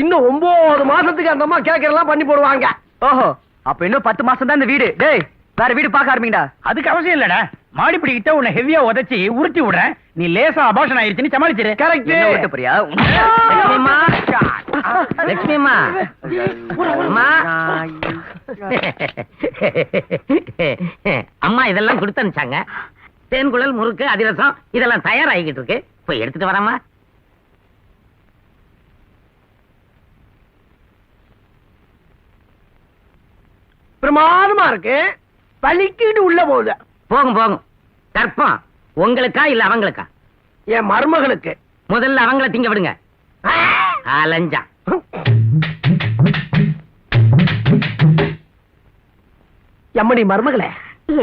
இன்னும் 9 மாசத்துக்கு அந்த அம்மா கேட்கறதெல்லாம் பண்ணி போடுவாங்க. ஓஹோ, அப்ப இன்னும் 10 மாசம் தான் இந்த வீடு. டேய், வேற வீடு பார்க்க ஆரம்பிங்கடா. அதுக்கு அவசியம் இல்லடா, மாடி பிடிக்கிட்ட உன்னை ஹெவியா உதைச்சி உருட்டி விடுறேன். நீ லேசா அபாஷன் ஆயிருச்சுன்னு சமாளிச்சிரு. கரெக்ட். விட்டு போறியா? லட்சுமி அம்மா, அம்மா இதெல்லாம் கொடுத்து அனுப்பிச்சாங்க. தேன்குழல், முறுக்கு, அதிரசம் இதெல்லாம் தயாராகிக்கிட்டு இருக்கு. போய் எடுத்துட்டு வரமா. பிரமாதமா இருக்கு. பலிக்கிட்டு உள்ள போகுது. போகும் போகும். கற்பம் உங்களுக்கா இல்ல அவங்களுக்கா? என் மருமகளுக்கு. முதல்ல அவங்கள திங்க விடுங்க. அலஞ்சா. எம்மடி மருமகளே,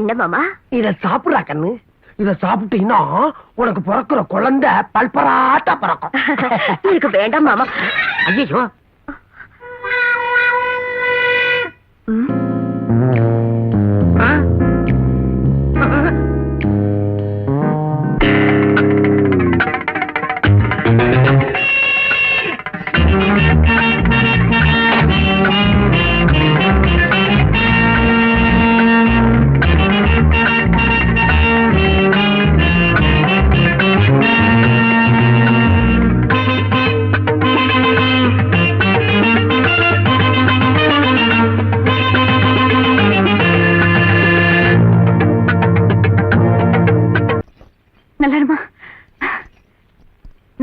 என்ன மாமா? இத சாப்பிடுறா கண்ணு. இத சாப்பிட்டீங்கன்னா உனக்கு பிறக்கிற குழந்தை பல்பராட்டா பிறக்கும். எனக்கு வேண்டாம் மாமா. ஐயோ,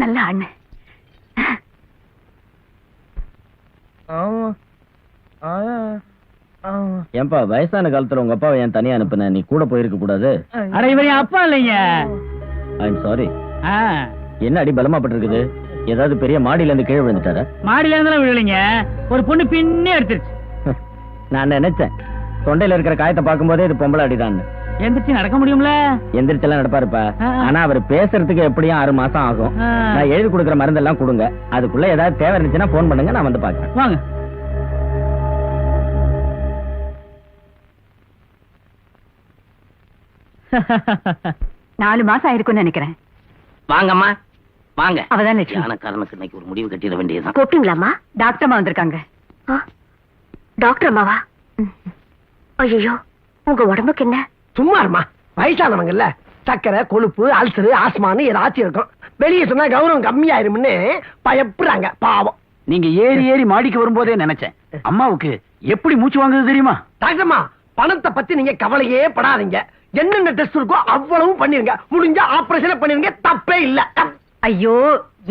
நல்ல அண்ணன். ஏன்பா வயசான காலத்துல உங்க அப்பாவை ஏன் தனியா அனுப்புன? நீ கூட போயிருக்க கூடாது. அட இவன் அப்பா இல்லைங்க. I'm sorry. என்ன அடி பலமா பட்டிருக்குது? ஏதாவது பெரிய மாடியில இருந்து கீழே விழுந்துட்டாரா? மாடியில இருந்தாலும் விழலைங்க, ஒரு பொண்ணு பின்னே எடுத்துருச்சு. நான் நினைச்சேன் தொண்டையில இருக்கிற காயத்தை பார்க்கும் போதே இது பொம்பளை அடிதான். எந்திரிச்சு நடக்க முடியும்ல? எந்திரிச்செல்லாம் நடப்பாருப்பா. ஆனா அவர் பேசுறதுக்கு எப்படியும் 6 மாசம் ஆகும். நான் எழுதி கொடுக்குற மருந்தெல்லாம் கொடுங்க. அதுக்குள்ள ஏதாவது தேவை இருந்துச்சுன்னா போன் பண்ணுங்க, நான் வந்து பாக்குறேன். வாங்க. நாலு மாசம் ஆயிருக்கும்னு நினைக்கிறேன். வாங்கம்மா வாங்க. அவதான் லட்சுமி. ஆனக்காரனுக்கு இன்னைக்கு ஒரு முடிவு கட்டிட வேண்டியதுதான். கூப்பிட்டீங்களாம்மா? டாக்டர் அம்மா வந்திருக்காங்க. டாக்டர் அம்மாவா? ஐயோ, உங்க உடம்புக்கு என்ன? சும்மா இருமா, வயசானவங்க இல்ல, சக்கரை, கொழுப்பு, அல்சரு, ஆஸ்மான்னு ஏதாச்சும் இருக்கும். வெளியே சொன்னா கௌரவம் கம்மியாயிரும்னு பயப்படுறாங்க பாவம். நீங்க ஏறி ஏறி மாடிக்கு வரும்போதே நினைச்சேன் அம்மாவுக்கு எப்படி மூச்சு வாங்குது தெரியுமா? டாக்டர்மா, பணத்தை பத்தி நீங்க கவலையே படாதீங்க. என்னென்ன டெஸ்ட் இருக்கோ அவ்வளவு பண்ணிருங்க. முடிஞ்சா ஆபரேஷன் பண்ணிருங்க, தப்பே இல்ல. ஐயோ,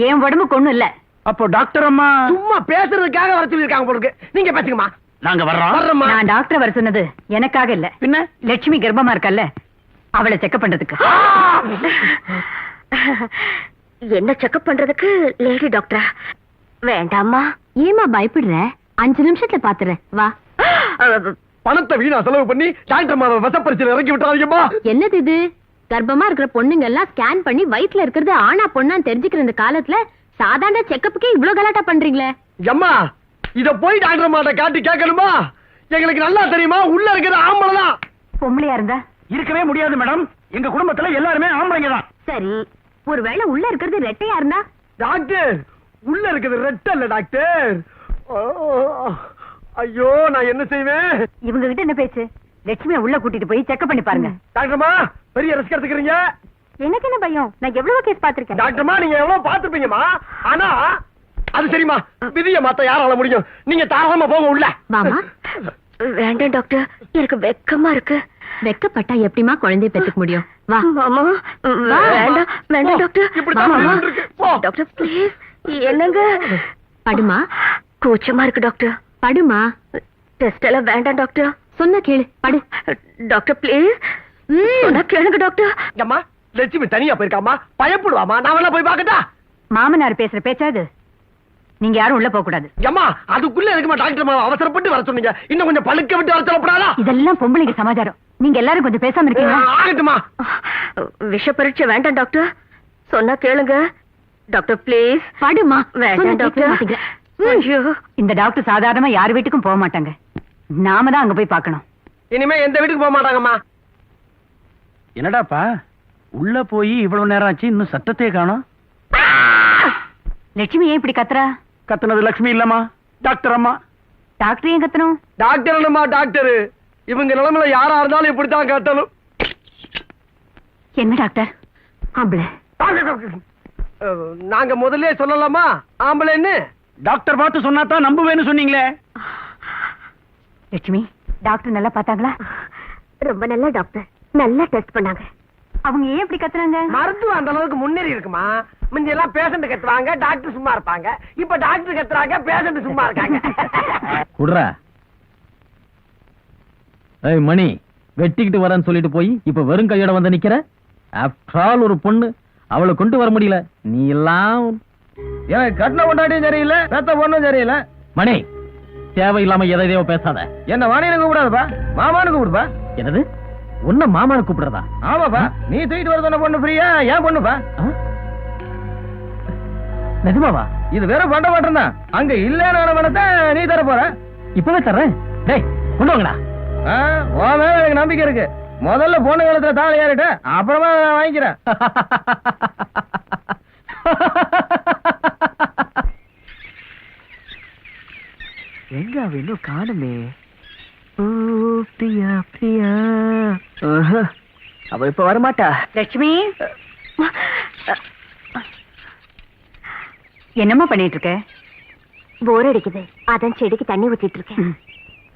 என் உடம்புக்கு ஒண்ணும் இல்ல. அப்போ டாக்டர் அம்மா சும்மா பேசுறதுக்காக வர சொல்லிருக்காங்க போலுக்கு. நீங்க பேசுங்கம்மா. நாங்க வர்றோம். நான் டாக்டர் வர சொன்னது எனக்காக இல்ல, பின்ன லட்சுமி கர்ப்பமா இருக்கல்ல, அவளை செக்அப் பண்றதுக்கு. என்ன செக்அப் பண்றதுக்கு லேடி டாக்டரா? வேண்டாமா. ஏமா பயப்படுற? 5 நிமிஷத்துல பாத்துறேன், வா. பணத்தை வீணா செலவு பண்ணி டாக்டர் மாத வசப்பரிச்சையில் இறக்கி விட்டாதீங்கம்மா. என்னது இது? கர்ப்பமா இருக்கிற பொண்ணுங்க எல்லாம் ஸ்கேன் பண்ணி வயித்துல இருக்கிறது ஆனா பொண்ணான்னு தெரிஞ்சுக்கிற இந்த காலத்துல சாதாரண செக்கப்புக்கே இவ்ளோ கலாட்டா பண்றீங்களே. அம்மா, இத போய் டாக்டர் மாட்ட காட்டி கேட்கணுமா? எங்களுக்கு நல்லா தெரியுமா, உள்ள இருக்கிற ஆம்பளை தான். பொம்பளையா இருந்தா இருக்கவே முடியாது மேடம். எங்க குடும்பத்துல எல்லாருமே ஆம்பளைங்க தான். சரி, ஒருவேளை உள்ள இருக்கிறது ரெட்டையா இருந்தா? டாக்டர், உள்ள இருக்கிறது ரெட்ட இல்ல டாக்டர். ஐயோ, நான் என்ன செய்வேன்? இவங்க கிட்ட என்ன பேச்சு? லட்சுமியை உள்ள கூட்டிட்டு போய் செக்அப் பண்ணி பாருங்க. டாக்டர்மா, பெரிய ரிஸ்க் எடுத்துக்கிறீங்க. எனக்கு என்ன பயம்? நான் எவ்வளவு கேஸ் பாத்திருக்கேன். டாக்டர்மா, நீங்க எவ்வளவு பாத்துப்பீங்கம்மா. ஆனா அது சரிம்மா, விதிய மாத்த யாரால முடியும்? நீங்க தாராளமா போங்க உள்ள. மாமா, வேண்டாம் டாக்டர், எனக்கு வெக்கமா இருக்கு. வெக்கப்பட்டா எப்படிமா குழந்தைய பெத்துக்க முடியும்? வா மாமா. வேண்டாம் வேண்டாம் டாக்டர். இப்படித்தான் மாமா. இருக்கு. போ. Doctor please. என்னங்க? படுமா. கூச்சமா இருக்கு டாக்டர். படுமா. டெஸ்ட் எல்லாம் வேண்டாம் டாக்டர். சொன்ன கேளு, படு. Doctor please. சொன்னா கேளுங்க டாக்டர். அம்மா, லட்சுமி தனியா போயிருக்காமா, பயப்படுவாமா? நான் வேணா போய் பாக்கட்டா? மாமனார் பேசுற பேச்சா இது? நீங்க யாரும் உள்ள போக கூடாது. அம்மா, அதுக்குள்ள இருக்குமா டாக்டர் அவசரப்பட்டு வர சொன்னீங்க? இன்னும் கொஞ்சம் பழுக்க விட்டு வர சொல்லப்படாதா? இதெல்லாம் பொம்பளைங்க சமாச்சாரம். நீங்க எல்லாரும் கொஞ்சம் பேசாம இருக்கீங்களா? ஆகட்டுமா. விஷ பரீட்சை வேண்டாம் டாக்டர். சொன்னா கேளுங்க டாக்டர் ப்ளீஸ். படுமா. வேண்டாம் டாக்டர். ஐயோ, இந்த டாக்டர் சாதாரணமா யார் வீட்டுக்கும் போக மாட்டாங்க. நாம தான் அங்க போய் பார்க்கணும். இனிமே எந்த வீட்டுக்கு போக மாட்டாங்கம்மா. என்னடாப்பா உள்ள போய் இவ்வளவு நேரம் ஆச்சு, இன்னும் சத்தத்தையே காணோம். லட்சுமி ஏன் இப்படி கத்துறா? கத்துனது லட்சுமி இல்லம்மா, டாக்டர் அம்மா. டாக்டர் ஏன் கத்தணும்? டாக்டர் என்னம்மா டாக்டர்? இவங்க நிலைமையில யாரா இருந்தாலும் இப்படித்தான் கத்தணும். என்ன டாக்டர் ஆம்பளை? நாங்க முதல்ல சொல்லலாமா ஆம்பளைன்னு? டாக்டர் பார்த்து சொன்னா தான் நம்புவேன்னு சொன்னீங்களே. லட்சுமி, டாக்டர் நல்லா பார்த்தாங்களா? ரொம்ப நல்ல டாக்டர். நல்லா டெஸ்ட் பண்ணாங்க. அவங்க ஏன் இப்படி கத்துறாங்க? மருத்துவம் அந்த அளவுக்கு முன்னேறி இருக்குமா? முந்தி எல்லாம் பேஷண்ட் கத்துவாங்க, டாக்டர் சும்மா இருப்பாங்க. இப்ப டாக்டர் கத்துறாங்க, பேஷண்ட் சும்மா இருக்காங்க. குடுறா. ஏய் மணி, வெட்டிக்கிட்டு வரேன்னு சொல்லிட்டு போய் இப்ப வெறும் கையோட வந்து நிக்கிற. ஆஃப்டர் ஆல் ஒரு பொண்ணு, அவளை கொண்டு வர முடியல. நீ எல்லாம் எனக்கு கட்டின கொண்டாட்டியும் சரியில்லை, பெத்த பொண்ணும் சரியில்லை. மணி, தேவையில்லாம எதையோ பேசாத. என்ன வாணின்னு கூப்பிடாதப்பா, மாமான்னு கூப்பிடுப்பா. என்னது? உன்ன மாமான்னு கூப்பிடுறதா? ஆமாப்பா, நீ தூக்கிட்டு வர சொன்ன பொண்ணு ஃப்ரீயா? ஏன் பொண்ணுப்பா? நிஜமாவா? இது வெறும் பண்ட மாட்டேன் தான். அங்க இல்லையான பணத்தை நீ தர போற. இப்பவே தர்றேன். டேய் கொண்டு வாங்கடா. உன் மேல எனக்கு நம்பிக்கை இருக்கு. முதல்ல பொண்ணு காலத்துல தாலி ஏறிட்ட, அப்புறமா நான் வாங்கிக்கிறேன். எங்க அவ இன்னும் காணுமே? ஓ பிரியா பிரியா. அவ இப்ப வரமாட்டா. லட்சுமி, என்னம்மா பண்ணிட்டு இருக்க? போர் அடிக்குது, அதான் செடிக்கு தண்ணி ஊத்திட்டு இருக்கேன்.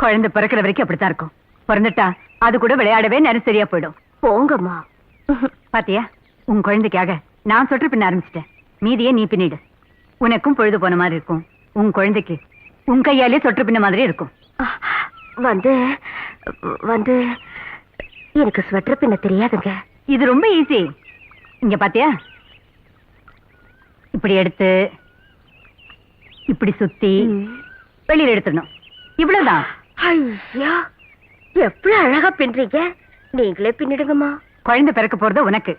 குழந்தை பிறக்கிற வரைக்கும் அப்படித்தான் இருக்கும். பிறந்துட்டா அது கூட விளையாடவே நேரம் சரியா போயிடும். போங்கம்மா. பாத்தியா, உன் குழந்தைக்காக நான் சொட்டு பின்ன ஆரம்பிச்சிட்டேன். மீதியே நீ பின்னிடு. உனக்கும் பொழுது போன மாதிரி இருக்கும். உன் குழந்தைக்கு உன் கையாலே சொட்டு பின்ன மாதிரி இருக்கும். வந்து வந்து எனக்கு ஸ்வெட்டர் பின்ன தெரியாதுங்க. இது ரொம்ப ஈஸி. இங்க பாத்தியா, இப்படி எடுத்து இப்படி சுத்தி வெளியில எடுத்துடணும். இவ்வளவுதான். ஐயா, எவ்வளவு அழகா பின்றீங்க. நீங்களே பின்னிடுங்கம்மா. குழந்தை பிறக்க போறது உனக்கு.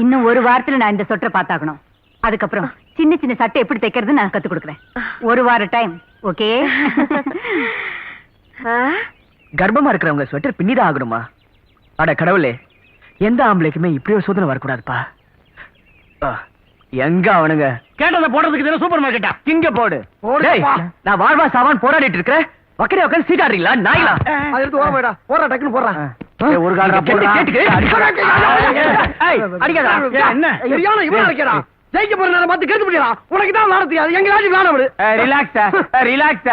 இன்னும் ஒரு வாரத்துல நான் இந்த சொட்டரை பார்த்தாகணும். அதுக்கப்புறம் சின்ன சின்ன சட்டை எப்படி தைக்கிறது நான் கத்து கொடுக்குறேன். ஒரு வார டைம். ஓகே? கர்ப்பமா இருக்கிறவங்க ஸ்வெட்டர் பின்னிதான் ஆகணுமா? அட கடவுளே, எந்த ஆம்பளைக்குமே இப்படி ஒரு சோதனை வரக்கூடாதுப்பா. எங்க அவனுங்க கேட்டதை போடுறதுக்கு சூப்பர் மார்க்கெட்டா? இங்க போடு. நான் வாழ்வா சாவான் போராடிட்டு இருக்கிறேன். வக்கரே உட்காந்து சீட்டாடுறீங்களா நாய்களா? அது எடுத்து ஓர போயிடா. போறா, டக்குன்னு போடுறா. ஒரு கால என்ன சரியான இவன் அடிக்கிறான். ஜெயிக்க போற நேரம் பார்த்து கேட்டு முடியல. உனக்கு தான் விளையாட தெரியாது, எங்களாச்சும் விளையாட விடு. Relax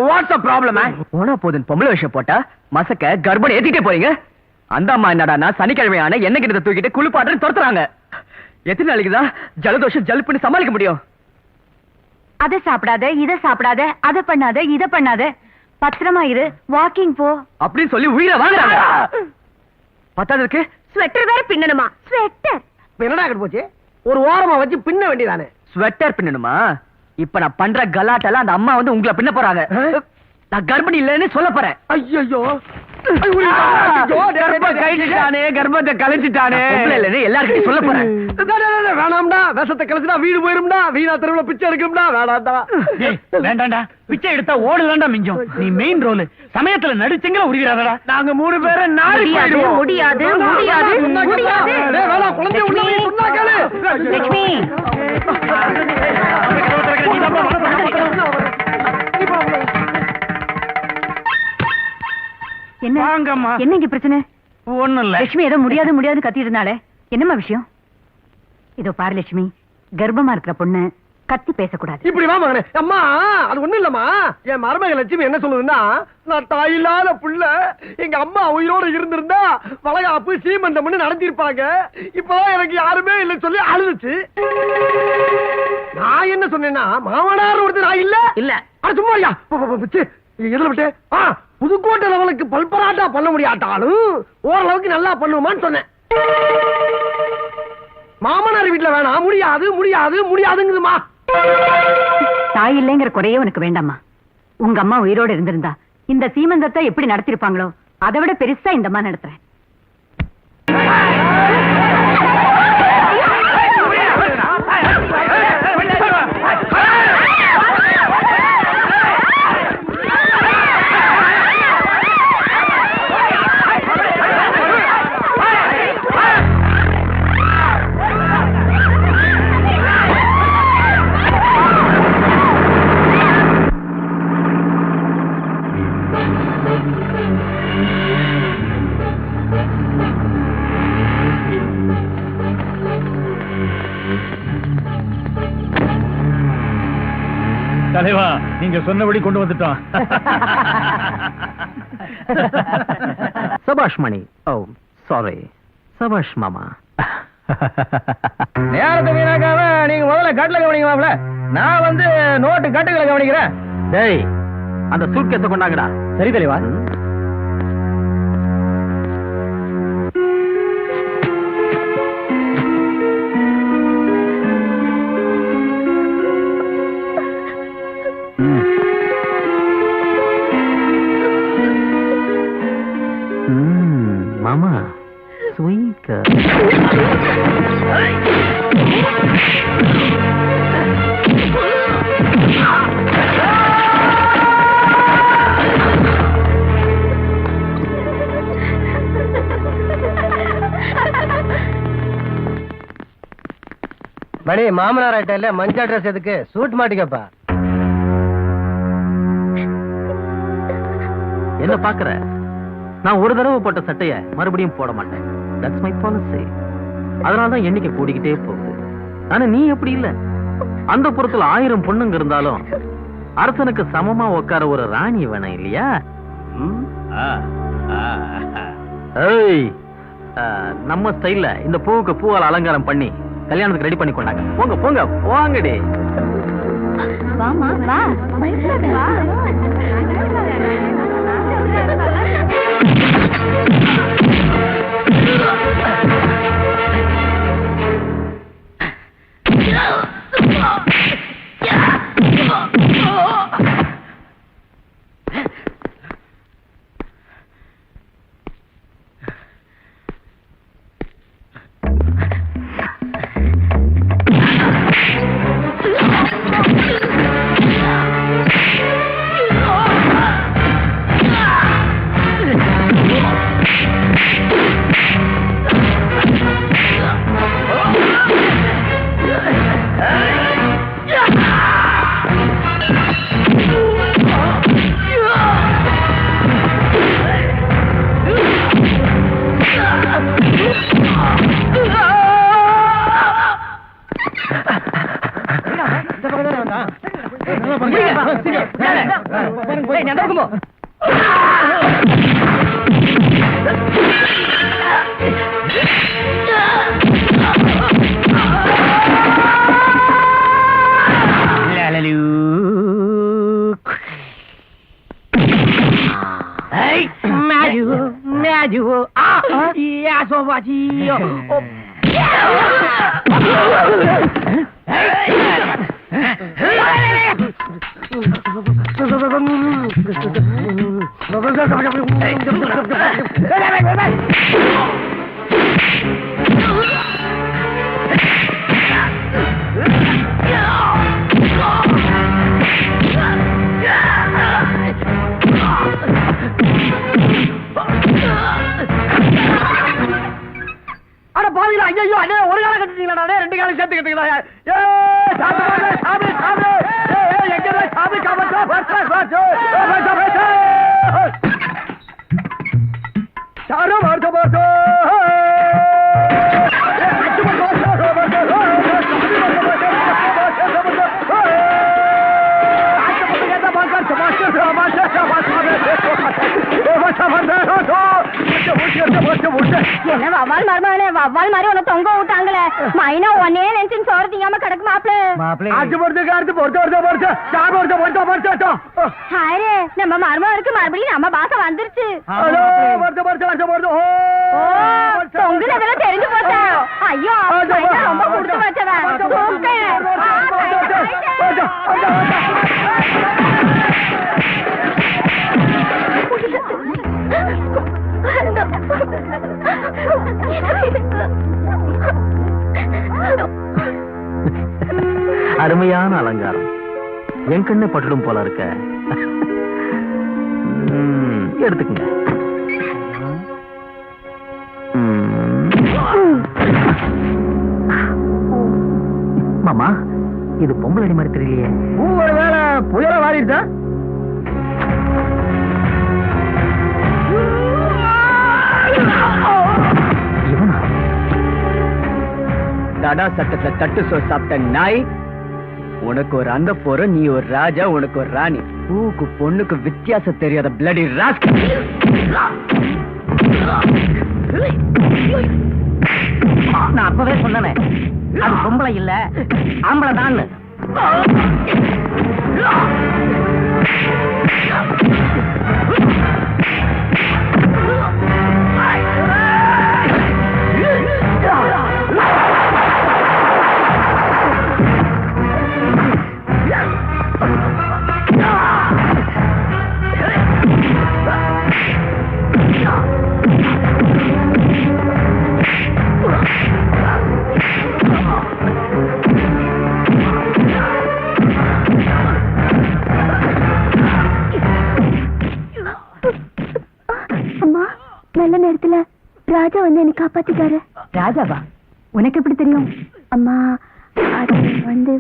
what's the problem? போனா போதும் பொம்பளை விஷயம் போட்டா மசக்க கர்ப்பணி ஏத்திட்டே போறீங்க. அந்த அம்மா என்னடா சனிக்கிழமையான என்ன கிட்ட தூக்கிட்டு குளிப்பாட்டு துரத்துறாங்க. எத்தனை நாளைக்குதான் ஜலதோஷம் ஜல்புன்னு சமாளிக்க முடியும்? அதை சாப்பிடாத, இதை சாப்பிடாத, அதை பண்ணாத, இதை பண்ணாத, பத்திரமா இரு, வாக்கிங் போ அப்படின்னு சொல்லி உயிரை வாங்குறாங்க. பத்தாததுக்கு ஸ்வெட்டர் வேற பின்னணுமா? ஸ்வெட்டர் என்னடா கிட்ட போச்சு? ஒரு ஓரமா வச்சு பின்ன வேண்டியதானே. ஸ்வெட்டர் பின்னணுமா? இப்ப நான் பண்ற கலாட்டெல்லாம் அந்த அம்மா வந்து உங்களை பின்ன போறாங்க. நான் கர்ப்பிணி இல்லைன்னு சொல்ல போறேன். ஐயோ கர்ப்பத்தை கலைச்சிட்டானே. எல்லாருக்கிட்டையும் சொல்ல போறேன். வேணாம்டா, விஷத்தை கலைச்சுடா வீடு போயிரும்டா. வீணா தெருவுல பிச்சை எடுக்கணும்டா. வேணாம்டா. வேண்டாம்டா, பிச்சை எடுத்தா ஓடுதான்டா மிஞ்சம். நீ மெயின் ரோல் சமயத்துல நடிச்சீங்களா உருகிறாரடா. நாங்க 3 பேரும் நாடி போயிடுவோம். முடியாது, முடியாது, முடியாது. வேணாம், குழந்தைய உள்ள வை, சொன்னா கேளு. லட்சுமி என்ன வாங்கம்மா. என்ன இங்க பிரச்சனை? ஒண்ணும் இல்ல. லட்சுமி ஏதோ முடியாது முடியாது கத்திட்டு இருந்தாலே, என்னம்மா விஷயம்? இதோ பாரு லட்சுமி, கர்ப்பமா இருக்கிற பொண்ணு கத்தி பேசக்கூடாது. இப்படி வா மகனே. அம்மா அது ஒண்ணும் இல்லம்மா, என் மருமக லட்சுமி என்ன சொல்லுதுன்னா, நான் தாயில்லாத புள்ள, எங்க அம்மா உயிரோட இருந்திருந்தா வளைகாப்பு சீமந்தம் நடத்திருப்பாங்க. இப்பதான் எனக்கு யாருமே இல்லை சொல்லி அழுதுச்சு. நான் என்ன சொன்னேன்னா, மாமனார் ஒருத்தர் நான் இல்ல இல்ல. அது சும்மா ஐயா எதுல விட்டு புதுக்கோட்டை லெவலுக்கு பல்பராட்டா பண்ண முடியாட்டாலும் ஓரளவுக்கு நல்லா பண்ணுவான்னு சொன்னேன். மாமனார் வீட்டுல வேணாம், முடியாது முடியாது முடியாதுங்குதுமா. தாய் இல்லைங்கிற குறையே உனக்கு வேண்டாமா? உங்க அம்மா உயிரோட இருந்திருந்தா இந்த சீமந்தத்தை எப்படி நடத்திருப்பாங்களோ அதை விட பெருசா இந்த அம்மா நடத்துறேன். தலைவா, நீங்க சொன்னபடி கொண்டு வந்துட்டோம். சபாஷ் மணி. ஓ சாரி. சபாஷ் மாமா. நேரத்தை வீணாக்காம நீங்க முதல்ல கட்டில கவனிங்க. நான் வந்து நோட்டு கட்டுகளை கவனிக்கிறேன். டேய், அந்த சூட்கேஸை கொண்டாங்கடா. சரி தலைவா. மாமா ஸ்வீட். மணி மாமனார் ஆயிட்ட இல்ல, மஞ்சள் ட்ரெஸ் எதுக்கு? சூட் மாட்டிக்கப்பா. என்ன பாக்குற? நான் ஒரு தடவை போட்ட சட்டைய மறுபடியும் போட மாட்டேன். That's my policy. அதனாலதான் எண்ணிக்கை கூடிக்கிட்டே போகுது. ஆனா நீ எப்படி இல்ல, அந்த புறத்துல 1000 பொண்ணுங்க இருந்தாலும் அரசனுக்கு சமமா உட்கார ஒரு ராணி வேணும் இல்லையா? ஏய், நம்ம ஸ்டைல்ல இந்த பூவுக்கு பூவால் அலங்காரம் பண்ணி கல்யாணத்துக்கு ரெடி பண்ணி கொண்டாங்க. போங்க போங்க போங்கடி. வாமா வா. நடக்குமோ ஐயோ அண்ணே ஒரு காலம் கட்டுறீங்களா ரெண்டு காலம் சேர்த்து கட்டுறீங்களா என்ன வவ்வால் மருமகனே வவ்வால் மாதிரி உன்னை தொங்க விட்டாங்களே மைனா ஒன்னே நினைச்சு சோறு திங்காம கிடக்கு மாப்பிள நம்ம மருமகனுக்கு மறுபடியும் நம்ம பாசம் வந்துருச்சு தொங்குனதெல்லாம் தெரிஞ்சு போச்சா ஐயோ ரொம்ப கொடுத்து வச்சவன் அருமையான அலங்காரம் என் கண்ணை பட்டுடும் போல இருக்க. எடுத்துக்கங்க. மாமா இது பொம்பளை அடி மாதிரி தெரியலையே. ஒரு வேலை புயல வாரிட்டா தடா சட்டத்தை தட்டு சோ சாப்பிட்ட நாய். உனக்கு ஒரு அந்த போற, நீ ஒரு ராஜா, உனக்கு ஒரு ராணி. பூக்கு பொண்ணுக்கு வித்தியாசம் தெரியாத பிளடி ராஸ்கல். நான் அப்பவே சொன்னேன் அது பொம்பளை இல்ல ஆம்பளை தான். நல்ல நேரத்துல ராஜா வந்து என்னை காப்பாத்திட்டாரு. ராஜாவா? உனக்கு எப்படி தெரியும்? அம்மா அது வந்து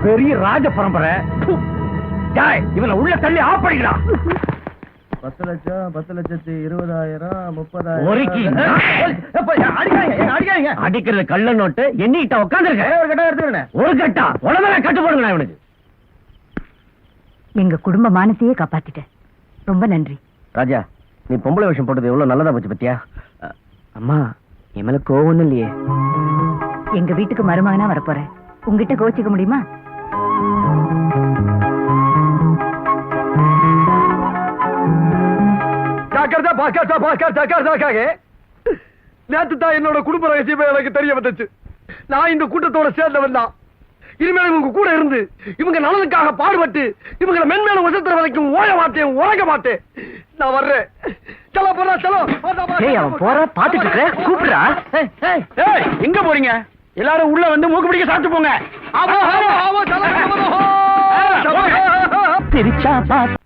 பெரிய ராஜ பரம்பரை. இவனை உள்ள தள்ளி ஆஃப் பண்ணிக்கலாம். 10 லட்சம் 10,20,000 30,000. அடிக்கிறது கள்ள நோட்டு. எண்ணிக்கிட்ட உட்காந்துருக்க. ஒரு கட்டா எடுத்துக்கிறேன். ஒரு கட்டா உடனே கட்டு போடுங்க. இவனுக்கு எங்க குடும்ப மானத்தையே காப்பாத்திட்ட. ரொம்ப நன்றி. ராஜா, நீ பொம்பளை வேஷம் போட்டது எவ்வளவு நல்லதா போச்சு பத்தியா? அம்மா என் மேல கோவம் இல்லையே. எங்க வீட்டுக்கு மருமகனா வரப்போறேன், உங்ககிட்ட கோச்சிக்க முடியுமா? நேத்து தான் என்னோட குடும்ப ரகசியமே எனக்கு தெரிய வந்துச்சு. நான் இந்த கூட்டத்தோட சேர்ந்தவன் தான். இனிமேல் இவங்க கூட இருந்து இவங்க நலனுக்காக பாடுபட்டு இவங்களை மென்மேல உசத்துற வரைக்கும் ஓய மாட்டேன், உறங்க மாட்டேன். நான் வர்றேன். சலோ போறா, சலோ. ஏய், அவன் போற பாத்துட்டு இருக்க, கூப்பிடுறா. எங்க போறீங்க? எல்லாரும் உள்ள வந்து மூக்கு பிடிக்க சாப்பிட்டு போங்க. ஆமா, ஆமா, ஆமா, சலோ, சலோ. சிரிச்சா பாத்து